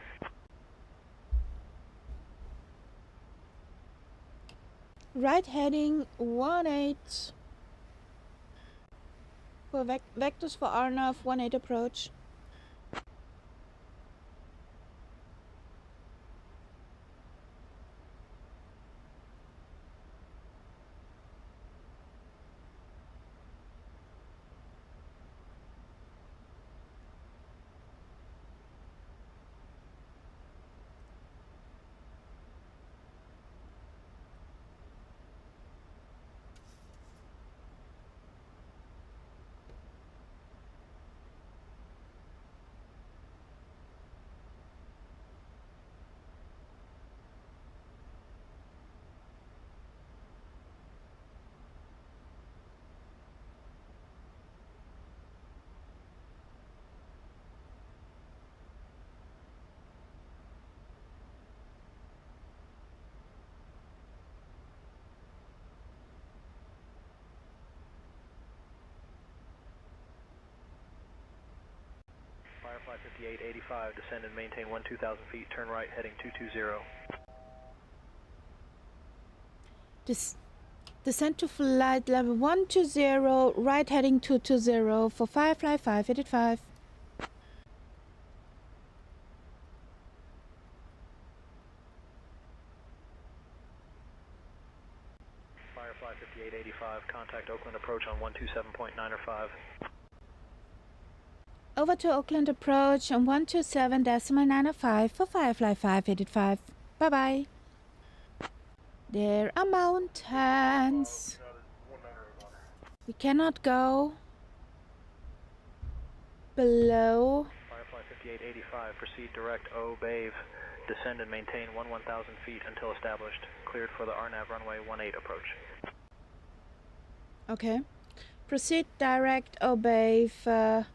Right heading 18 for vectors for RNAV 18 approach. Firefly 5885, descend and maintain 12,000 feet, turn right, heading 220. Descend to flight level 120, right heading 220 for Firefly 585. Firefly 5885, contact Oakland approach on 127.905. Over to Oakland approach on 127.905 for Firefly 585. Bye bye. There are mountains. We cannot go below. Firefly 5885, proceed direct O-Bave. Descend and maintain 1,000 feet until established. Cleared for the RNAV runway 18 approach. Okay. Proceed direct O-Bave.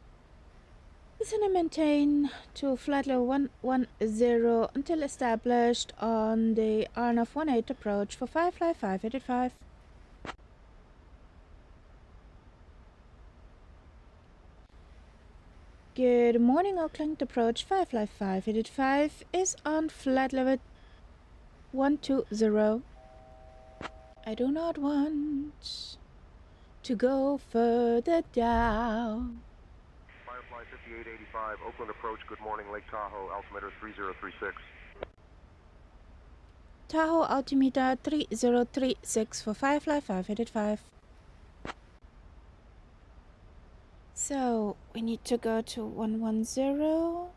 Descend and maintain to flight level 110 until established on the RNAV 18 approach for Firefly 585. Good morning, Oakland approach. Firefly 585 is on flight level 120. I do not want to go further down. Firefly 5885, Oakland approach, good morning, Lake Tahoe, altimeter 3036. Tahoe altimeter 3036 for Firefly 585. So we need to go to 110.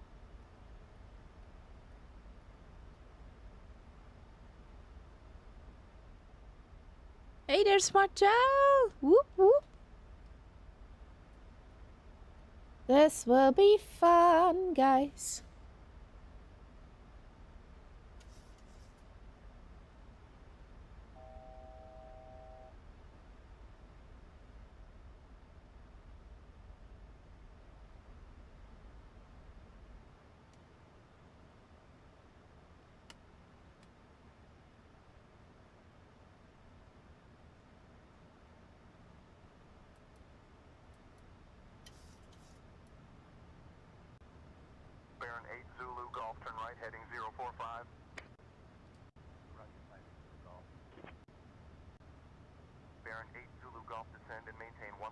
Hey there, Smart Joe! Whoop whoop! This will be fun, guys. Baron 8 Zulu Golf, turn right, heading 045. Baron 8 Zulu Golf, descend and maintain 1000.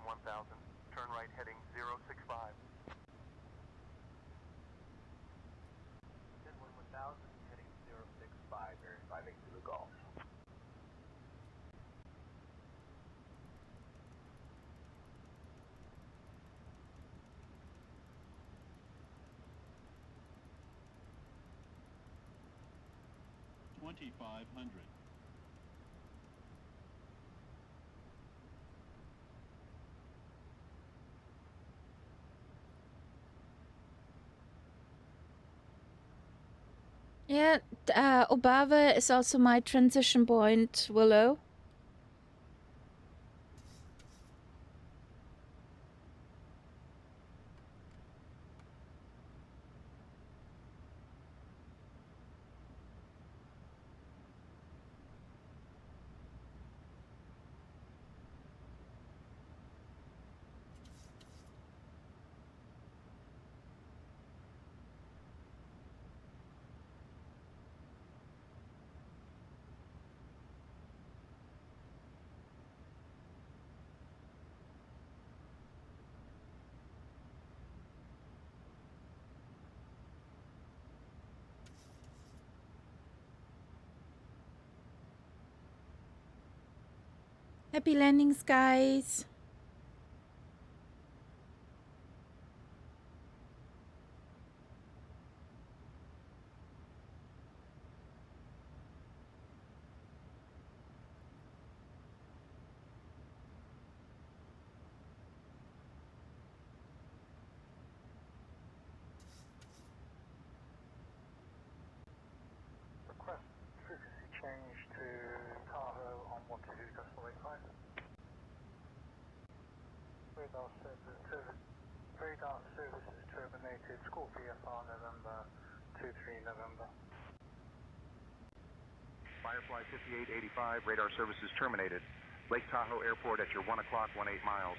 Turn right, heading 065. Descend 1000, heading 065, Baron 5 8 Zulu Golf. $2,500. Yeah, Obava is also my transition point, Willow. Happy landings, guys. Request frequency change to Tahoe on 122.85. Radar services terminated. School VFR November 23 November. Firefly 5885, radar services terminated. Lake Tahoe Airport at your 1 o'clock, 18 miles.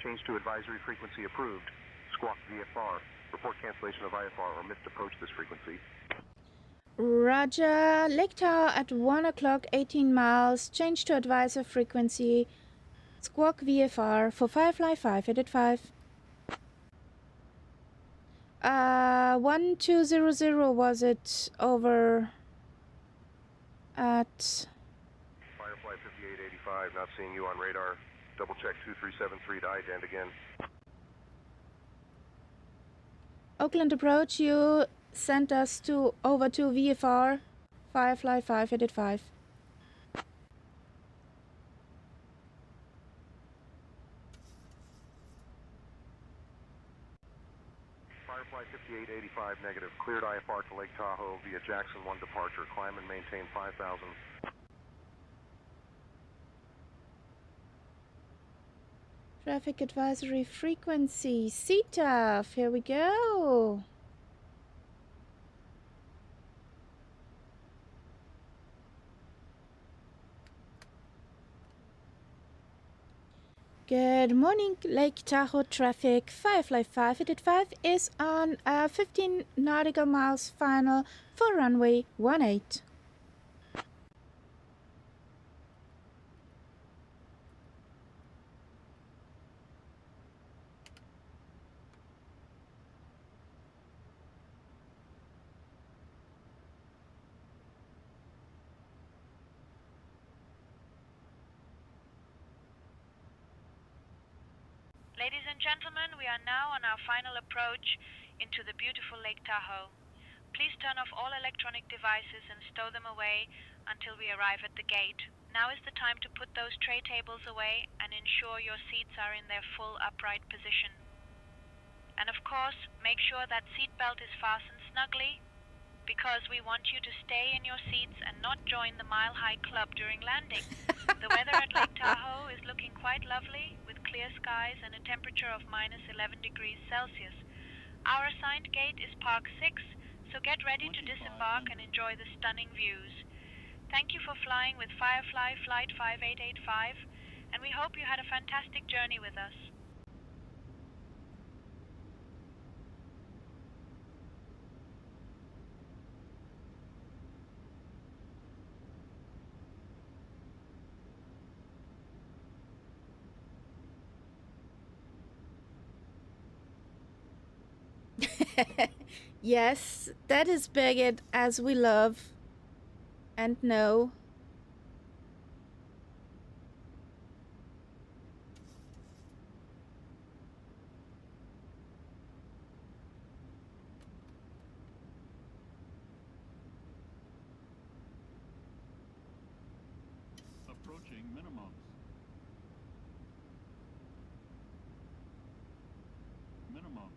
Change to advisory frequency approved. Squawk VFR. Report cancellation of IFR or missed approach this frequency. Roger. Lake Tahoe at 1 o'clock, 18 miles. Change to advisor frequency. Squawk VFR for Firefly 585. 1200 was it over at Firefly 5885, not seeing you on radar. Double check 2373 to ident again. Oakland approach? You sent us to over to VFR Firefly 585. Firefly 5885 negative. Cleared IFR to Lake Tahoe via Jackson 1 departure. Climb and maintain 5,000. Traffic advisory frequency. CTAF. Here we go. Good morning, Lake Tahoe traffic. Firefly 585 is on 15 nautical miles final for runway 18. Ladies and gentlemen, we are now on our final approach into the beautiful Lake Tahoe. Please turn off all electronic devices and stow them away until we arrive at the gate. Now is the time to put those tray tables away and ensure your seats are in their full upright position. And of course, make sure that seat belt is fastened snugly, because we want you to stay in your seats and not join the Mile High Club during landing. The weather at Lake Tahoe is looking quite lovely, with clear skies and a temperature of -11 degrees Celsius. Our assigned gate is Park 6, so get ready to disembark and enjoy the stunning views. Thank you for flying with Firefly Flight 5885, and we hope you had a fantastic journey with us. Yes, that is Bigot as we love and know. Approaching minimums. Minimums.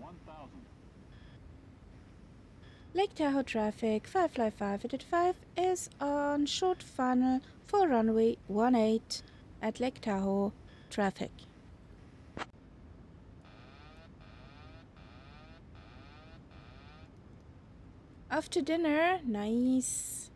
1000. Lake Tahoe traffic 555 is on short funnel for runway 18 at Lake Tahoe traffic. After dinner, nice.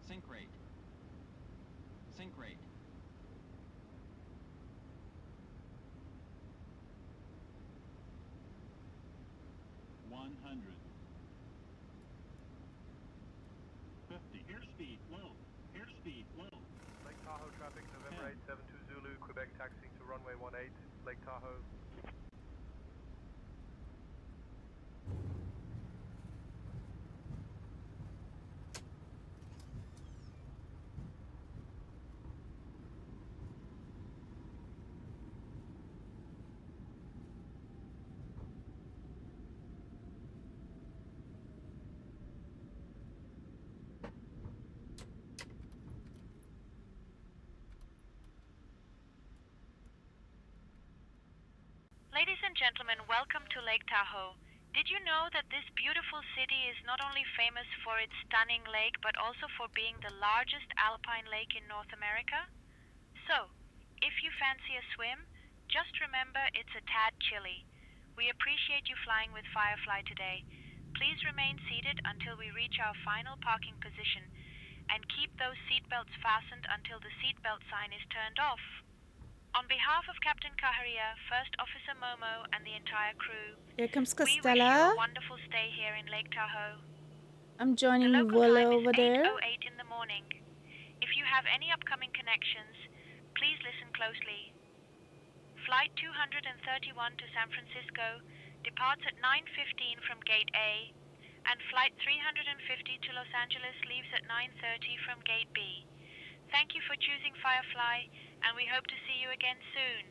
Sink rate. Sink rate. 100. 50. Airspeed low. Airspeed low. Lake Tahoe traffic, November 872 Zulu, Quebec taxiing to runway 18, Lake Tahoe. Ladies and gentlemen, welcome to Lake Tahoe. Did you know that this beautiful city is not only famous for its stunning lake, but also for being the largest alpine lake in North America? So, if you fancy a swim, just remember it's a tad chilly. We appreciate you flying with Firefly today. Please remain seated until we reach our final parking position, and keep those seatbelts fastened until the seatbelt sign is turned off. On behalf of Captain Kaharia, First Officer Momo, and the entire crew, Here comes we wish you Costella. a wonderful stay here in Lake Tahoe. I'm The joining local Willow time is over there. 8:08 in the morning. If you have any upcoming connections, please listen closely. Flight 231 to San Francisco departs at 9:15 from Gate A, and Flight 350 to Los Angeles leaves at 9:30 from Gate B. Thank you for choosing Firefly, and we hope to see you again soon.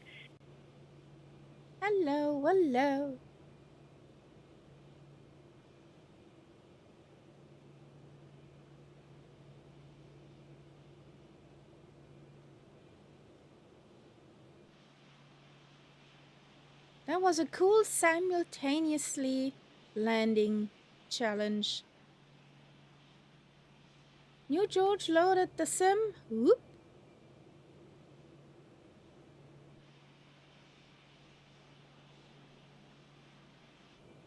Hello, hello. That was a cool simultaneously landing challenge. New George loaded the sim. Whoop.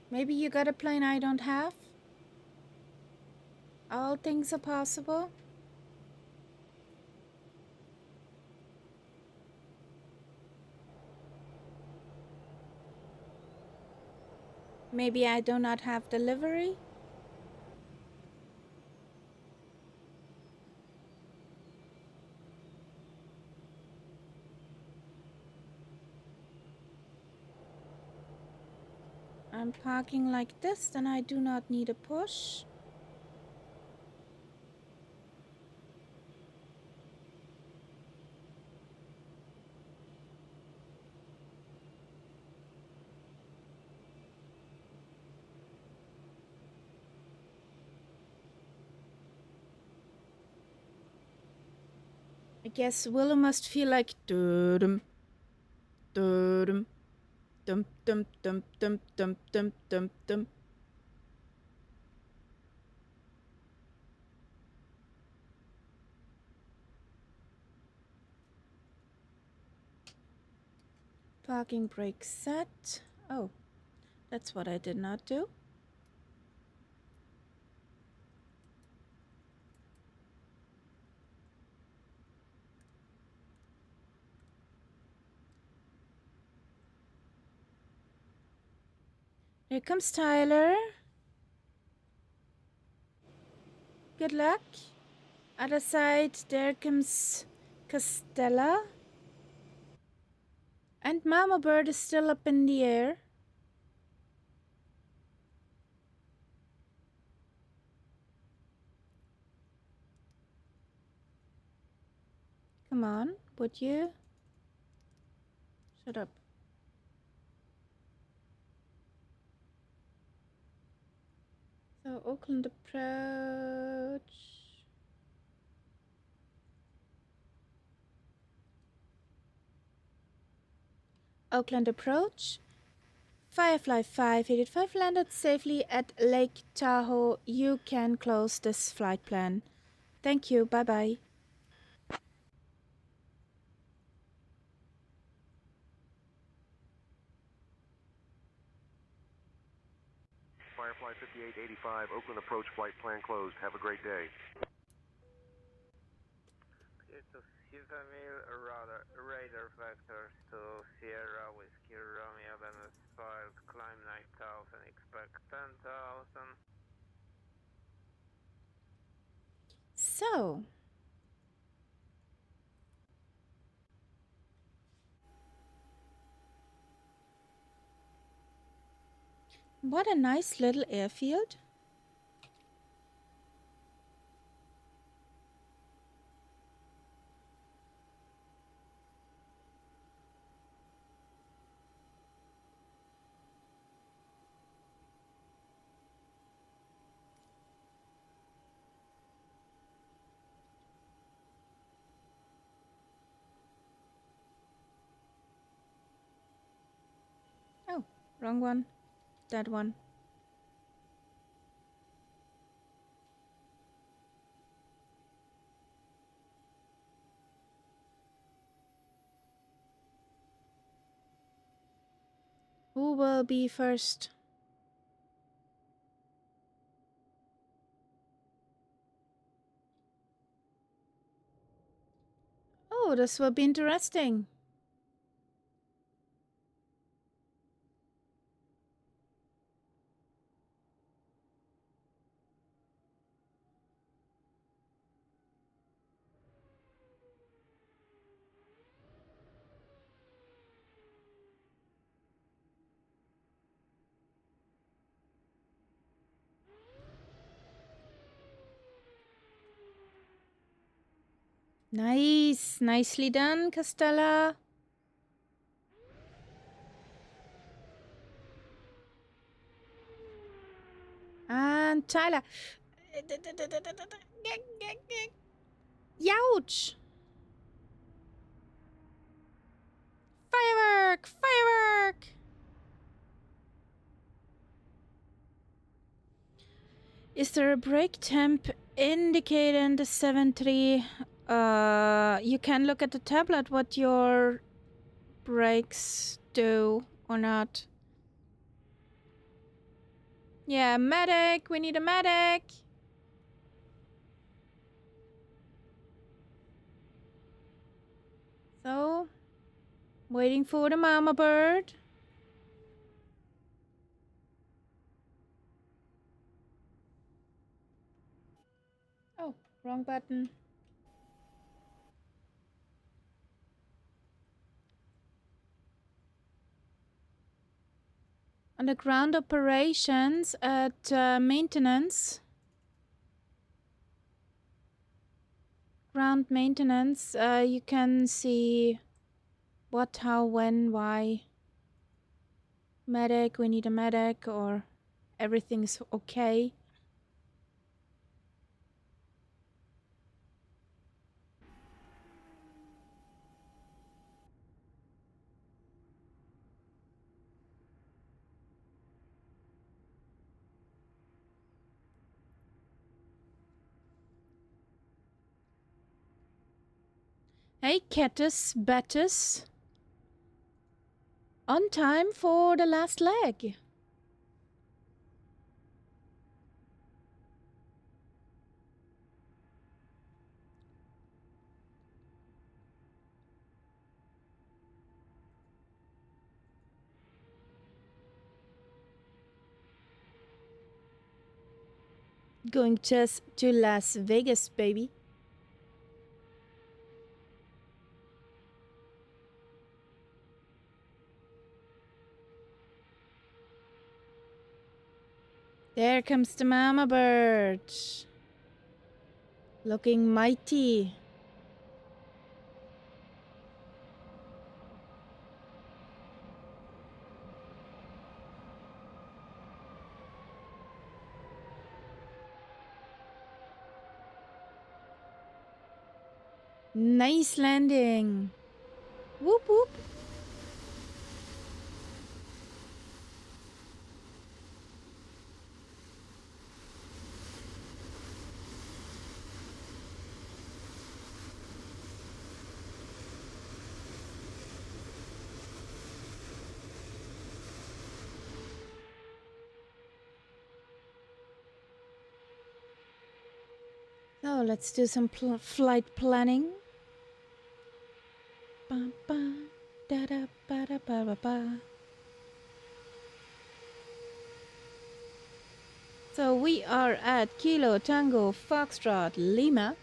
Maybe you got a plane I don't have? All things are possible. Maybe I do not have delivery? I'm parking like this, then I do not need a push. I guess Willow must feel like dum dum dum dum dum dum dum dum dum dum. Parking brake set. Oh, that's what I did not do. Here comes Tyler. Good luck. Other side, there comes Costella. And Mama Bird is still up in the air. Come on, would you? Shut up. So, Oakland approach. Oakland approach. Firefly 585 landed safely at Lake Tahoe. You can close this flight plan. Thank you. Bye-bye. Firefly 5885, Oakland approach flight plan closed. Have a great day. To Civil radar vectors to Sierra Whiskey Romeo, then it's filed, climb 9,000, expect 10,000. So, what a nice little airfield. Oh, wrong one. That one. Who will be first? Oh, this will be interesting. Nice. Nicely done, Castella. And Tyler. Youch! Firework! Firework! Is there a brake temp indicating the 7.3? You can look at the tablet what your brakes do or not. Yeah, medic! We need a medic! So, waiting for the mama bird. Oh, wrong button. On the ground operations at maintenance. Ground maintenance, you can see what, how, when, why. Medic, we need a medic, or everything's okay. Hey, Catus, Bettus. On time for the last leg. Going just to Las Vegas, baby. There comes the mama bird. Looking mighty. Nice landing. Whoop whoop. So let's do some flight planning. Ba, ba, da, da, ba, da, ba, ba, ba. So we are at Kilo Tango Foxtrot Lima,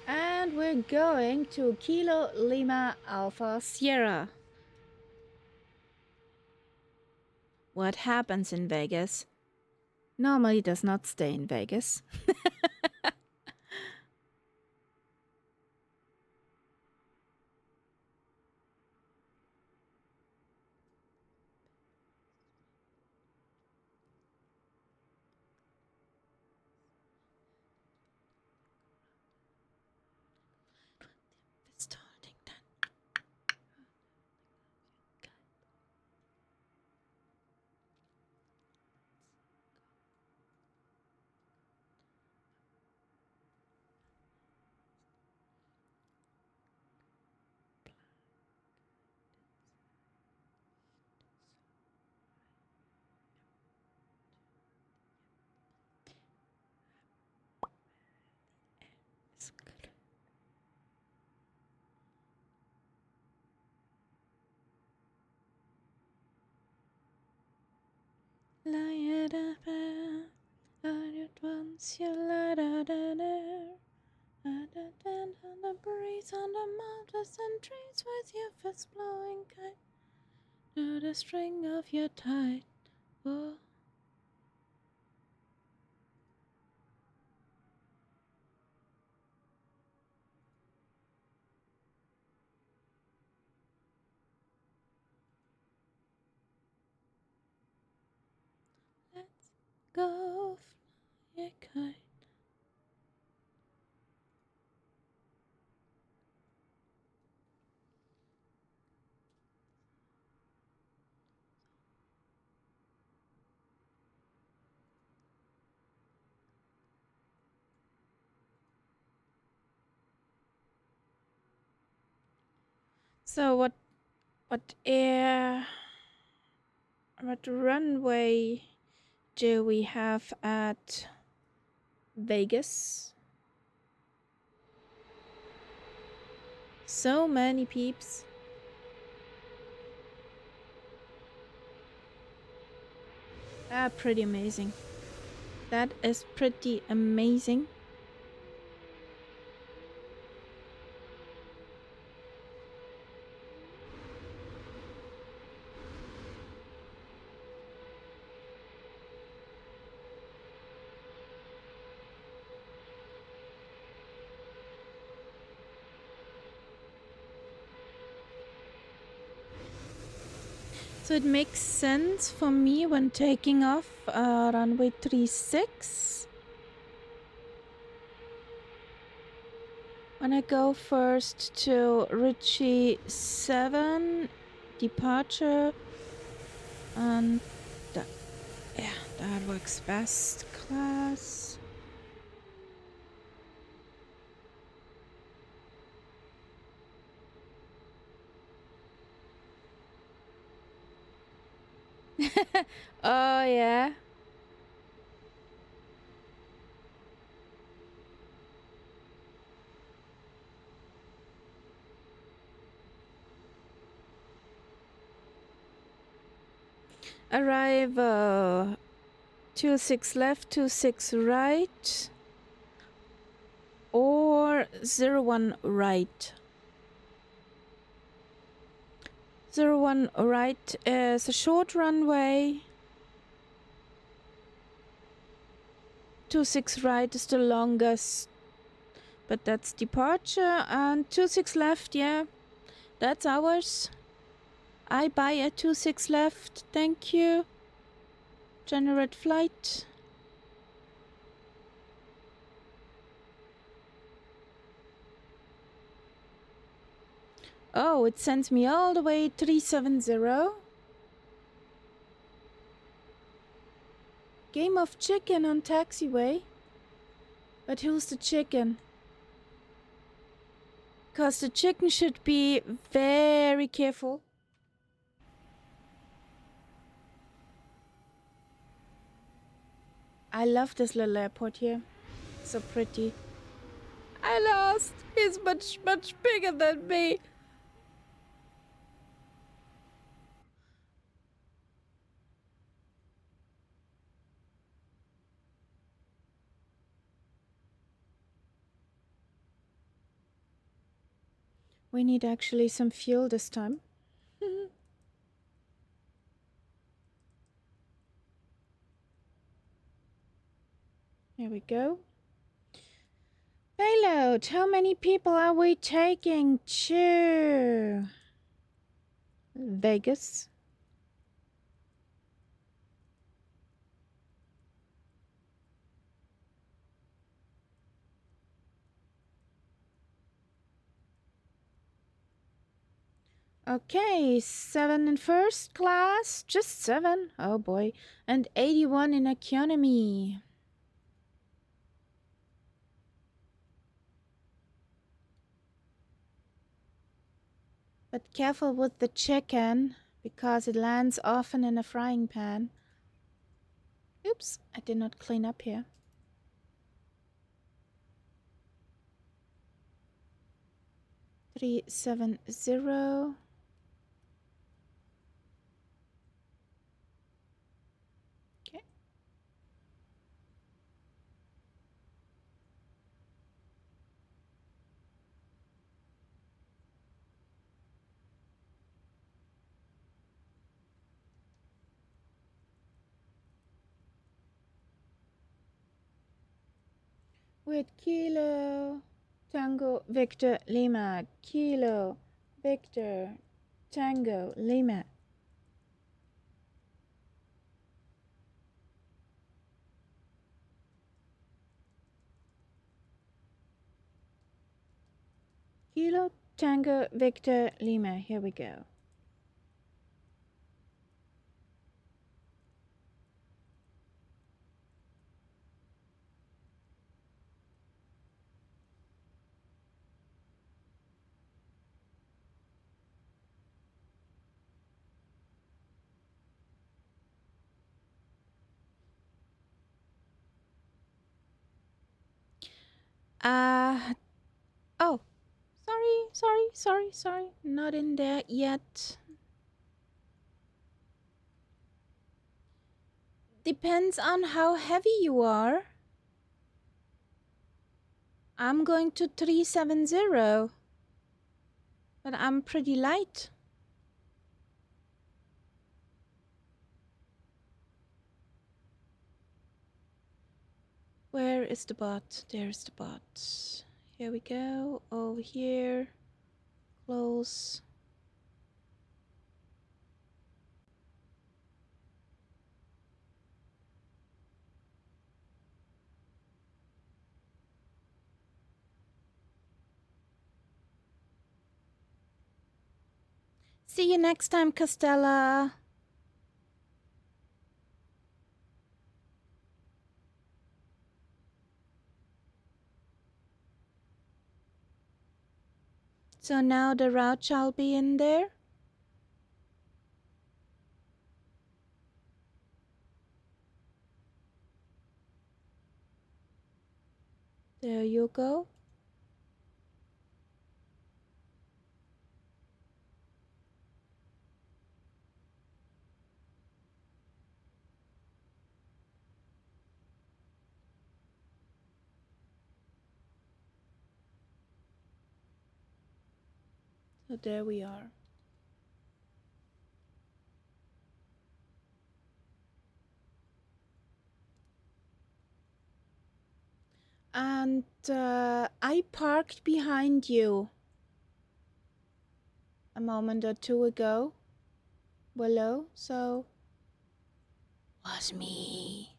and we're going to Kilo Lima Alpha Sierra. What happens in Vegas normally does not stay in Vegas. Light up on it once you light out an air. On the breeze, on the mountains and trees, with your fist blowing kite to the string of your tide. Oh. Let's go fly a kite. So what runway do we have at Vegas? So many peeps. Pretty amazing. That is pretty amazing. So it makes sense for me when taking off runway 36. When I go first to Ritchie 7 departure, and that works best. Class. Oh yeah. Arrival 26 left, 26 right, or 01 right. 01 right is a short runway. 26 right is the longest. But that's departure. And 26 left, yeah. That's ours. I buy a 26 left. Thank you. Generate flight. Oh, it sends me all the way 370. Game of chicken on taxiway. But who's the chicken? Because the chicken should be very careful. I love this little airport here. So pretty. I lost. He's much bigger than me. We need actually some fuel this time. Here we go. Payload. How many people are we taking to Vegas? Okay, 7 in first class. Just 7. Oh boy. And 81 in economy. But careful with the chicken, because it lands often in a frying pan. Oops, I did not clean up here. Three, 7, 0. Okay. With Kilo, Tango, Victor, Lima. Kilo, Victor, Tango, Lima. Kilo, Tango, Victor, Lima. Here we go. Oh, sorry. Not in there yet. Depends on how heavy you are. I'm going to 370. But I'm pretty light. Where is the bot? There's the bot. Here we go. Over here. Close. See you next time, Costella. So now the route shall be in there. There you go. So there we are. And I parked behind you a moment or two ago below, so was me.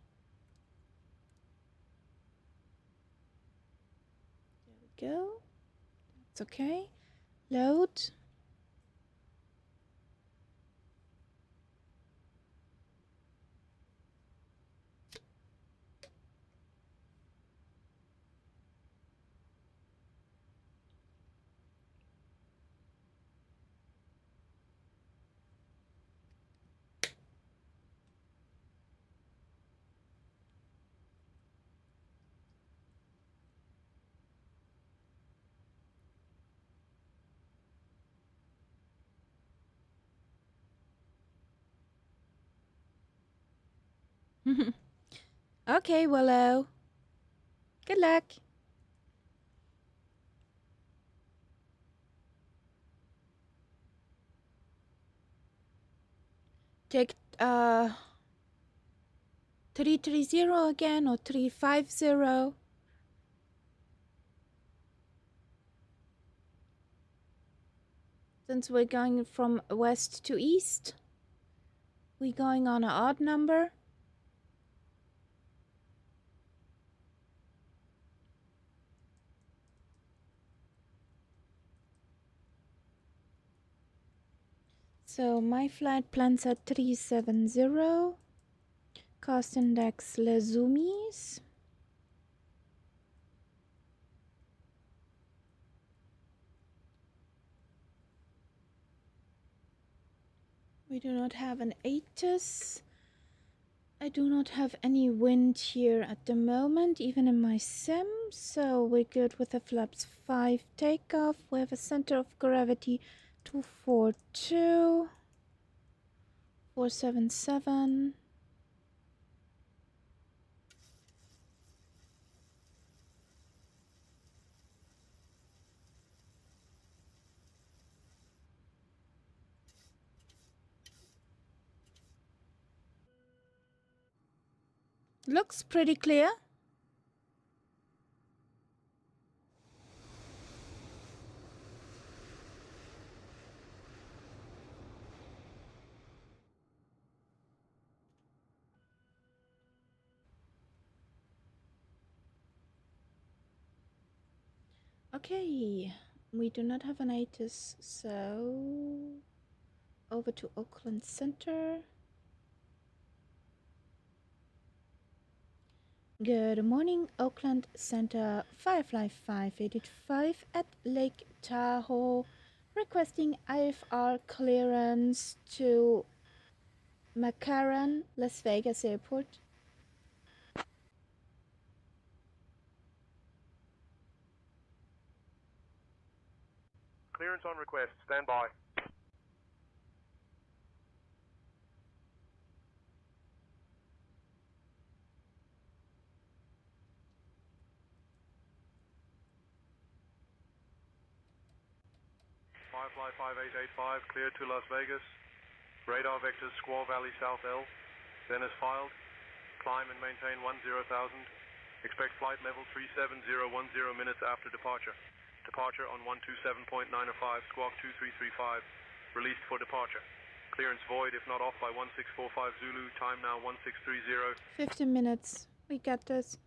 There we go. It's okay. Load. Okay, Willow. Good luck. Take 330 again or 350. Since we're going from west to east, we're going on an odd number. So my flight plans at 370. Cost index Lazumis. We do not have an ATIS. I do not have any wind here at the moment, even in my sim, so we're good with the flaps 5 takeoff. We have a center of gravity 242, 477. Looks pretty clear. Okay, we do not have an ATIS, so over to Oakland Center. Good morning, Oakland Center, Firefly 585 at Lake Tahoe, requesting IFR clearance to McCarran, Las Vegas Airport. Clearance on request. Stand by. Firefly 5885, cleared to Las Vegas. Radar vectors Squaw Valley South L. Then is filed. Climb and maintain 10,000. Expect flight level 37010 minutes after departure. Departure on 127.905, squawk 2335. Released for departure. Clearance void if not off by 1645 Zulu. Time now 1630. 15 minutes. We got this.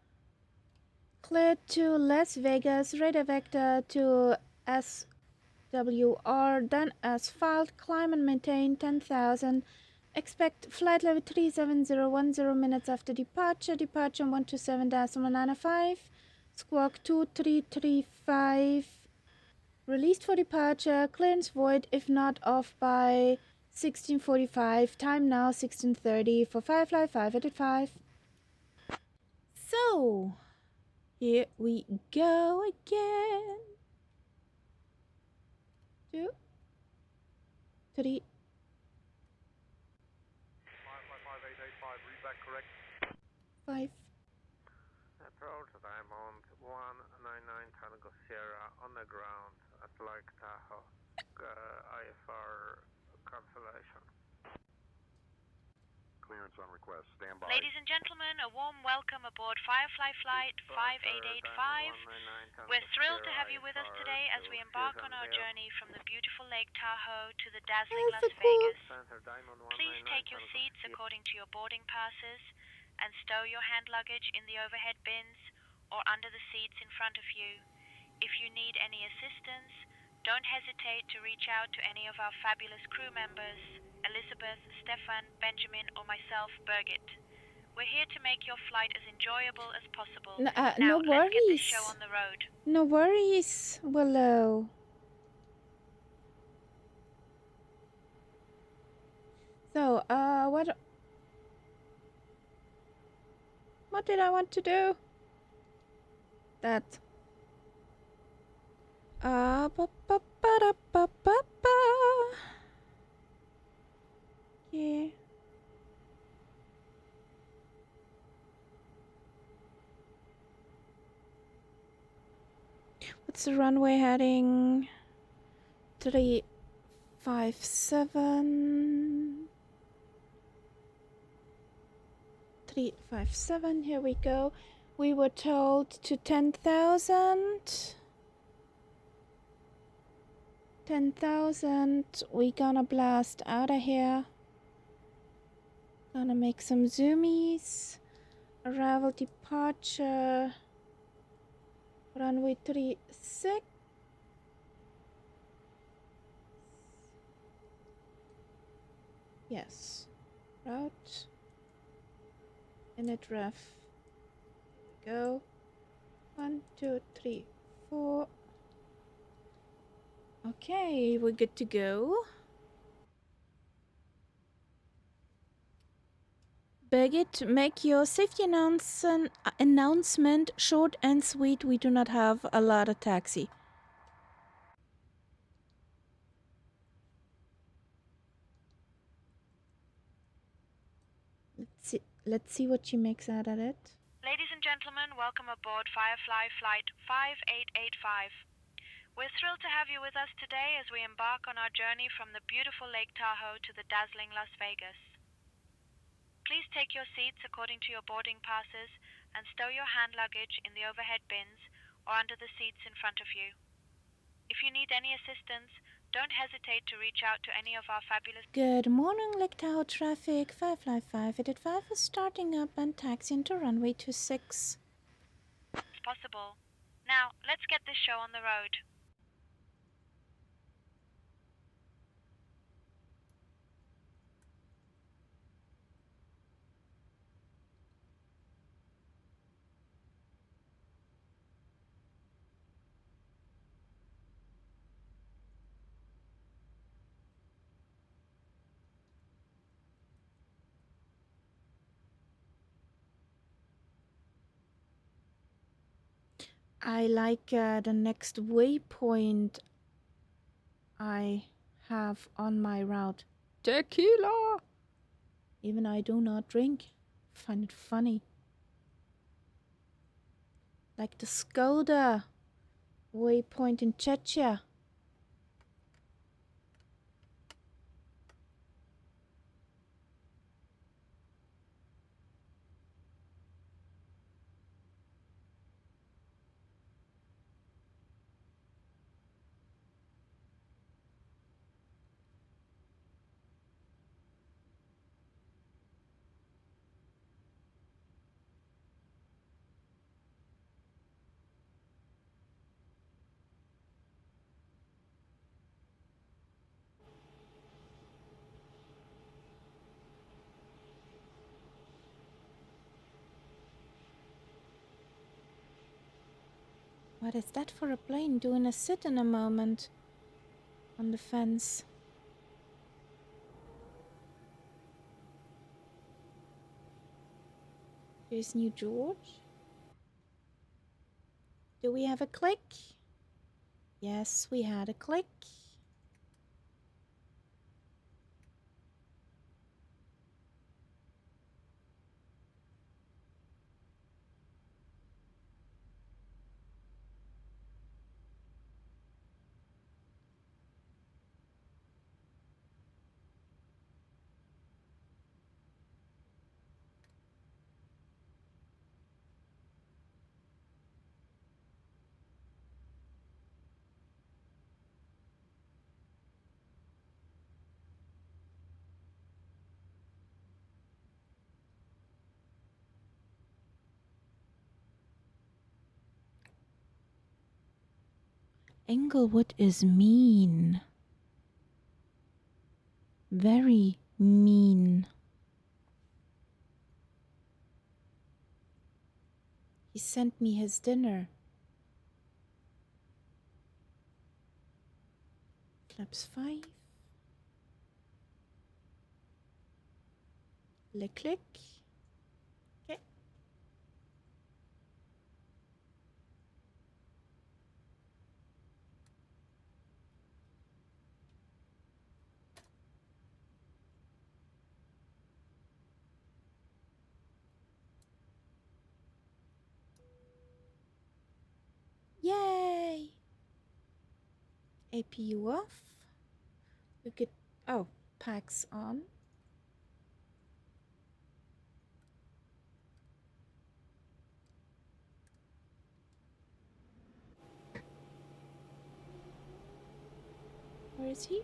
Cleared to Las Vegas, radar vector to SWR, then as filed, climb and maintain 10,000. Expect flight level 37010 minutes after departure. Departure on 127.195. Squawk 2335. Released for departure. Clearance void if not off by 1645. Time now 1630 for Firefly 585. So, here we go again. 2, 3. Firefly 5885, read back correct. 5. Approach Diamond 199 Tango Sierra on the ground at Lake Tahoe. IFR cancellation. clearance on request. Stand by. Ladies and gentlemen, a warm welcome aboard Firefly Flight 5885. We're thrilled to have you with us today as we embark on our journey from the beautiful Lake Tahoe to the dazzling Las Vegas. Please take your seats according to your boarding passes and stow your hand luggage in the overhead bins or under the seats in front of you. If you need any assistance, don't hesitate to reach out to any of our fabulous crew members, Elizabeth, Stefan, Benjamin, or myself, Birgit. We're here to make your flight as enjoyable as possible. Now, no let's get this worries. show on the road. No worries, Willow. So, what did I want to do? That. Ba ba ba da ba ba ba. Yeah. What's the runway heading? 357. 357. Here we go. We were told to 10,000. 10,000. We gonna blast out of here. Gonna make some zoomies. Arrival departure. Runway 36. Yes. Route. Init ref. Here we go. 1, 2, 3, 4. Okay, we're good to go. Birgit, make your safety announcement short and sweet. We do not have a lot of taxi. Let's see what she makes out of it. Ladies and gentlemen, welcome aboard Firefly Flight 5885. We're thrilled to have you with us today as we embark on our journey from the beautiful Lake Tahoe to the dazzling Las Vegas. Please take your seats according to your boarding passes and stow your hand luggage in the overhead bins or under the seats in front of you. If you need any assistance, don't hesitate to reach out to any of our fabulous... Good morning, Lake Tahoe traffic. Firefly 5885 is starting up and taxiing to runway 26. ...possible. Now, let's get this show on the road. I like the next waypoint I have on my route. Tequila! Even I do not drink. Find it funny. Like the Skoda waypoint in Czechia. What is that for a plane doing a sit in a moment on the fence? Here's New George. Do we have a click? Yes, we had a click. Englewood is mean. Very mean. He sent me his dinner. Flaps 5. Lick click. Okay. Yay! APU off. We could, oh, packs on. Where is he?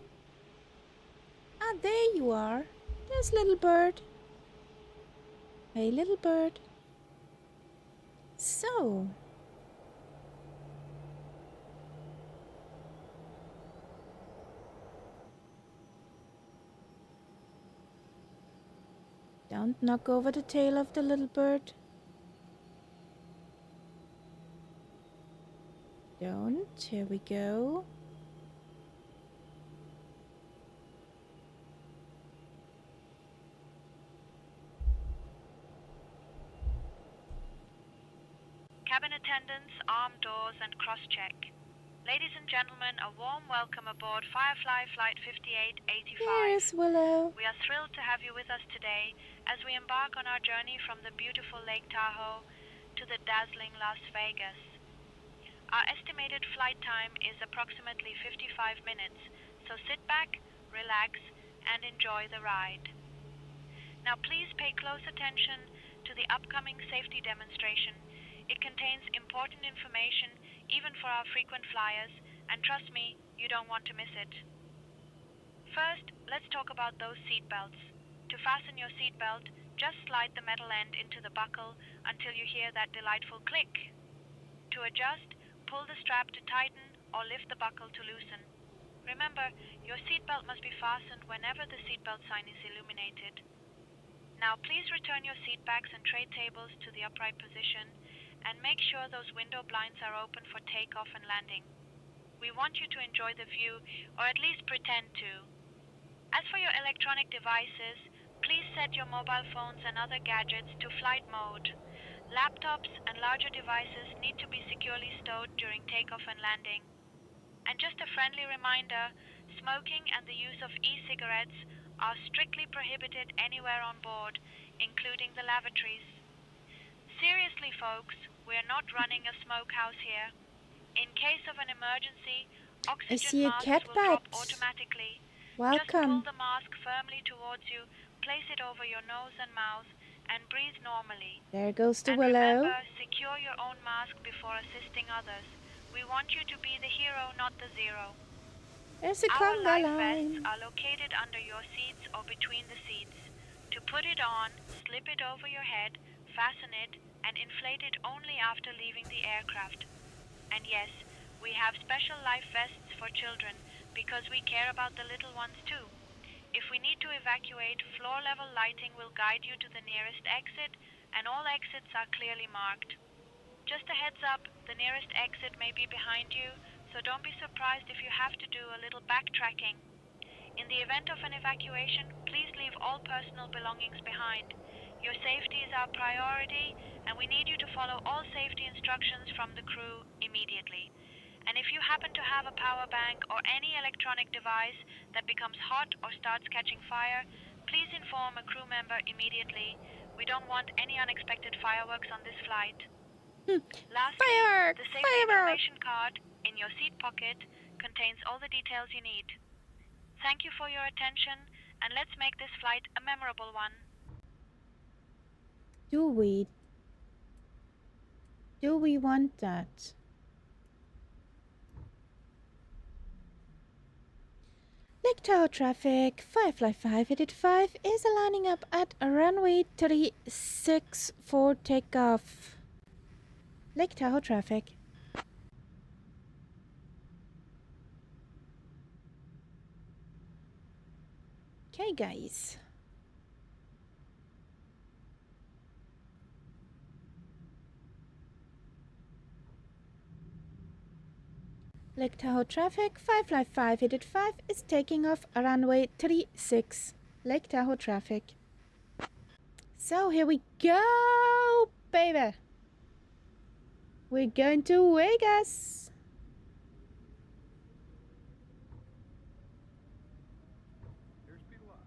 Ah, there you are. There's little bird. Hey, little bird. So, don't knock over the tail of the little bird. Don't. Here we go. Cabin attendants, arm doors, and cross-check. Ladies and gentlemen, a warm welcome aboard Firefly Flight 5885. There's Willow. We are thrilled to have you with us today as we embark on our journey from the beautiful Lake Tahoe to the dazzling Las Vegas. Our estimated flight time is approximately 55 minutes, so sit back, relax, and enjoy the ride. Now please pay close attention to the upcoming safety demonstration. It contains important information even for our frequent flyers, and trust me, you don't want to miss it. First, let's talk about those seat belts. To fasten your seat belt, just slide the metal end into the buckle until you hear that delightful click. To adjust, pull the strap to tighten or lift the buckle to loosen. Remember, your seat belt must be fastened whenever the seat belt sign is illuminated. Now please return your seat backs and tray tables to the upright position and make sure those window blinds are open for takeoff and landing. We want you to enjoy the view, or at least pretend to. As for your electronic devices, please set your mobile phones and other gadgets to flight mode. Laptops and larger devices need to be securely stowed during takeoff and landing. And just a friendly reminder, smoking and the use of e-cigarettes are strictly prohibited anywhere on board, including the lavatories. Seriously, folks, we're not running a smokehouse here. In case of an emergency, oxygen masks will drop automatically. Welcome. Just pull the mask firmly towards you, place it over your nose and mouth, and breathe normally. There goes the and Willow. Remember, secure your own mask before assisting others. We want you to be the hero, not the zero. There's a Our conga life line. vests are located under your seats or between the seats. To put it on, slip it over your head, fasten it, and inflate it only after leaving the aircraft. And yes, we have special life vests for children because we care about the little ones too. If we need to evacuate, floor-level lighting will guide you to the nearest exit, and all exits are clearly marked. Just a heads up, the nearest exit may be behind you, so don't be surprised if you have to do a little backtracking. In the event of an evacuation, please leave all personal belongings behind. Your safety is our priority, and we need you to follow all safety instructions from the crew immediately. And if you happen to have a power bank or any electronic device that becomes hot or starts catching fire, please inform a crew member immediately. We don't want any unexpected fireworks on this flight. Lastly, the safety information card in your seat pocket contains all the details you need. Thank you for your attention, and let's make this flight a memorable one. Do we want that? Lake Tahoe traffic, Firefly 585 is lining up at runway 36 for takeoff. Lake Tahoe traffic. Okay, guys. Lake Tahoe traffic 55585 is taking off runway 36. Lake Tahoe traffic. So here we go, baby. We're going to Vegas. Airspeed alive.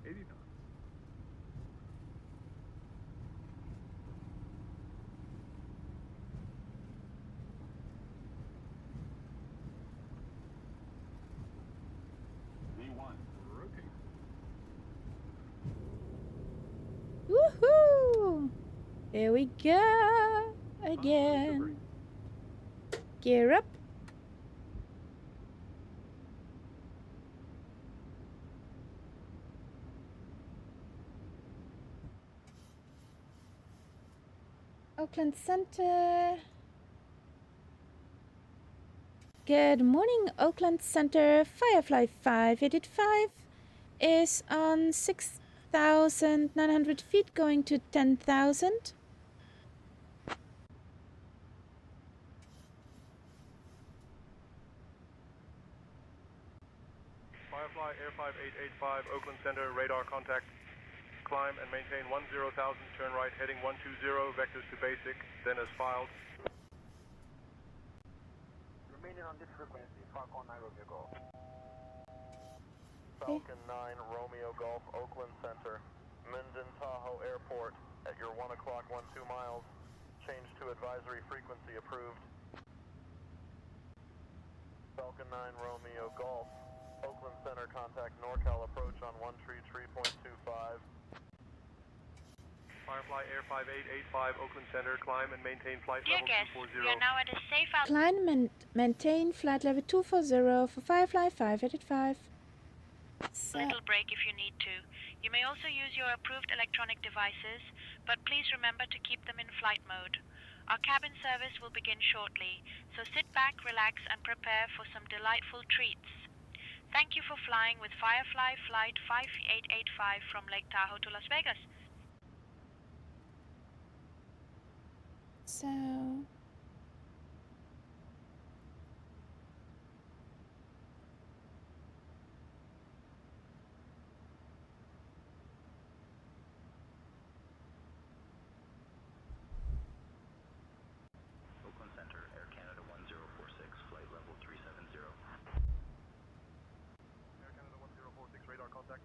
80 knots. V1. Rotate. Woohoo! Here we go again. Gear up. Oakland Center. Good morning, Oakland Center. Firefly 585 is on 6,900 feet going to 10,000. Firefly Air 5885, Oakland Center, radar contact. Climb and maintain 10,000, turn right, heading 120, vectors to basic, then as filed. Remaining on this frequency, Falcon 9 Romeo Golf. Falcon 9 Romeo Golf, Oakland Center, Minden Tahoe Airport at your 1 o'clock 12 miles. Change to advisory frequency approved. Falcon 9 Romeo Golf, Oakland Center, contact NorCal approach on 133.25. Firefly Air 5885, Oakland Center, climb and maintain flight Dear level guests, 240. we are now at a safe Climb and maintain flight level 240 for Firefly 585. little break if you need to. You may also use your approved electronic devices, but please remember to keep them in flight mode. Our cabin service will begin shortly, so sit back, relax, and prepare for some delightful treats. Thank you for flying with Firefly Flight 5885 from Lake Tahoe to Las Vegas. So Oakland Center, Air Canada 1046, flight level 370. Air Canada 1046, radar contact.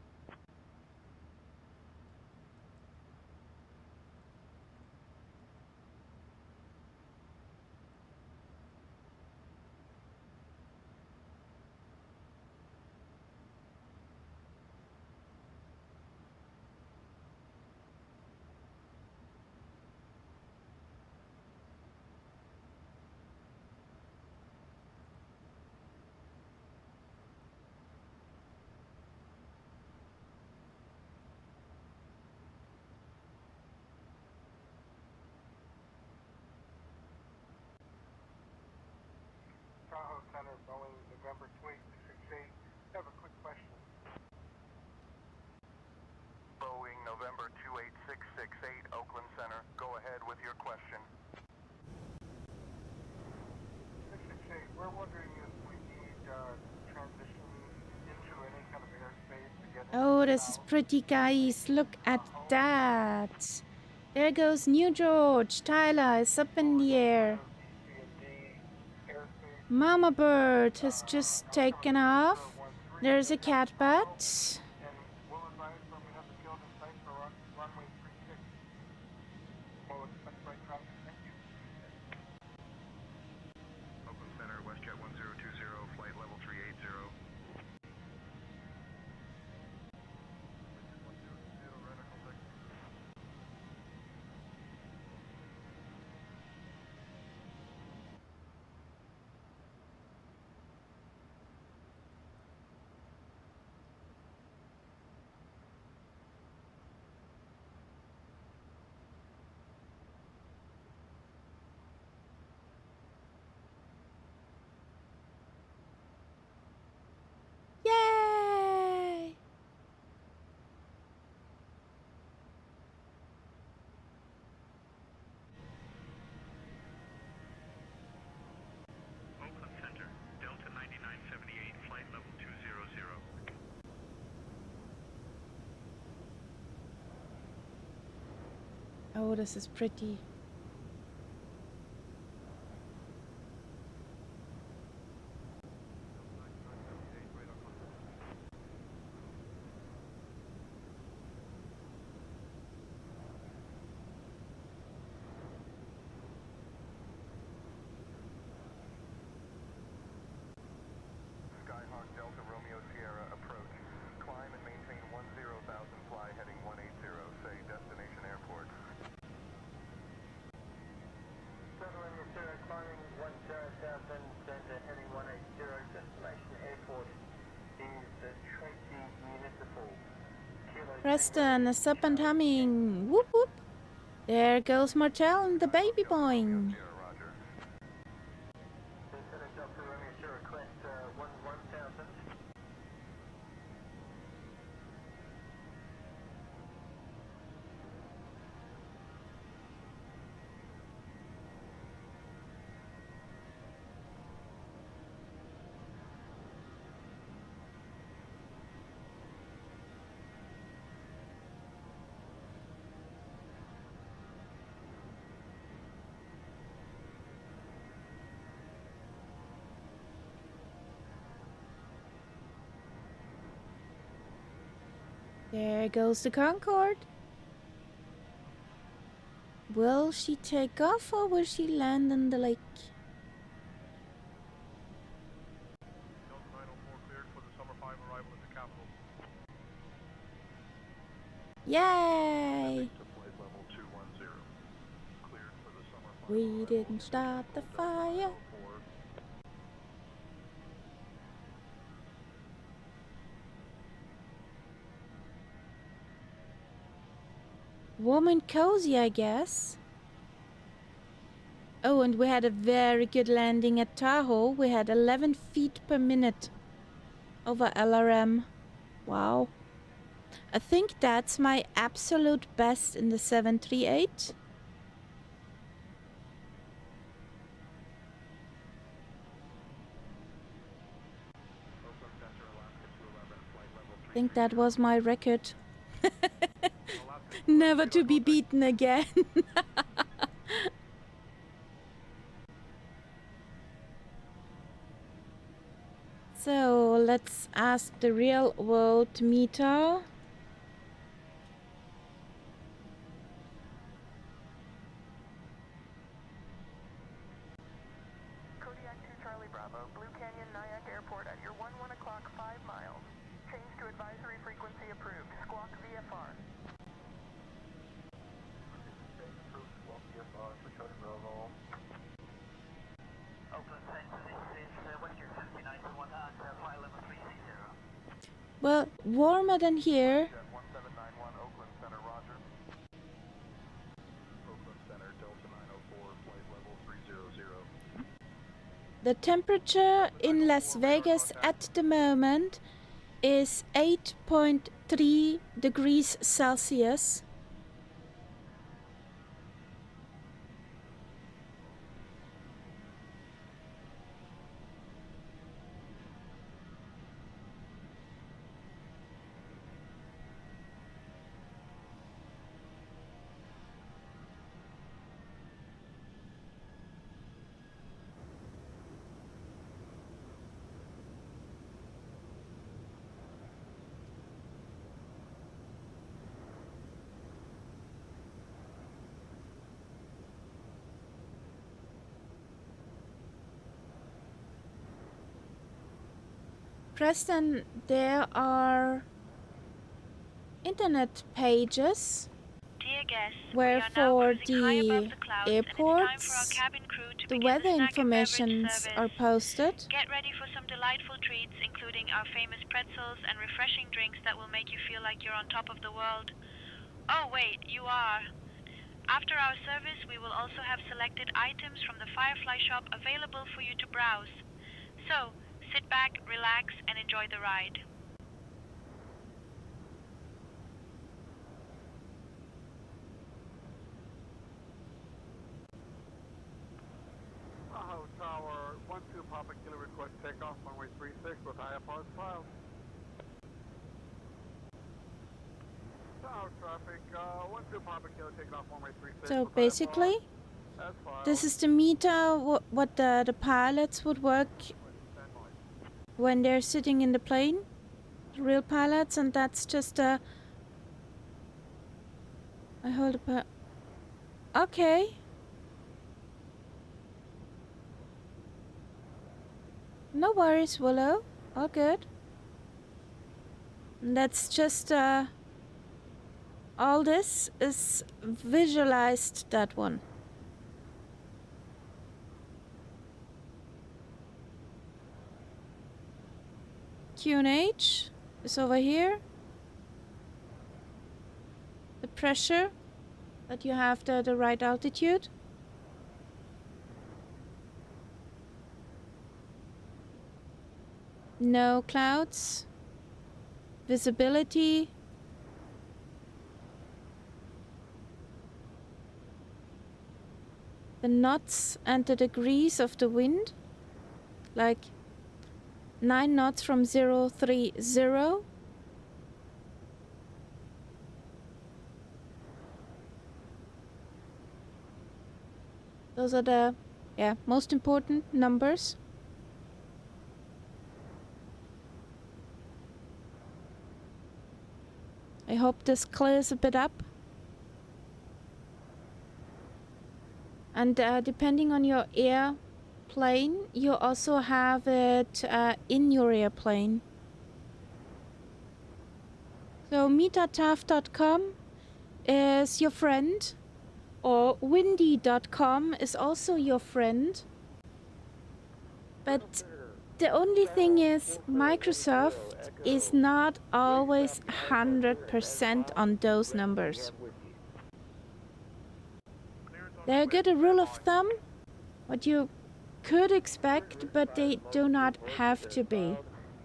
Tahoe Center, Boeing, November 2668. I have a quick question. Boeing November 28668, Oakland Center. Go ahead with your question. 668, we're wondering if we need transition into any kind of airspace to get oh, this is pretty, guys. Look at that. There goes New George. Tyler is up in the air. Mama bird has just taken off. There's a catbird. Oakland Center, WestJet 1020, flight level 380. Oh, this is pretty. Preston is up and humming. Whoop whoop. There goes Martel and the baby boing. There goes the Concorde. Will she take off or will she land in the lake? Yay! We didn't start the fire. Warm and cozy, I guess. Oh, and we had a very good landing at Tahoe. We had 11 feet per minute over LRM. Wow. I think that's my absolute best in the 738. I think that was my record. Never to be beaten again. So let's ask the real world meter. Kodiak 2 Charlie Bravo, Blue Canyon, Nyack Airport at your 1 o'clock 5 miles. Change to advisory frequency approved. Squawk VFR. Squawk VFR for Charlie Bravo. Oakland Center, this is Western 5921 on flight level 330. Well, warmer than here. 1791 Oakland Center, roger. Oakland Center, Delta 904, flight level 300. The temperature in Las Vegas at the moment is 8.3 degrees Celsius. Preston, there are internet pages where for the airports the weather informations are posted. Get ready for some delightful treats, including our famous pretzels and refreshing drinks that will make you feel like you're on top of the world. Oh wait, you are. After our service, we will also have selected items from the Firefly shop available for you to browse. So, sit back, relax, and enjoy the ride. Tahoe Tower 12 Papa Kilo request takeoff runway 36 with IFRs filed. So basically, this is the meter what the pilots would work when they're sitting in the plane, the real pilots, and that's just I hold a okay. No worries, Willow. All good. And that's just all this is visualized, that one. QNH is over here. The pressure, that you have the right altitude. No clouds. Visibility. The knots and the degrees of the wind, like 9 knots from 030. Those are the most important numbers. I hope this clears a bit up. And depending on your airplane, you also have it in your airplane. So metataf.com is your friend, or windy.com is also your friend. But the only thing is, Microsoft is not always 100% on those numbers. They're a good rule of thumb, what you could expect, but they do not have to be.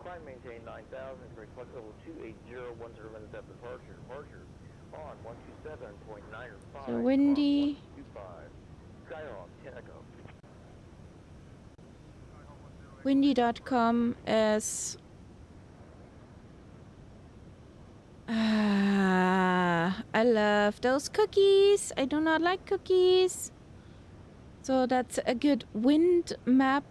Climb maintain 9,000, flight level 280, 10 minutes after departure. Departure on 127.95. So windy. Skyhawk, 10 Echo. Windy.com is I love those cookies. I do not like cookies. So that's a good wind map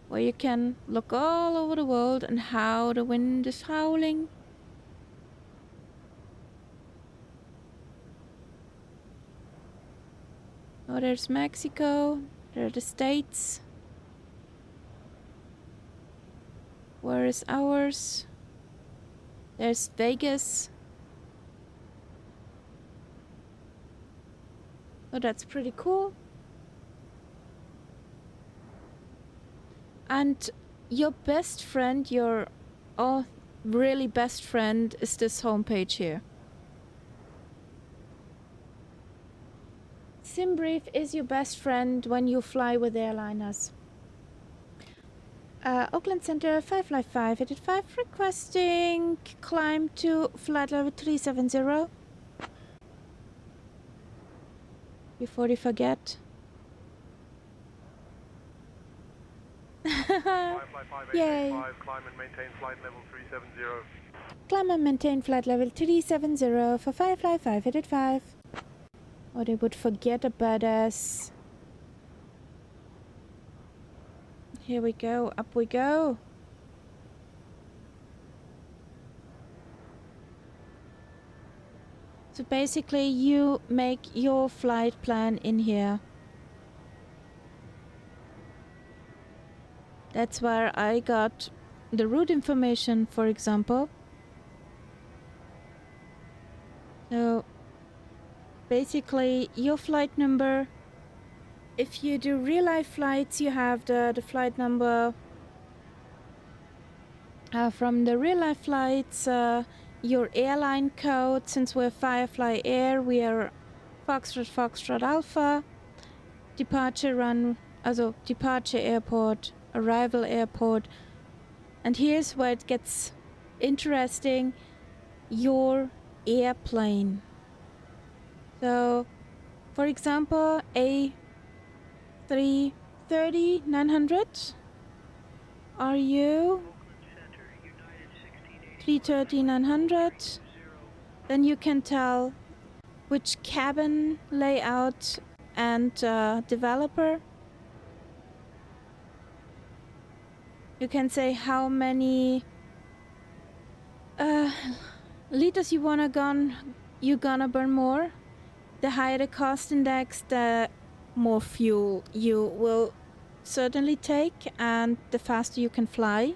where you can look all over the world and how the wind is howling. Oh, there's Mexico. There are the States. Where is ours? There's Vegas. Oh, that's pretty cool. And your best friend, your really best friend, is this homepage here. SimBrief is your best friend when you fly with airliners. Oakland Center 555 headed 5 requesting climb to flight level 370. Before they forget. Yay! Climb and maintain flight level 370. Climb and maintain flight level 370 for 555 headed 5. Or they would forget about us. Here we go, up we go. So basically you make your flight plan in here. That's where I got the route information, for example. So basically your flight number. If you do real life flights, you have the flight number from the real life flights, your airline code. Since we're Firefly Air, we are Foxtrot Alpha, departure airport, arrival airport. And here's where it gets interesting, your airplane. So, for example, A330-900, are you 330-900? Then you can tell which cabin layout and developer. You can say how many liters you're gonna burn more. The higher the cost index, the more fuel you will certainly take, and the faster you can fly.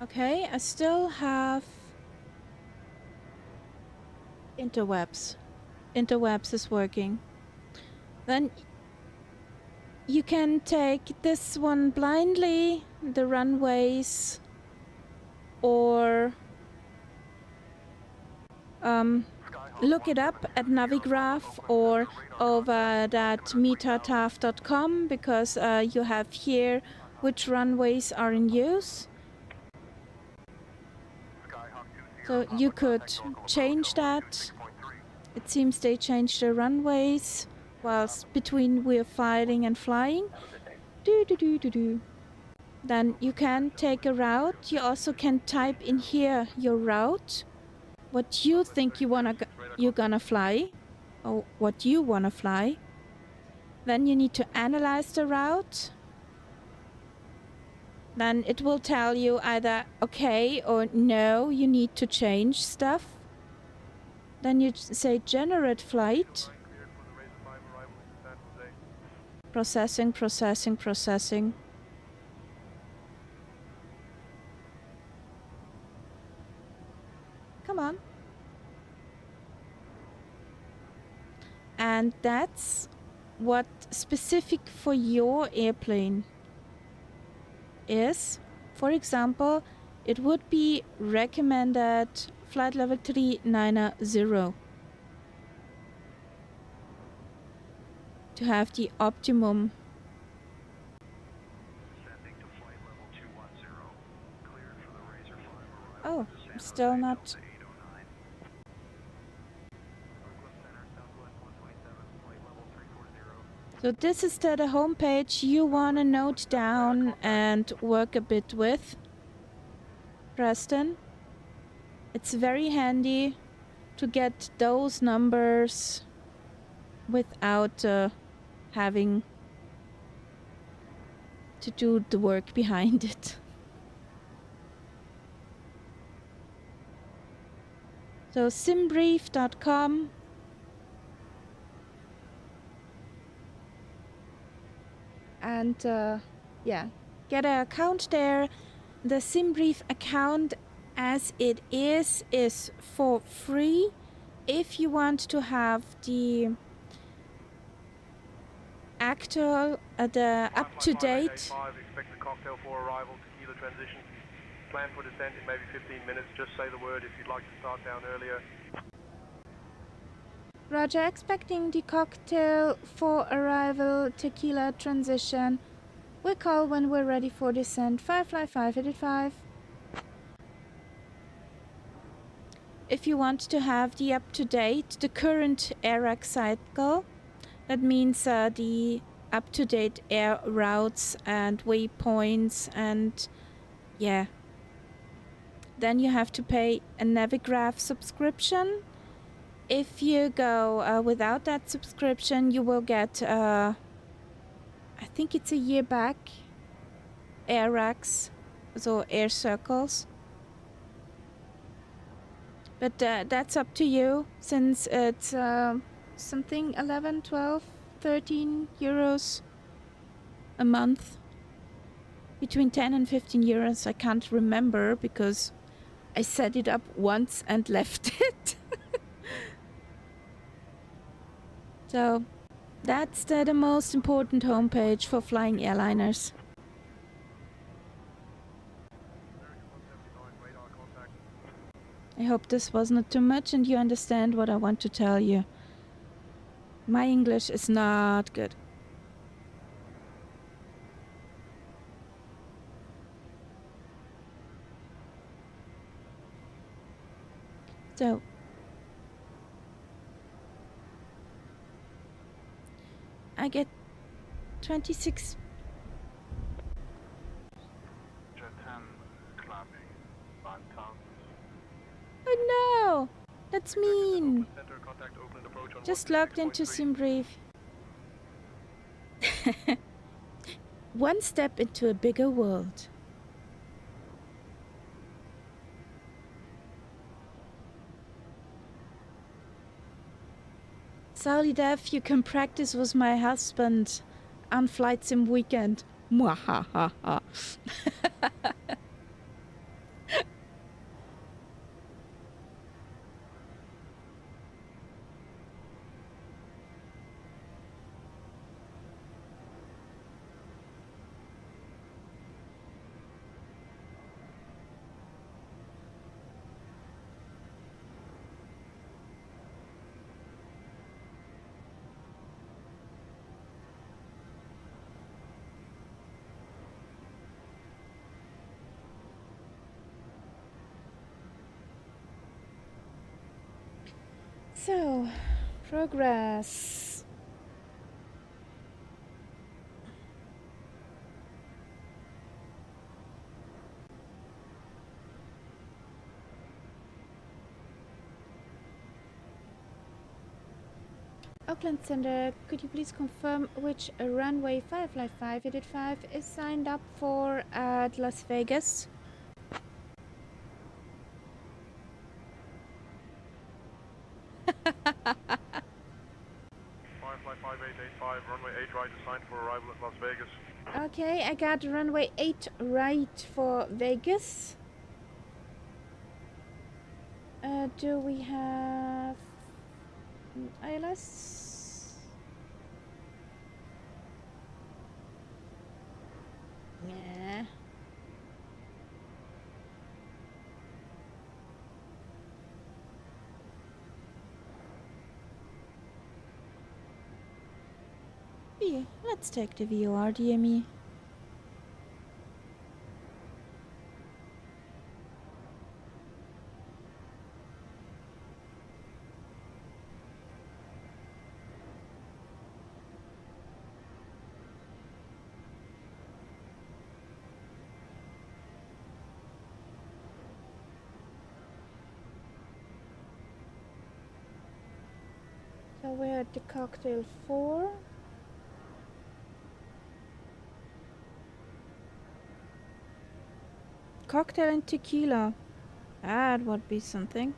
Okay, I still have interwebs. Interwebs is working. Then you can take this one blindly, the runways, or look it up at Navigraph or over that metataf.com, because you have here which runways are in use. So you could change that. It seems they changed the runways whilst between we're firing and flying. Then you can take a route. You also can type in here your route, what you think you're gonna fly, or what you wanna fly. Then you need to analyze the route. Then it will tell you either okay or no, you need to change stuff. Then you say generate flight. Processing, processing, processing. Come on. And that's what specific for your airplane is. For example, it would be recommended flight level 390 to have the optimum. Oh, still not. So this is the home page you want to note down and work a bit with, Preston. It's very handy to get those numbers without having to do the work behind it. So simbrief.com. And yeah, get an account there. The SimBrief account as it is for free. If you want to have the actual, the up-to-date. Expect the cocktail for arrival, tequila transition. Plan for descent in maybe 15 minutes. Just say the word if you'd like to start down earlier. Roger, expecting the cocktail for arrival, tequila transition. We'll call when we're ready for descent. Firefly 585. If you want to have the up-to-date, the current AIRAC cycle, that means the up-to-date air routes and waypoints, and yeah. Then you have to pay a Navigraph subscription. If you go without that subscription, you will get, I think it's a year back, air racks, so air circles. But that's up to you, since it's something 11, 12, 13 euros a month. Between 10 and 15 euros, I can't remember because I set it up once and left it. So that's the most important homepage for flying airliners. I hope this was not too much and you understand what I want to tell you. My English is not good. So I get 26. Jet 10, climbing 9,000. Oh no! That's mean. Center, contact Oakland approach on Just logged into SimBrief. One step into a bigger world. Sorry, Dev, you can practice with my husband on Flight Sim weekend. Mwahaha. So, progress. Oakland Center, could you please confirm which runway Firefly 585 is signed up for at Las Vegas? Firefly 5885, runway 8 right assigned for arrival at Las Vegas. Okay, I got runway 8 right for Vegas. Do we have ILS? Yeah. Yeah, let's take the VOR, DME. So we're at the cocktail 4. Cocktail and tequila. That would be something.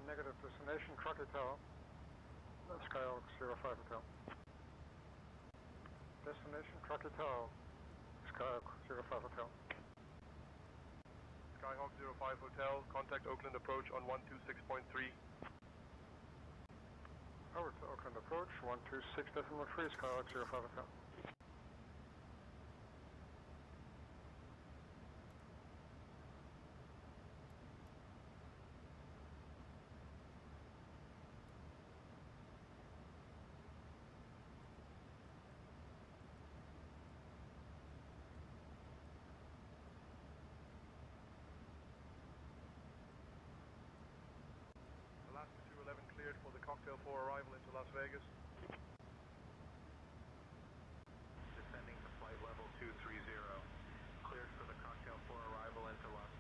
Negative destination, Truckee Tower. Skyhawk 05 Hotel. Destination, Truckee Tower. Skyhawk 05 Hotel. Skyhawk 05 Hotel, contact Oakland approach on 126.3. Over to Oakland approach, 126.3, Skyhawk 05 Hotel. Alaska 211 cleared for the cocktail 4 arrival into Las Vegas. Descending to flight level 230. Cleared for the cocktail 4 arrival into Las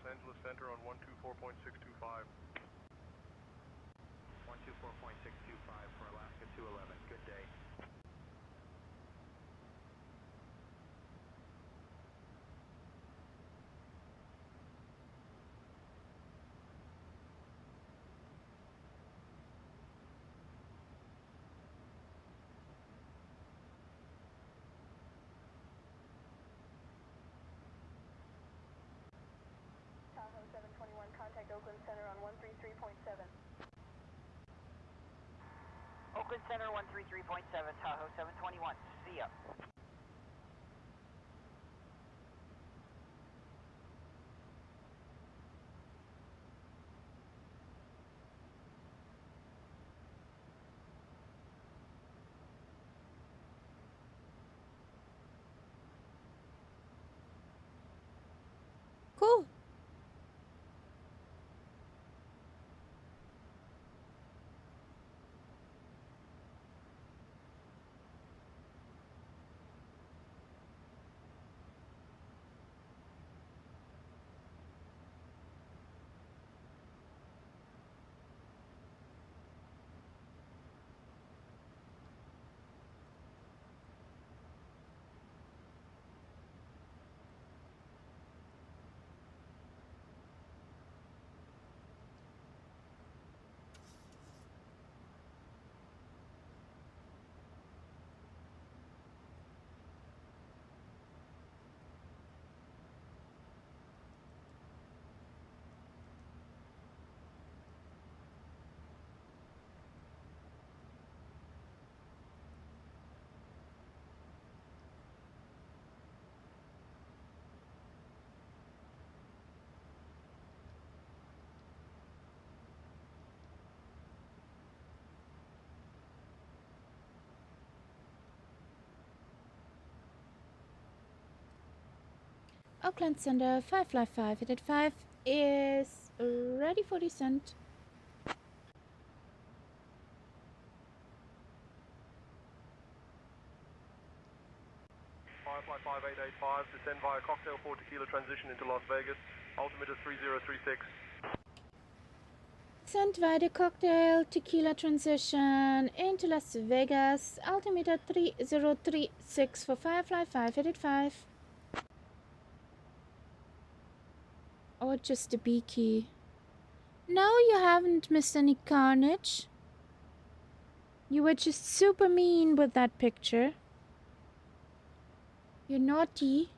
Los Angeles Center on 124.625. 124.625 for Alaska 211. Good day. Tahoe 721, contact Oakland Center on 133.7. Oakland Center 133.7, Tahoe 721. See ya. Cool. Oakland Center 555 headed 5 is ready for descent. 5885, descend via Cocktail 4 Tequila transition into Las Vegas, altimeter 3036. Descent via the Cocktail Tequila transition into Las Vegas, altimeter 3036 for Firefly 5 headed 5. Or just a B key. No, you haven't missed any carnage. You were just super mean with that picture. You're naughty.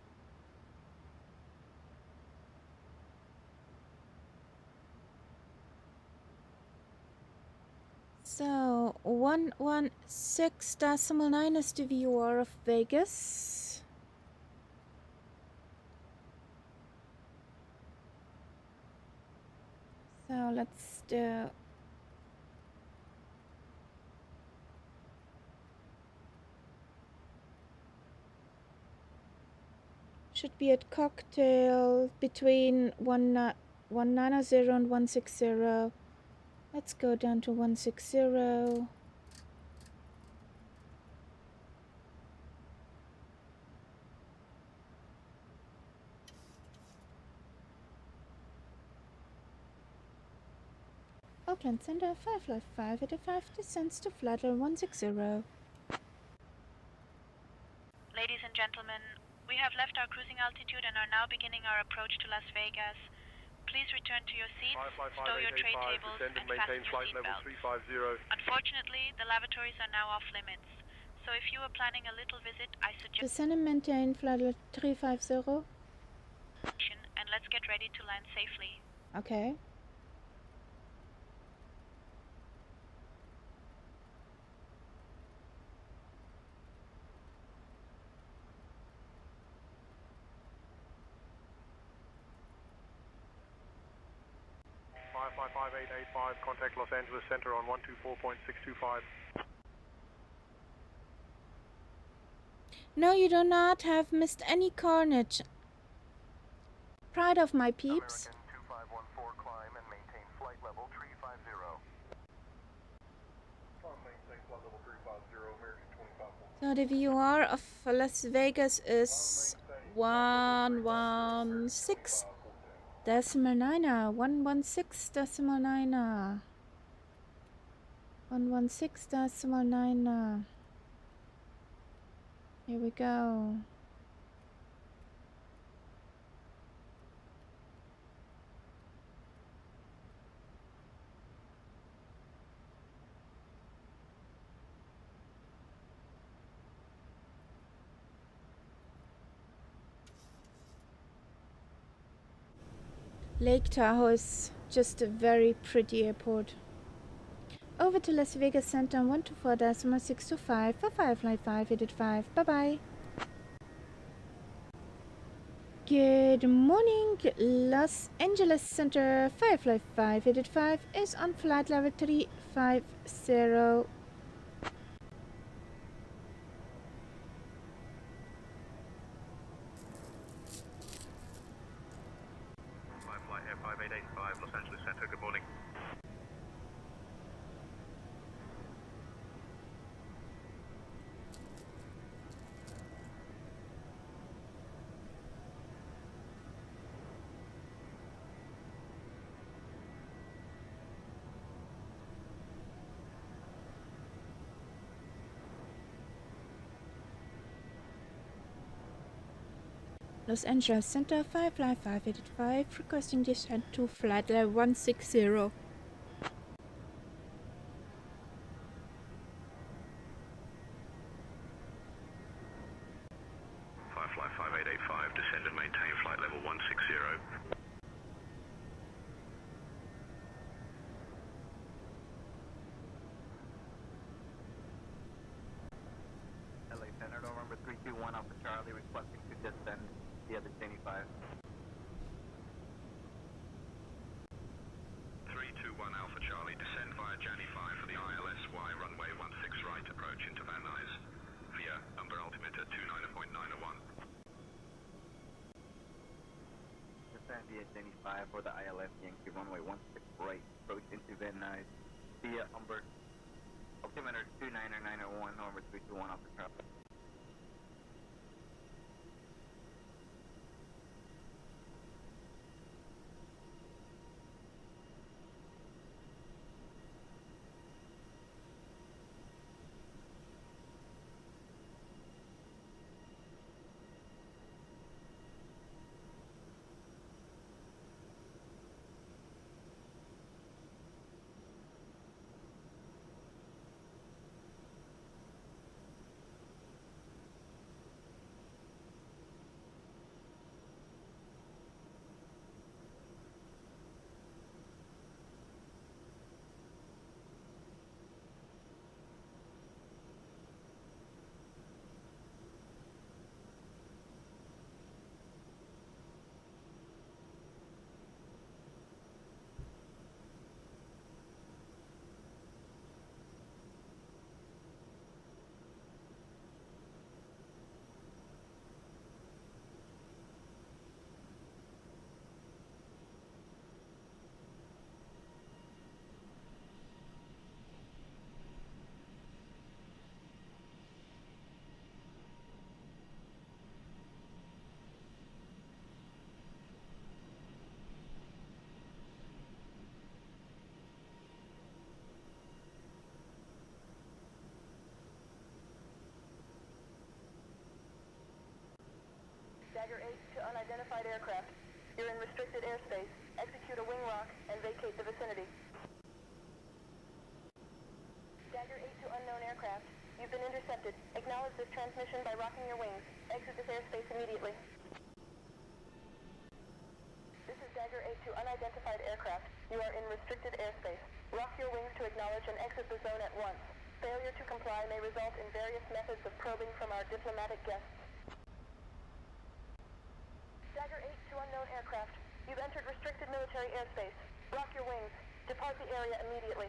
So, 116.9 is the viewer of Vegas. So, let's do... Should be at Cocktail between 190 and 160. Let's go down to 160. Oakland Center 555 at 5 descends to flight level 160. Ladies and gentlemen, we have left our cruising altitude and are now beginning our approach to Las Vegas. Please return to your seats, stow your tray tables, and fasten your seatbelts. Unfortunately, the lavatories are now off limits, so if you are planning a little visit, I suggest... Descend and maintain flight level 350. And let's get ready to land safely. Okay. Firefly 5885, contact Los Angeles Center on 124.625. No, you do not have missed any carnage. Proud of my peeps. American 2514, climb and maintain flight level 350. Maintain flight level 350, American 2514. So the VOR of Las Vegas is 116. Decimal niner, 116 decimal niner. 116 decimal niner. Here we go. Lake Tahoe is just a very pretty airport. Over to Las Vegas Center 124.625 for Firefly 585. Bye-bye. Good morning, Los Angeles Center. Firefly 585 is on flight level 350. Firefly Air 5885, Los Angeles Center, good morning. Los Angeles Center, Firefly 585, requesting descent to flight level 160. Firefly 5885, descend and maintain flight level 160. LA Center, November 321 Alpha Charlie, requesting to descend via the Cheney 5. 321 Alpha Charlie, descend via Janny 5 for the ILSY runway 16 right approach into Van Nuys via number altimeter 29.901. Descend via Cheney 5 for the ILS Yankee runway 16 right approach into Van Nuys via altimeter 29901, November 321 Alpha Charlie. Dagger 8 to unidentified aircraft. You're in restricted airspace. Execute a wing rock and vacate the vicinity. Dagger 8 to unknown aircraft. You've been intercepted. Acknowledge this transmission by rocking your wings. Exit this airspace immediately. This is Dagger 8 to unidentified aircraft. You are in restricted airspace. Rock your wings to acknowledge and exit the zone at once. Failure to comply may result in various methods of probing from our diplomatic guests. Dagger 8 to unknown aircraft. You've entered restricted military airspace. Rock your wings. Depart the area immediately.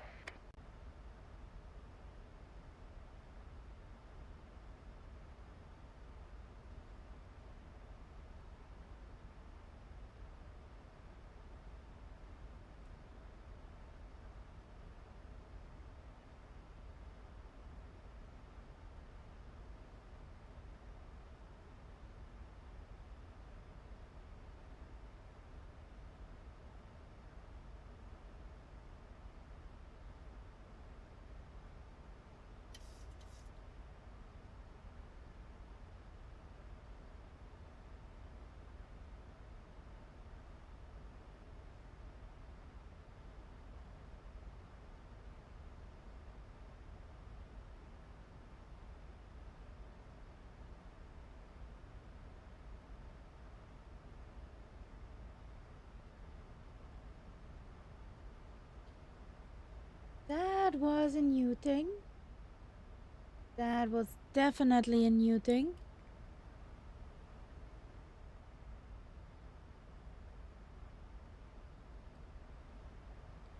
That was a new thing. That was definitely a new thing.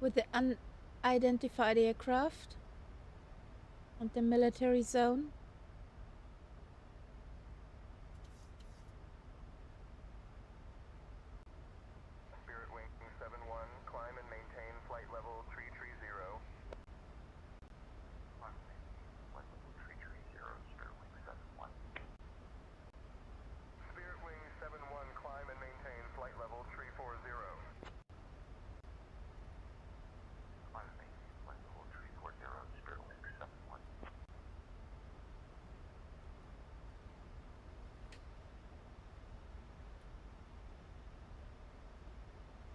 With the unidentified aircraft and the military zone. Spirit Wing 71, climb and maintain flight level 330. Flight level 330, Spirit Wing 71. Spirit Wing 71, climb and maintain flight level 340. Climb and maintain flight level 340, Spirit Wing 71.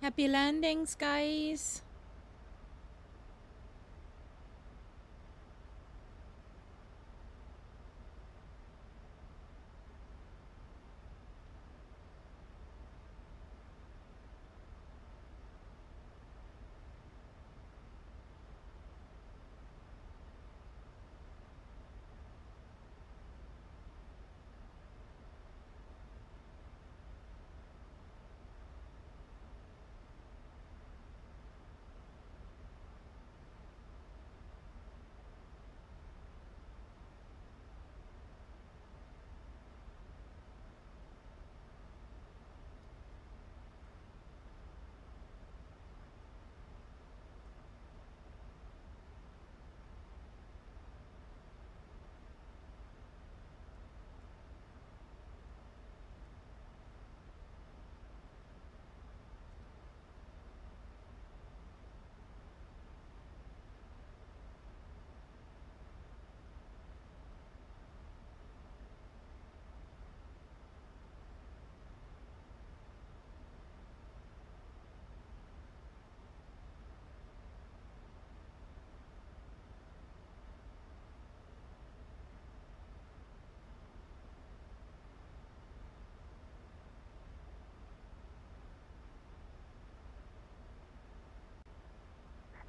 Happy landings, guys.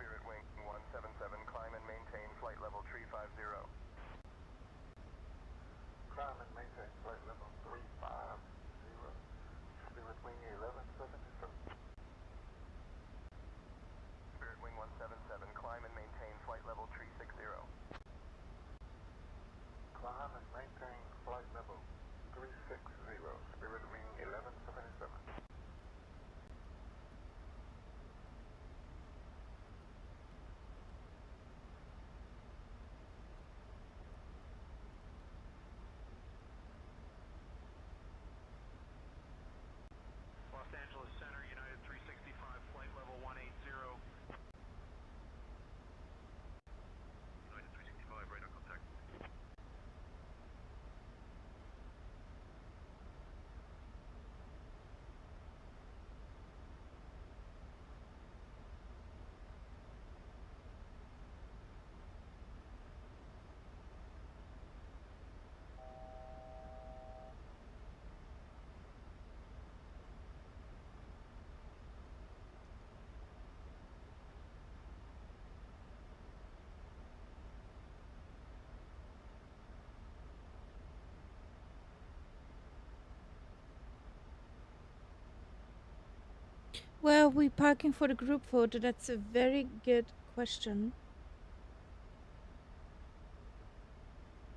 Spirit Wing 177, climb and maintain flight level 350. Climb and maintain flight level 350. Spirit Wing 1177. Spirit Wing 177, climb and maintain flight level 360. Climb and maintain flight level 360. Spirit Wing 1177. Los Angeles Center, United 365, flight level 180. United 365, radar contact. Where are we parking for the group photo? That's a very good question.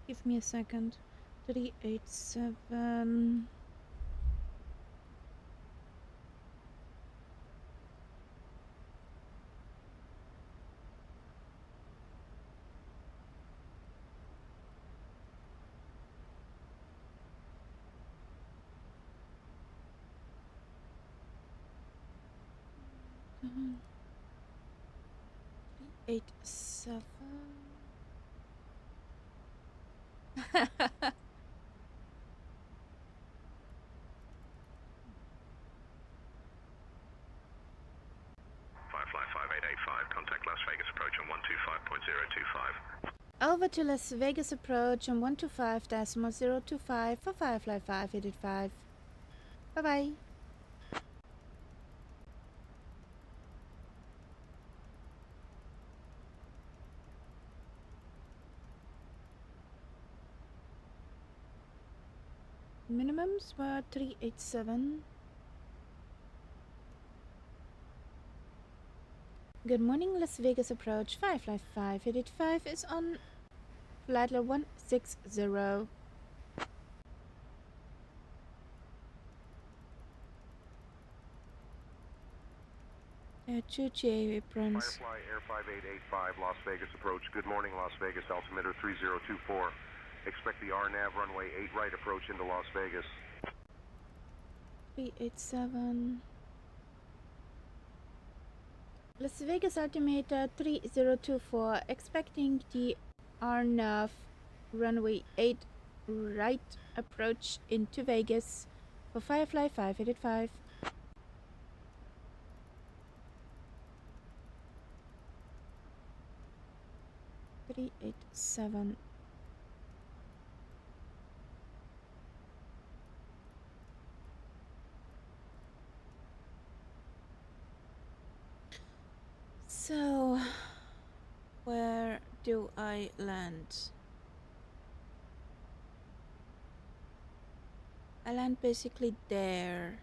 Give me a second. 387. Mm-hmm. 387. Firefly 5885, contact Las Vegas approach on 125.025. Over to Las Vegas approach on 125.025 for Firefly 5885. Bye-bye. Minimums were 387. Good morning, Las Vegas approach 555. Headed 5 is on flight level 160. 2 GA aprons. Firefly Air 5885, Las Vegas approach. Good morning, Las Vegas, altimeter 3024. Expect the RNAV runway 8 right approach into Las Vegas. 387. Las Vegas altimeter 3024. Expecting the RNAV runway 8 right approach into Vegas for Firefly 585. 387. So, where do I land? I land basically there.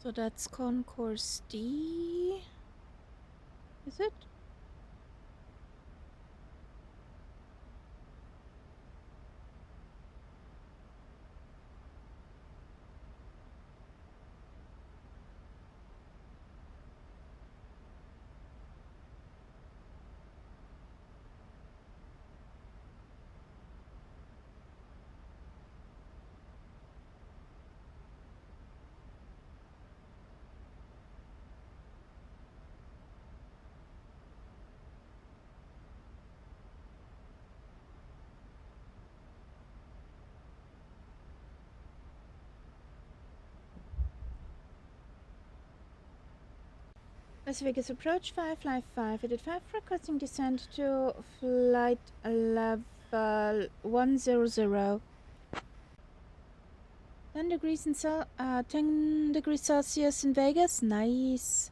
So that's concourse D, is it? Las Vegas approach 555, headed 5, requesting descent to flight level 100. 10 degrees in 10 degrees Celsius in Vegas, nice.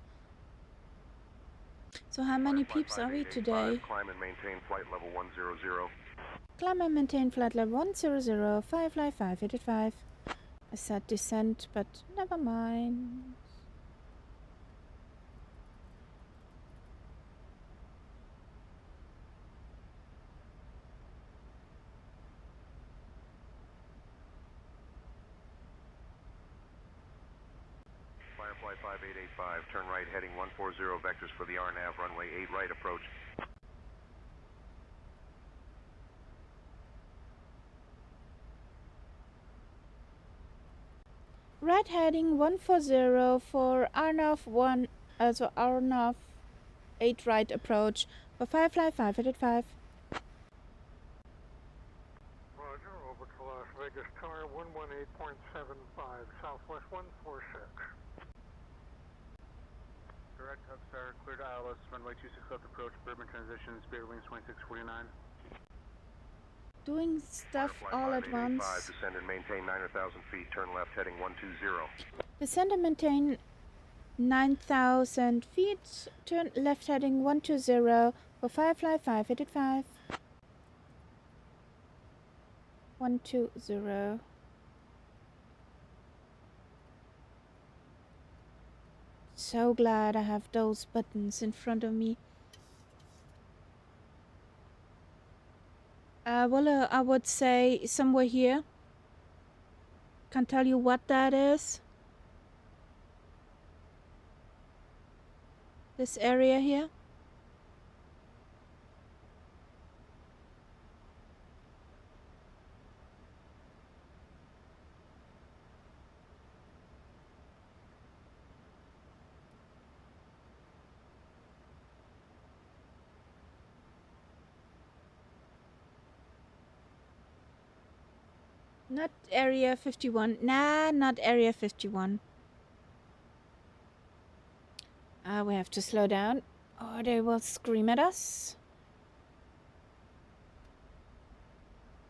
So how many peeps are we today? Climb and maintain flight level 100. Climb and maintain flight level 100, Firefly 585. I said descent, but never mind. Firefly 5885, turn right heading 140 vectors for the RNAV runway 8 right approach. Right heading 140 for RNAV 1, also RNAV 8 right approach for Firefly 585. Roger, over to Las Vegas Tower 118.75, Southwest 146. Direct hub star, clear to ILS, runway 26 left approach, Bourbon transition, Spirit Wings 2649. Doing stuff Firefly all at 5885, once. descend and maintain 9,000 feet, turn left heading 120. Descend and maintain 9,000 feet, turn left heading 120 for Firefly 585. 120. So glad I have those buttons in front of me. Well, I would say somewhere here. Can't tell you what that is. This area here. Not Area 51. Nah, not Area 51. We have to slow down or they will scream at us.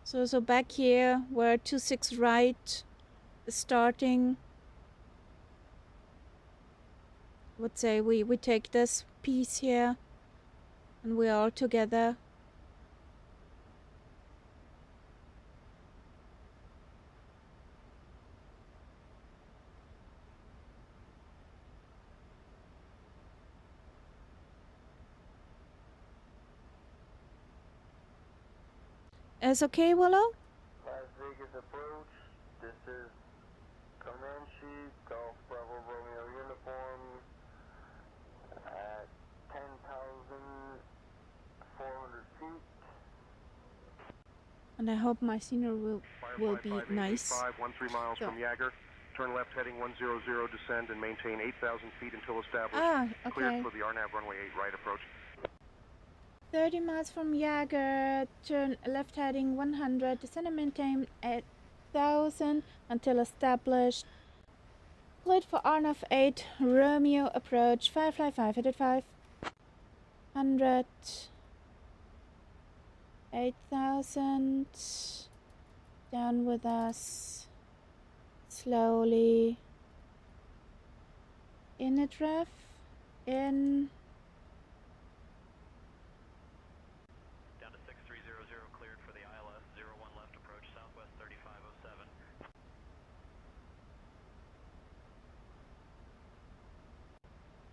So back here where 26 right is starting. I would say we take this piece here and we're all together. Is okay, Willow? Las Vegas approach. This is Comanche, Golf Bravo Romeo uniform at 10,400 feet. And I hope my senior will be nice. 13 miles from Jagger. Turn left heading 100, descend and maintain 8,000 feet until established. Okay. Cleared for the RNAV runway 8 right approach. 30 miles from Jagger, turn left heading 100, descend and maintain 8,000 until established. Cleared for RNAV 8, Romeo approach, Firefly 5, headed 5. 100, 8,000, down with us, slowly. In a ref, in.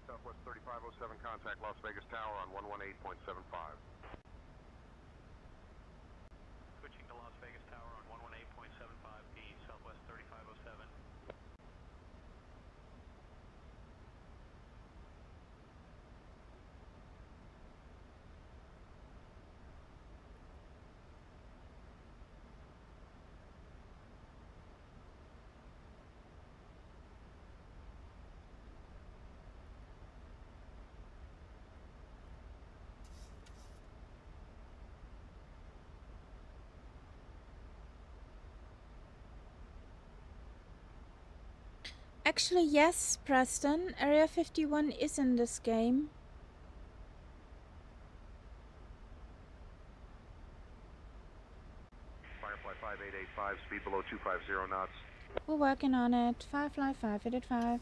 Southwest 3507, contact Las Vegas Tower on 118.75. Switching to Las Vegas Tower on 118.75 P, Southwest 3507. Actually, yes, Preston. Area 51 is in this game. Firefly 5885, speed below 250 knots. We're working on it. Firefly 5, headed 5.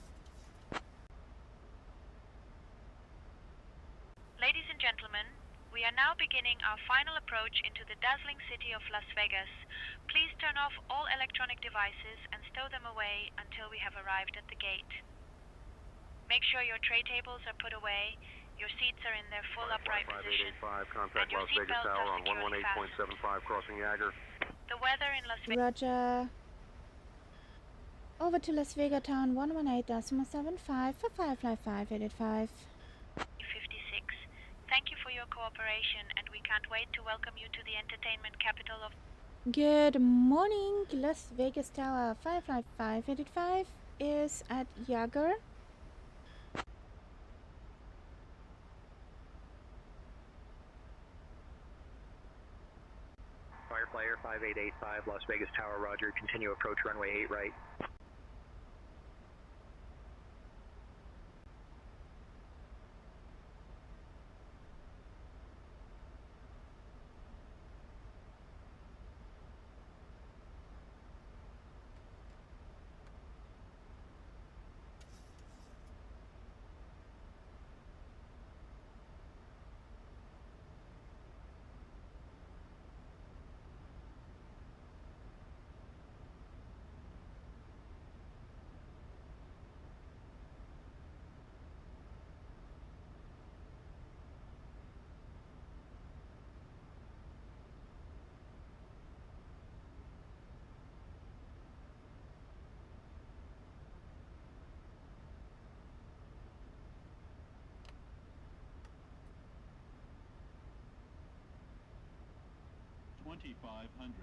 Ladies and gentlemen, we are now beginning our final approach into the dazzling city of Las Vegas. Please turn off all electronic devices and stow them away until we have arrived at the gate. Make sure your tray tables are put away, your seats are in their full upright position, 5885, contact Las Vegas Tower on 118.75, crossing Jagger. The weather in Las Vegas... Roger. Over to Las Vegas Town 118.75 for Firefly 5, headed 5. 56. Thank you for your cooperation, and we can't wait to welcome you to the entertainment capital of... Good morning, Las Vegas Tower. Firefly 5, headed 5 is at Jagger. Firefly Air 5885, Las Vegas Tower, roger. Continue approach runway 8 right.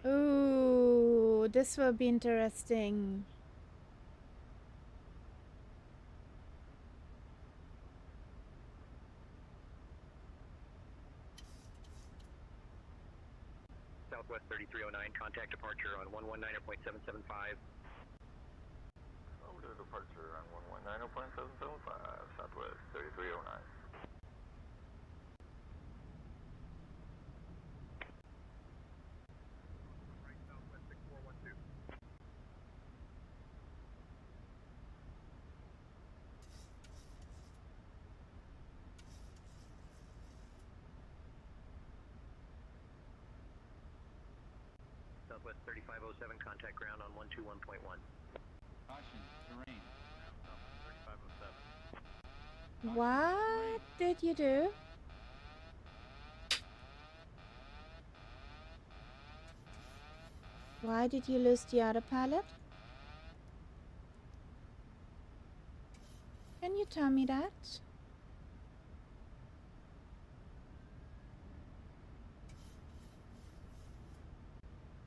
Ooh, this will be interesting. Southwest 3309, contact departure on 119.775. Over to departure on 119.775, Southwest 3309. Right, Southwest 6412. Southwest 3507, contact ground on 121.1. Caution, terrain. Southwest 3507. What did you do? Why did you lose the other pilot? Can you tell me that?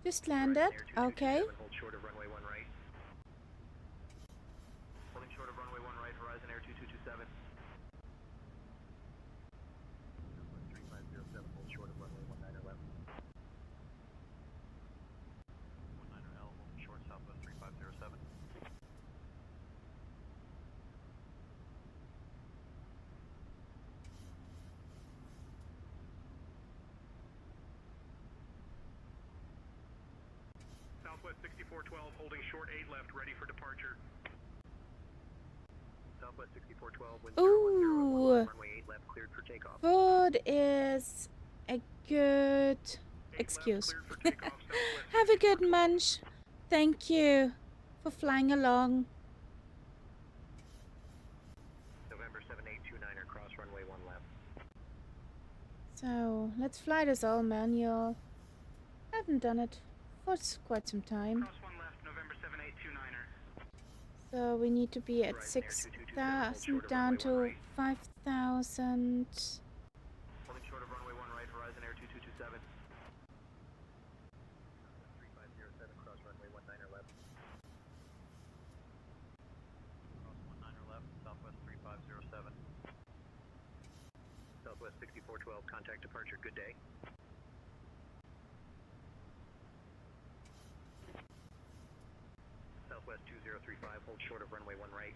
Just landed. Okay. Hold short of runway 1 right. Holding short of runway 1 right, Horizon Air 2227. 3507, hold short of runway 19 left. 19L, holding short, Southwest 3507. Southwest 6412, holding short 8 left, ready for departure. Southwest 6412, wind 010 Ooh. runway 8 left, cleared for takeoff. Food is a good excuse. Have a good munch. Thank you for flying along. November 7829er, cross runway 1 left. So let's fly this all manual. Haven't done it for quite some time. Cross 1 left, November 7829er. So we need to be at 6,000 down to 5,000. Holding short of runway 1 right, Horizon Air 2227. 3507, cross runway 19 left. Cross 19 left, Southwest 3507. Southwest 6412, contact departure, good day. Southwest 2035, hold short of runway 1 right.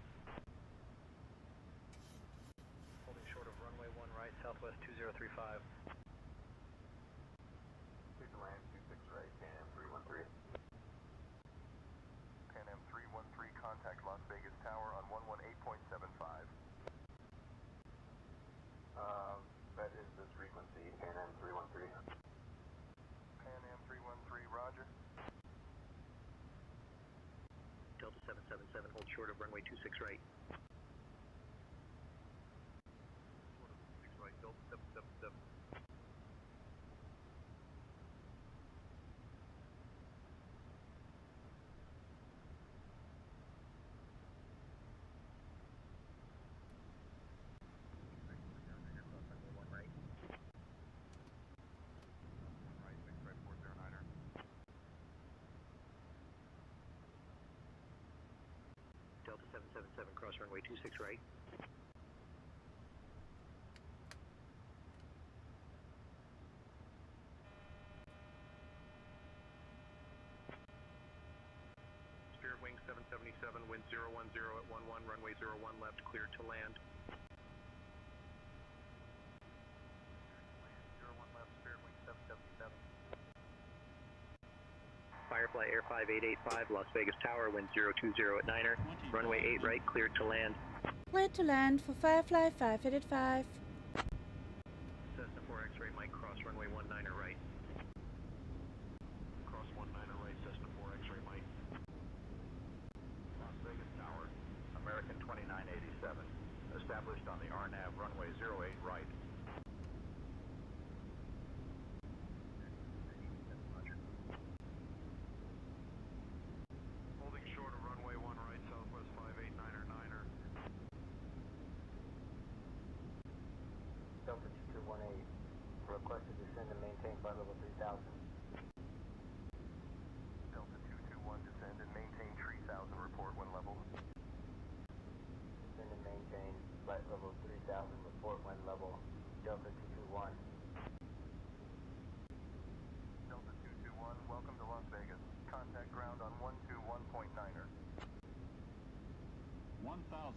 Holding short of runway 1 right, Southwest 2035. Clear to land 26 right, Pan Am 313. Pan Am 313, contact Las Vegas Tower on 118.75. That is this frequency, Pan Am 313. Pan Am 313, roger. Delta 777, hold short of runway 26 right. Short of 6 right, Delta 777. Delta 777, cross runway 26 right. Spirit Wing 777, wind 010 at 11, runway 01 left, cleared to land. 01 left, Spirit Wing 777. Firefly Air 5885, Las Vegas Tower, wind 020 at 9er. Runway 8 right, cleared to land. Cleared to land for Firefly 585. Cessna 4 X-ray, Mike, cross runway 19 right. Cross 19 right, Cessna 4 X-ray, Mike. Las Vegas Tower, American 2987, established on the RNAV runway 08 right. Holding short of runway 1 right, Southwest 589er, 9er. Delta 2218, request to descend and maintain flight level 3000. Delta 221, descend and maintain 3000, report 1 level. Descend and maintain flight level 3000, report 1 level. Delta 221. Delta 221, Vegas. Contact ground on 121.9er. 1,000.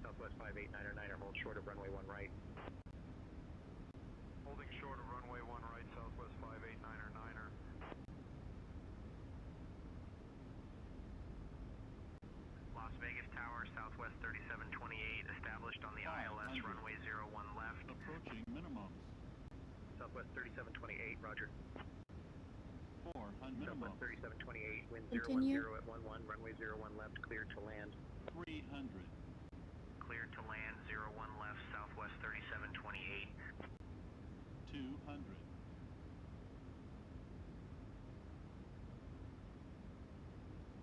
Southwest 589er, hold short of runway 1 right. Holding short of runway 1 right, Southwest 589er. Las Vegas Tower, Southwest 3728, established on the ILS, runway 01 left. Approaching minimums. Southwest 3728, roger. 400 minimum. Southwest 3728, wind Continue. 010 at 11, runway 01 left, cleared to land. 300. Cleared to land, 01 left, Southwest 3728. 200.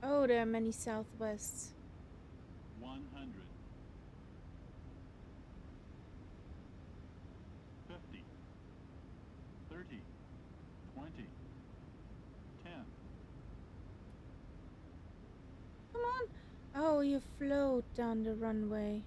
Oh, there are many Southwests. 100. 50. 30. 20. 10. Come on. Oh, you float down the runway.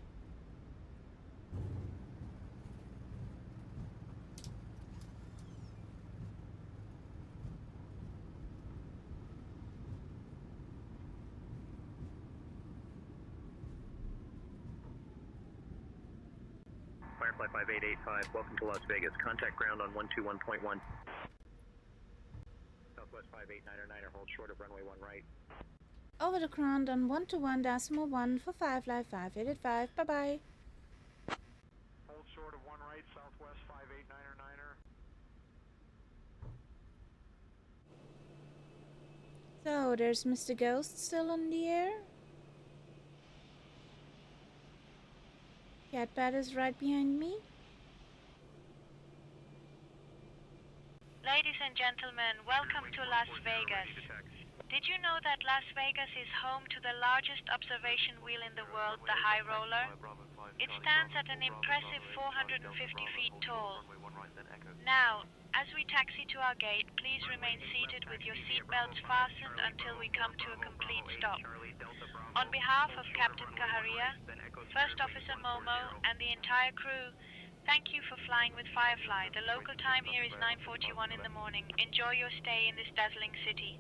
Firefly 5885, welcome to Las Vegas. Contact ground on 121.1. Southwest 589er, hold short of runway 1 right. Over the ground on 121.1 for Firefly 5885. Bye bye. Hold short of 1 right, Southwest 589er. So there's Mr. Ghost still in the air. Catbat is right behind me. Ladies and gentlemen, welcome to Las Vegas. Did you know that Las Vegas is home to the largest observation wheel in the world, the High Roller? It stands at an impressive 450 feet tall. Now, as we taxi to our gate, please remain seated with your seatbelts fastened until we come to a complete stop. On behalf of Captain Kaharia, First Officer Momo, and the entire crew, thank you for flying with Firefly. The local time here is 9:41 in the morning. Enjoy your stay in this dazzling city.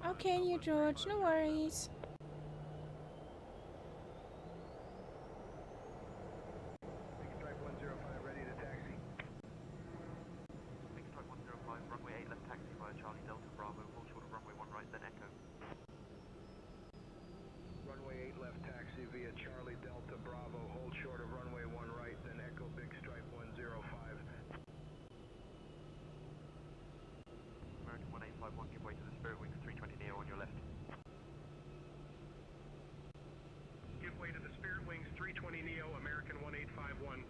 Okay, New George, no worries. Big Stripe 105 ready to taxi. Big Stripe 105, runway 8 left taxi via Charlie Delta Bravo, hold short of runway 1 right, then Echo. Runway 8 left taxi via Charlie Delta Bravo, hold short of runway 1 right, then Echo Big Stripe 105. American 1851, give way to the Spirit Wings 320 Neo on your left. Give way to the Spirit Wings 320 Neo, American 1851.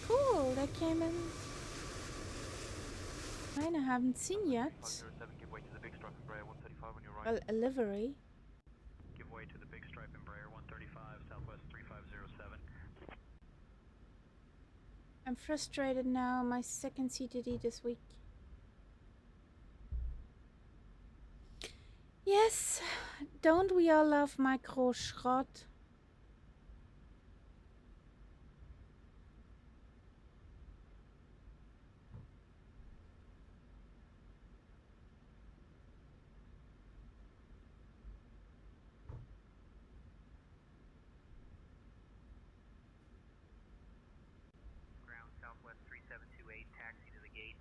Cool, that came in. Mine I haven't seen yet. 507, give way to the Big Stripe Embraer 135 on your right. Well, a livery. Give way to the Big Stripe Embraer 135, Southwest 3507. I'm frustrated now, my second CTD this week. Yes, don't we all love Microschrott? Ground Southwest 3728, taxi to the gate.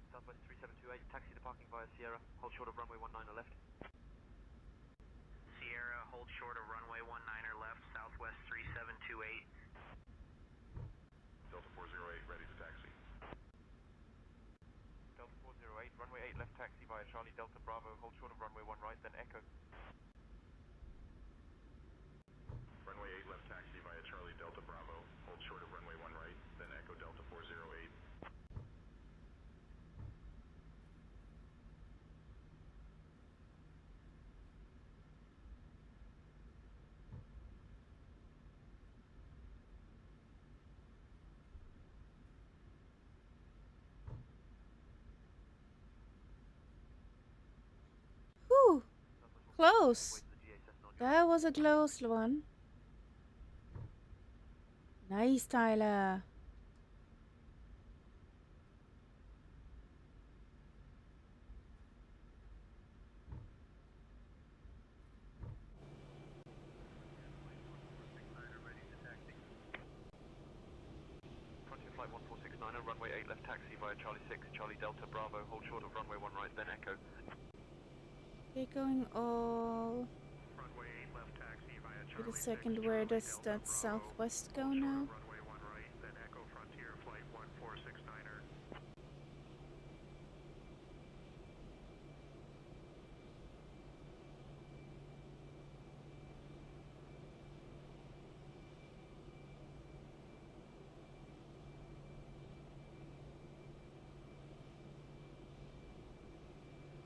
Southwest 3728, taxi to parking via Sierra, hold short of runway 19er left. Sierra, hold short of runway 19er left, Southwest 3728. left taxi via Charlie Delta Bravo, hold short of runway 1 right, then Echo. Runway 8 left taxi via Charlie Delta Bravo, hold short of runway 1 right, then Echo Delta 408. Whew. Close. That was a close one. Nice, Tyler. Frontier Flight 1469, runway 8 left taxi via Charlie 6, Charlie Delta Bravo, hold short of runway 1 right, then Echo. They're going all... Runway 8 left taxi via Wait Charlie a second, where does that southwest go now? runway 1 right, then Echo Frontier Flight 1469er.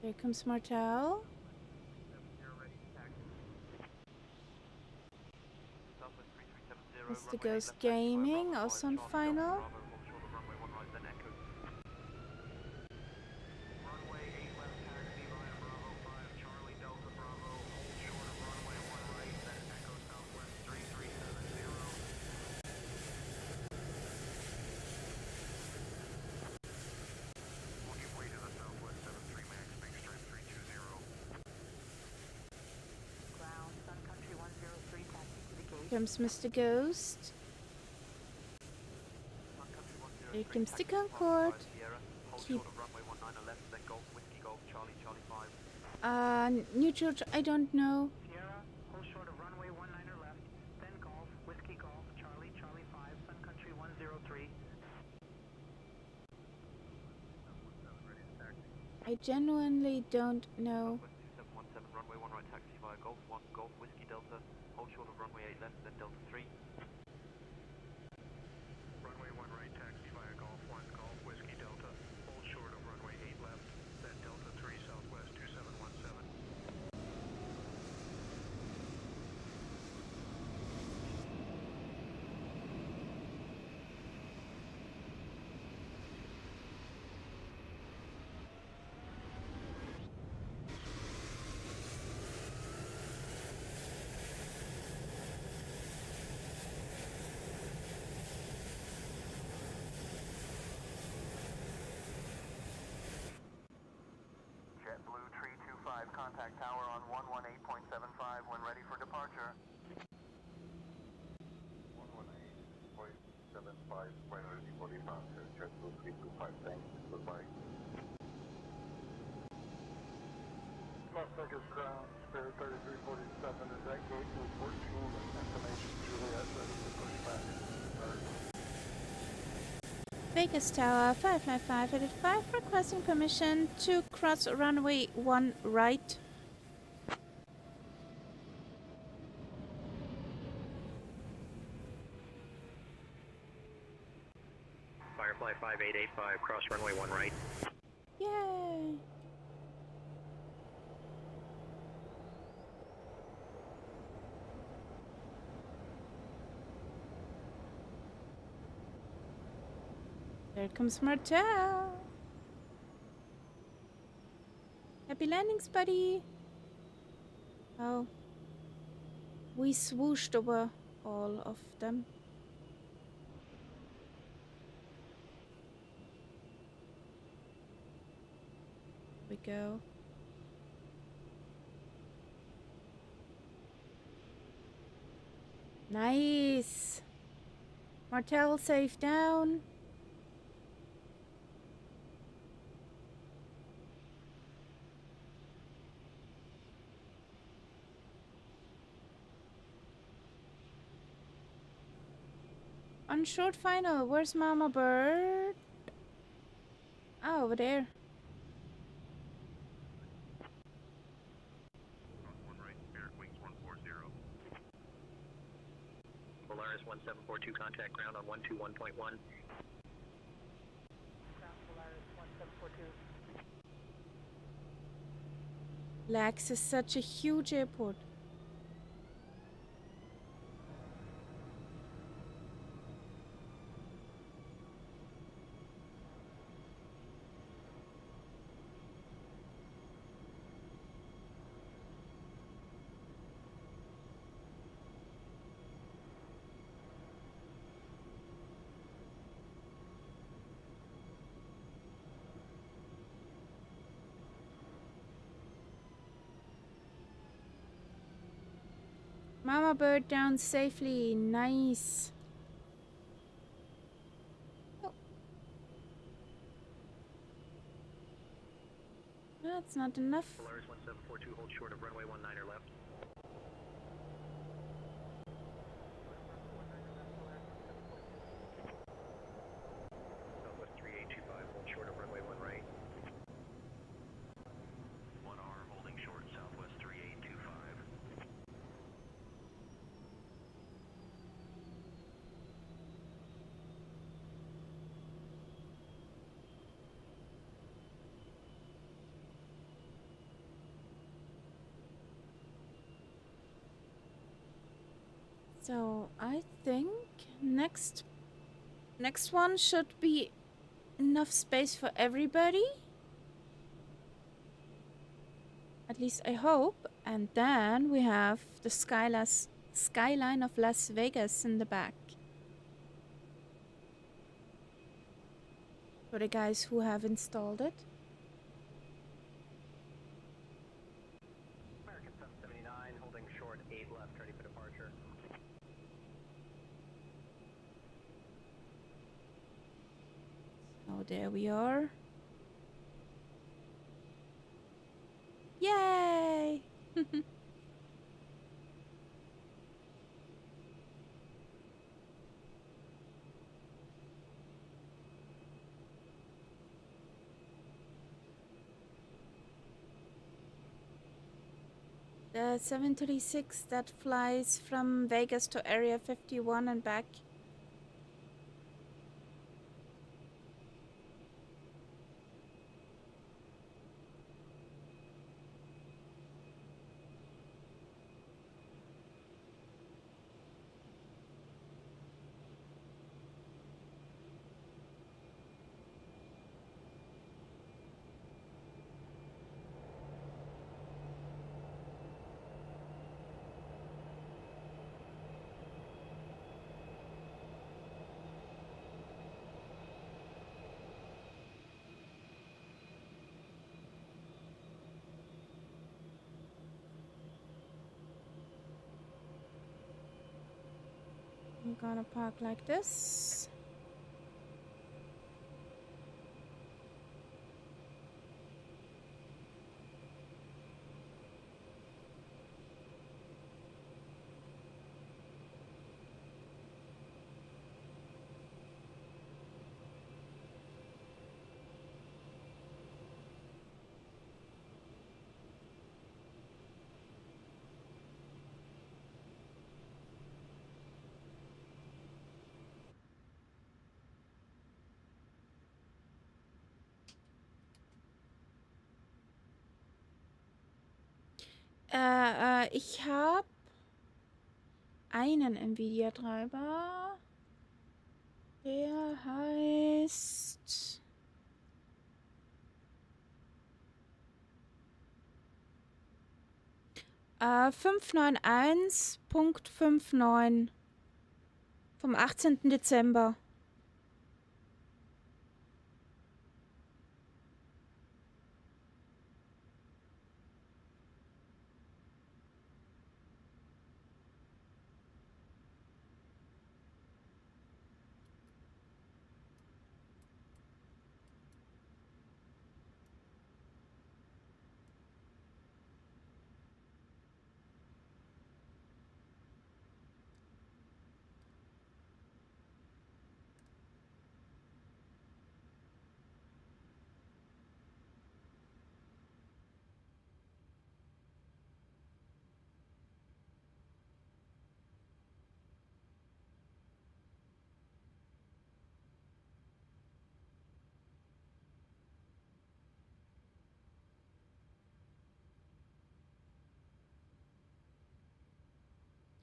Here comes Martel. Mr. Ghost Gaming, also on final. Here comes Mr. Ghost. Here comes the Concorde. Keep. Neutral. I don't know. Sierra, hold short of runway 19er left, then Golf, Whiskey Golf, Charlie, Charlie 5, Sun Country 103. I genuinely don't know. 2717, runway 1 right taxi via Golf 1, Golf, Whiskey Delta, hold short of runway 8 left, then Delta 3. Runway 1 right taxi via Golf 1, Golf, Whiskey Delta, hold short of runway 8 left, then Delta 3 Southwest 2717. JetBlue 325, contact tower on 118.75 when ready for departure. 118.75, when ready for departure. JetBlue 325, thanks. Goodbye. Las Vegas ground, Spirit 3347 is at gateway 14 with information Juliet ready to push back. Vegas Tower 55585 requesting permission to cross runway 1 right. Firefly 5885, cross runway 1 right. Yay! There comes Martel. Happy landings, buddy. Oh. We swooshed over all of them. Here we go. Nice. Martel safe down. On short final, where's Mama Bird? Oh, over there. 1742, contact ground on 121.1. Ground Polaris 1742. Lax is such a huge airport. Mama bird down safely. Nice. Oh. That's not enough. Polaris 1742, hold short of runway 19er left. Southwest 3825, hold short of runway 1 right. 1R, holding short, Southwest 3825. So I think next one should be enough space for everybody. At least I hope. And then we have the skyline of Las Vegas in the back. For the guys who have installed it. American 779, holding short 8 left, ready for departure. So there we are. Yay! The 736 that flies from Vegas to Area 51 and back. I'm gonna park like this. Ich habe einen Nvidia-Treiber, der heißt 591.59 vom 18. Dezember.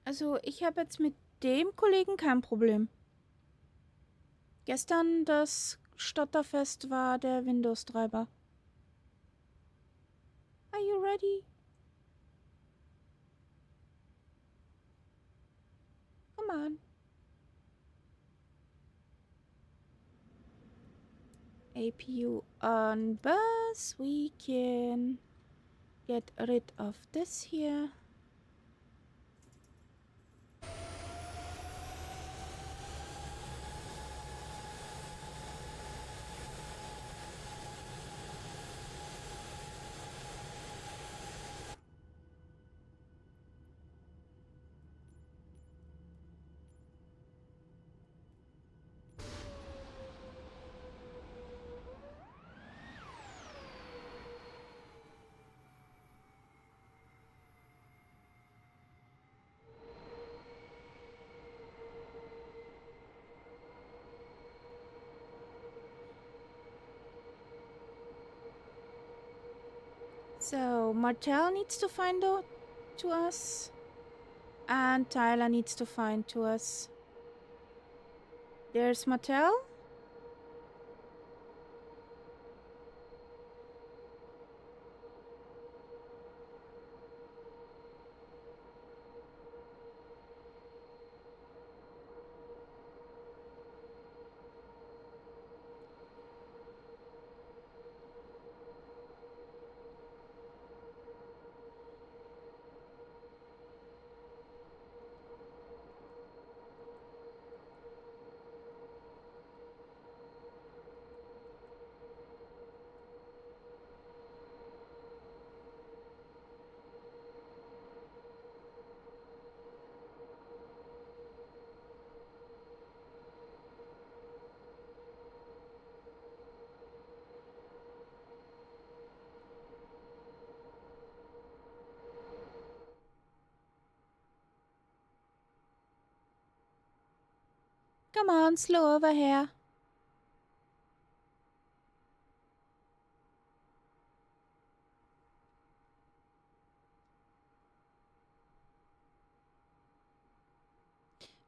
Also ich habe jetzt mit dem Kollegen kein Problem. Gestern das Stotterfest war der Windows-Treiber. Are you ready? Come on. APU on bus. We can get rid of this here. So Martel needs to find out to us, and Tyler needs to find to us. There's Martel. Come on, slow over here.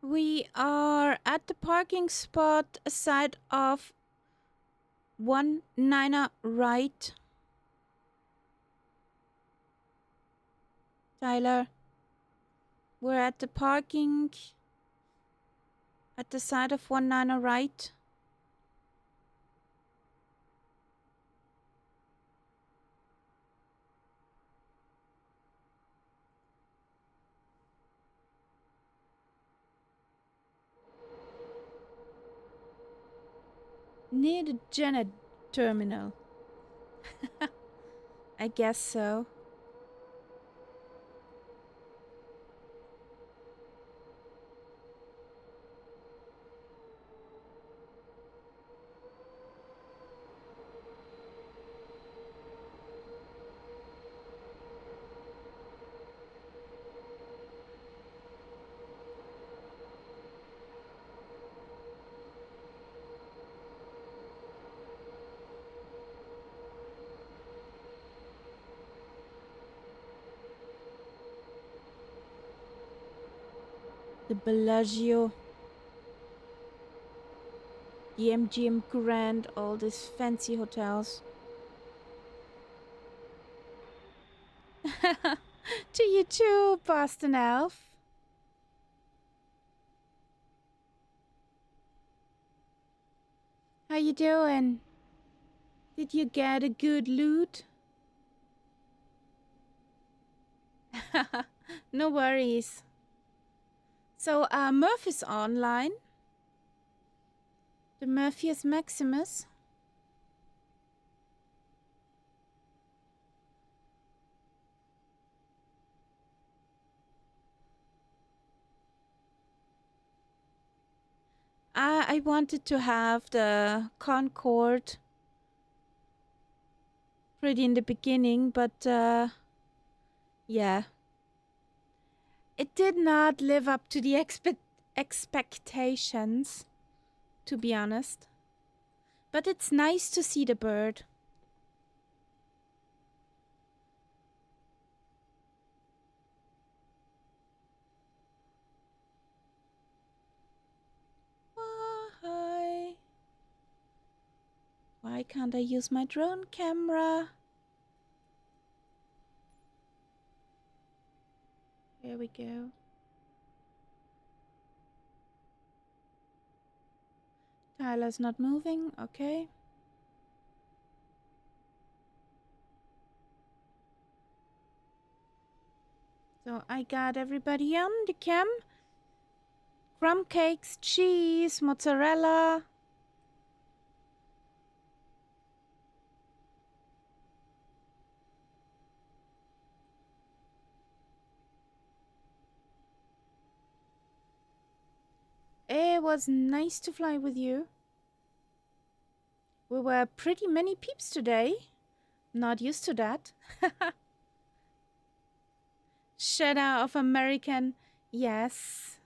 We are at the parking spot side of 19 right. Tyler, we're at the parking at the side of 19 right. Near the Janet terminal. I guess so. The Bellagio, the MGM Grand, all these fancy hotels. To you too, Boston Elf. How you doing? Did you get a good loot? No worries. So, Murphy's online. The Murphy's Maximus. I wanted to have the Concorde pretty in the beginning, but yeah. It did not live up to the expectations, to be honest. But it's nice to see the bird. Why can't I use my drone camera? Here we go. Tyler's not moving, okay. So I got everybody on the cam. Crumb cakes, cheese, mozzarella. It was nice to fly with you. We were pretty many peeps today. Not used to that. Shadow of American, yes.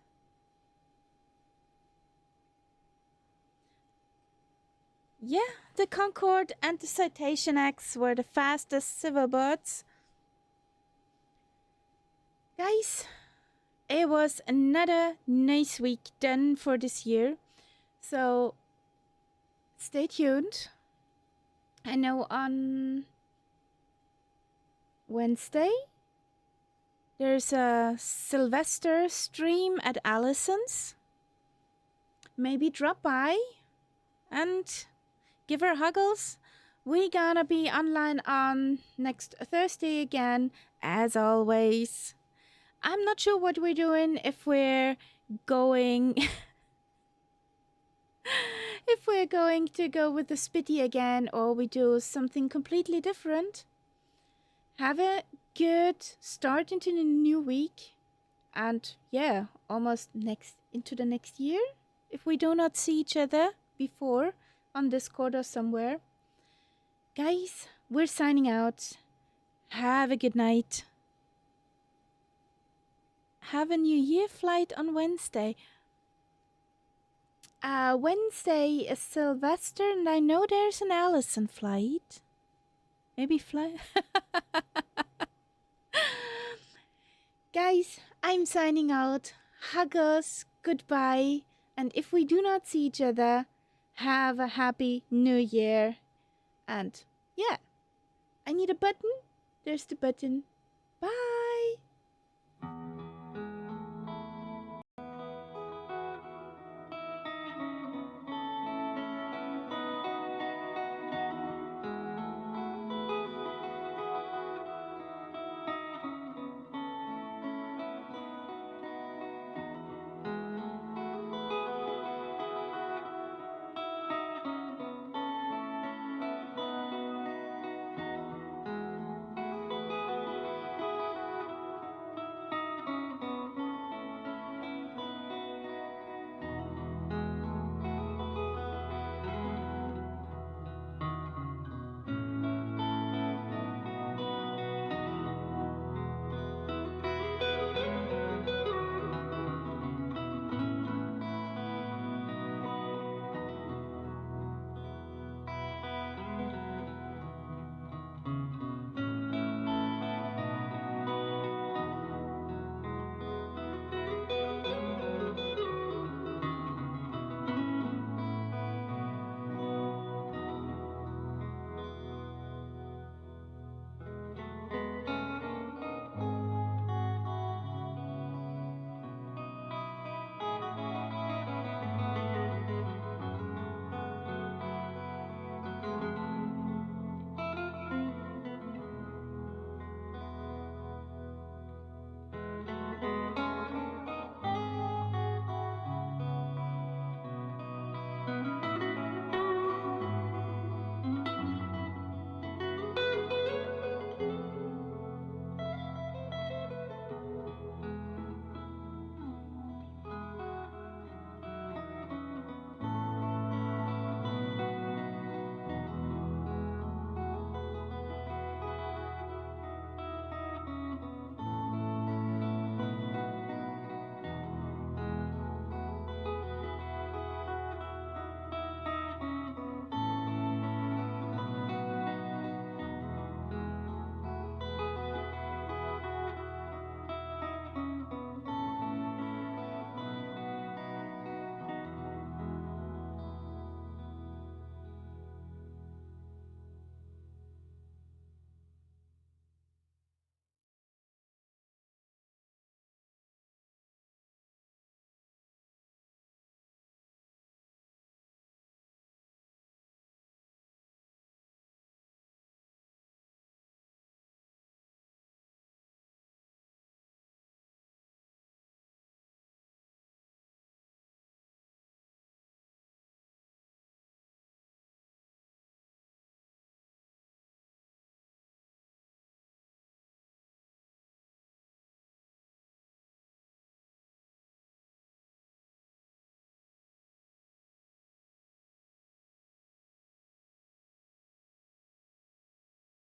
Yeah, the Concorde and the Citation X were the fastest civil birds. Guys, it was another nice week done for this year. So, stay tuned. I know on Wednesday, there's a Sylvester stream at Allison's. Maybe drop by and give her huggles. We gonna be online on next Thursday again, as always. I'm not sure what we're doing, if we're going if we're going to go with the Spitty again or we do something completely different. Have a good start into the new week. And yeah, almost into the next year. If we do not see each other before on Discord or somewhere. Guys, we're signing out. Have a good night. Have a New Year flight on Wednesday. Wednesday is Sylvester, and I know there's an Allison flight. Maybe fly. Guys, I'm signing out. Huggers, goodbye. And if we do not see each other, have a happy New Year. And yeah, I need a button. There's the button. Bye.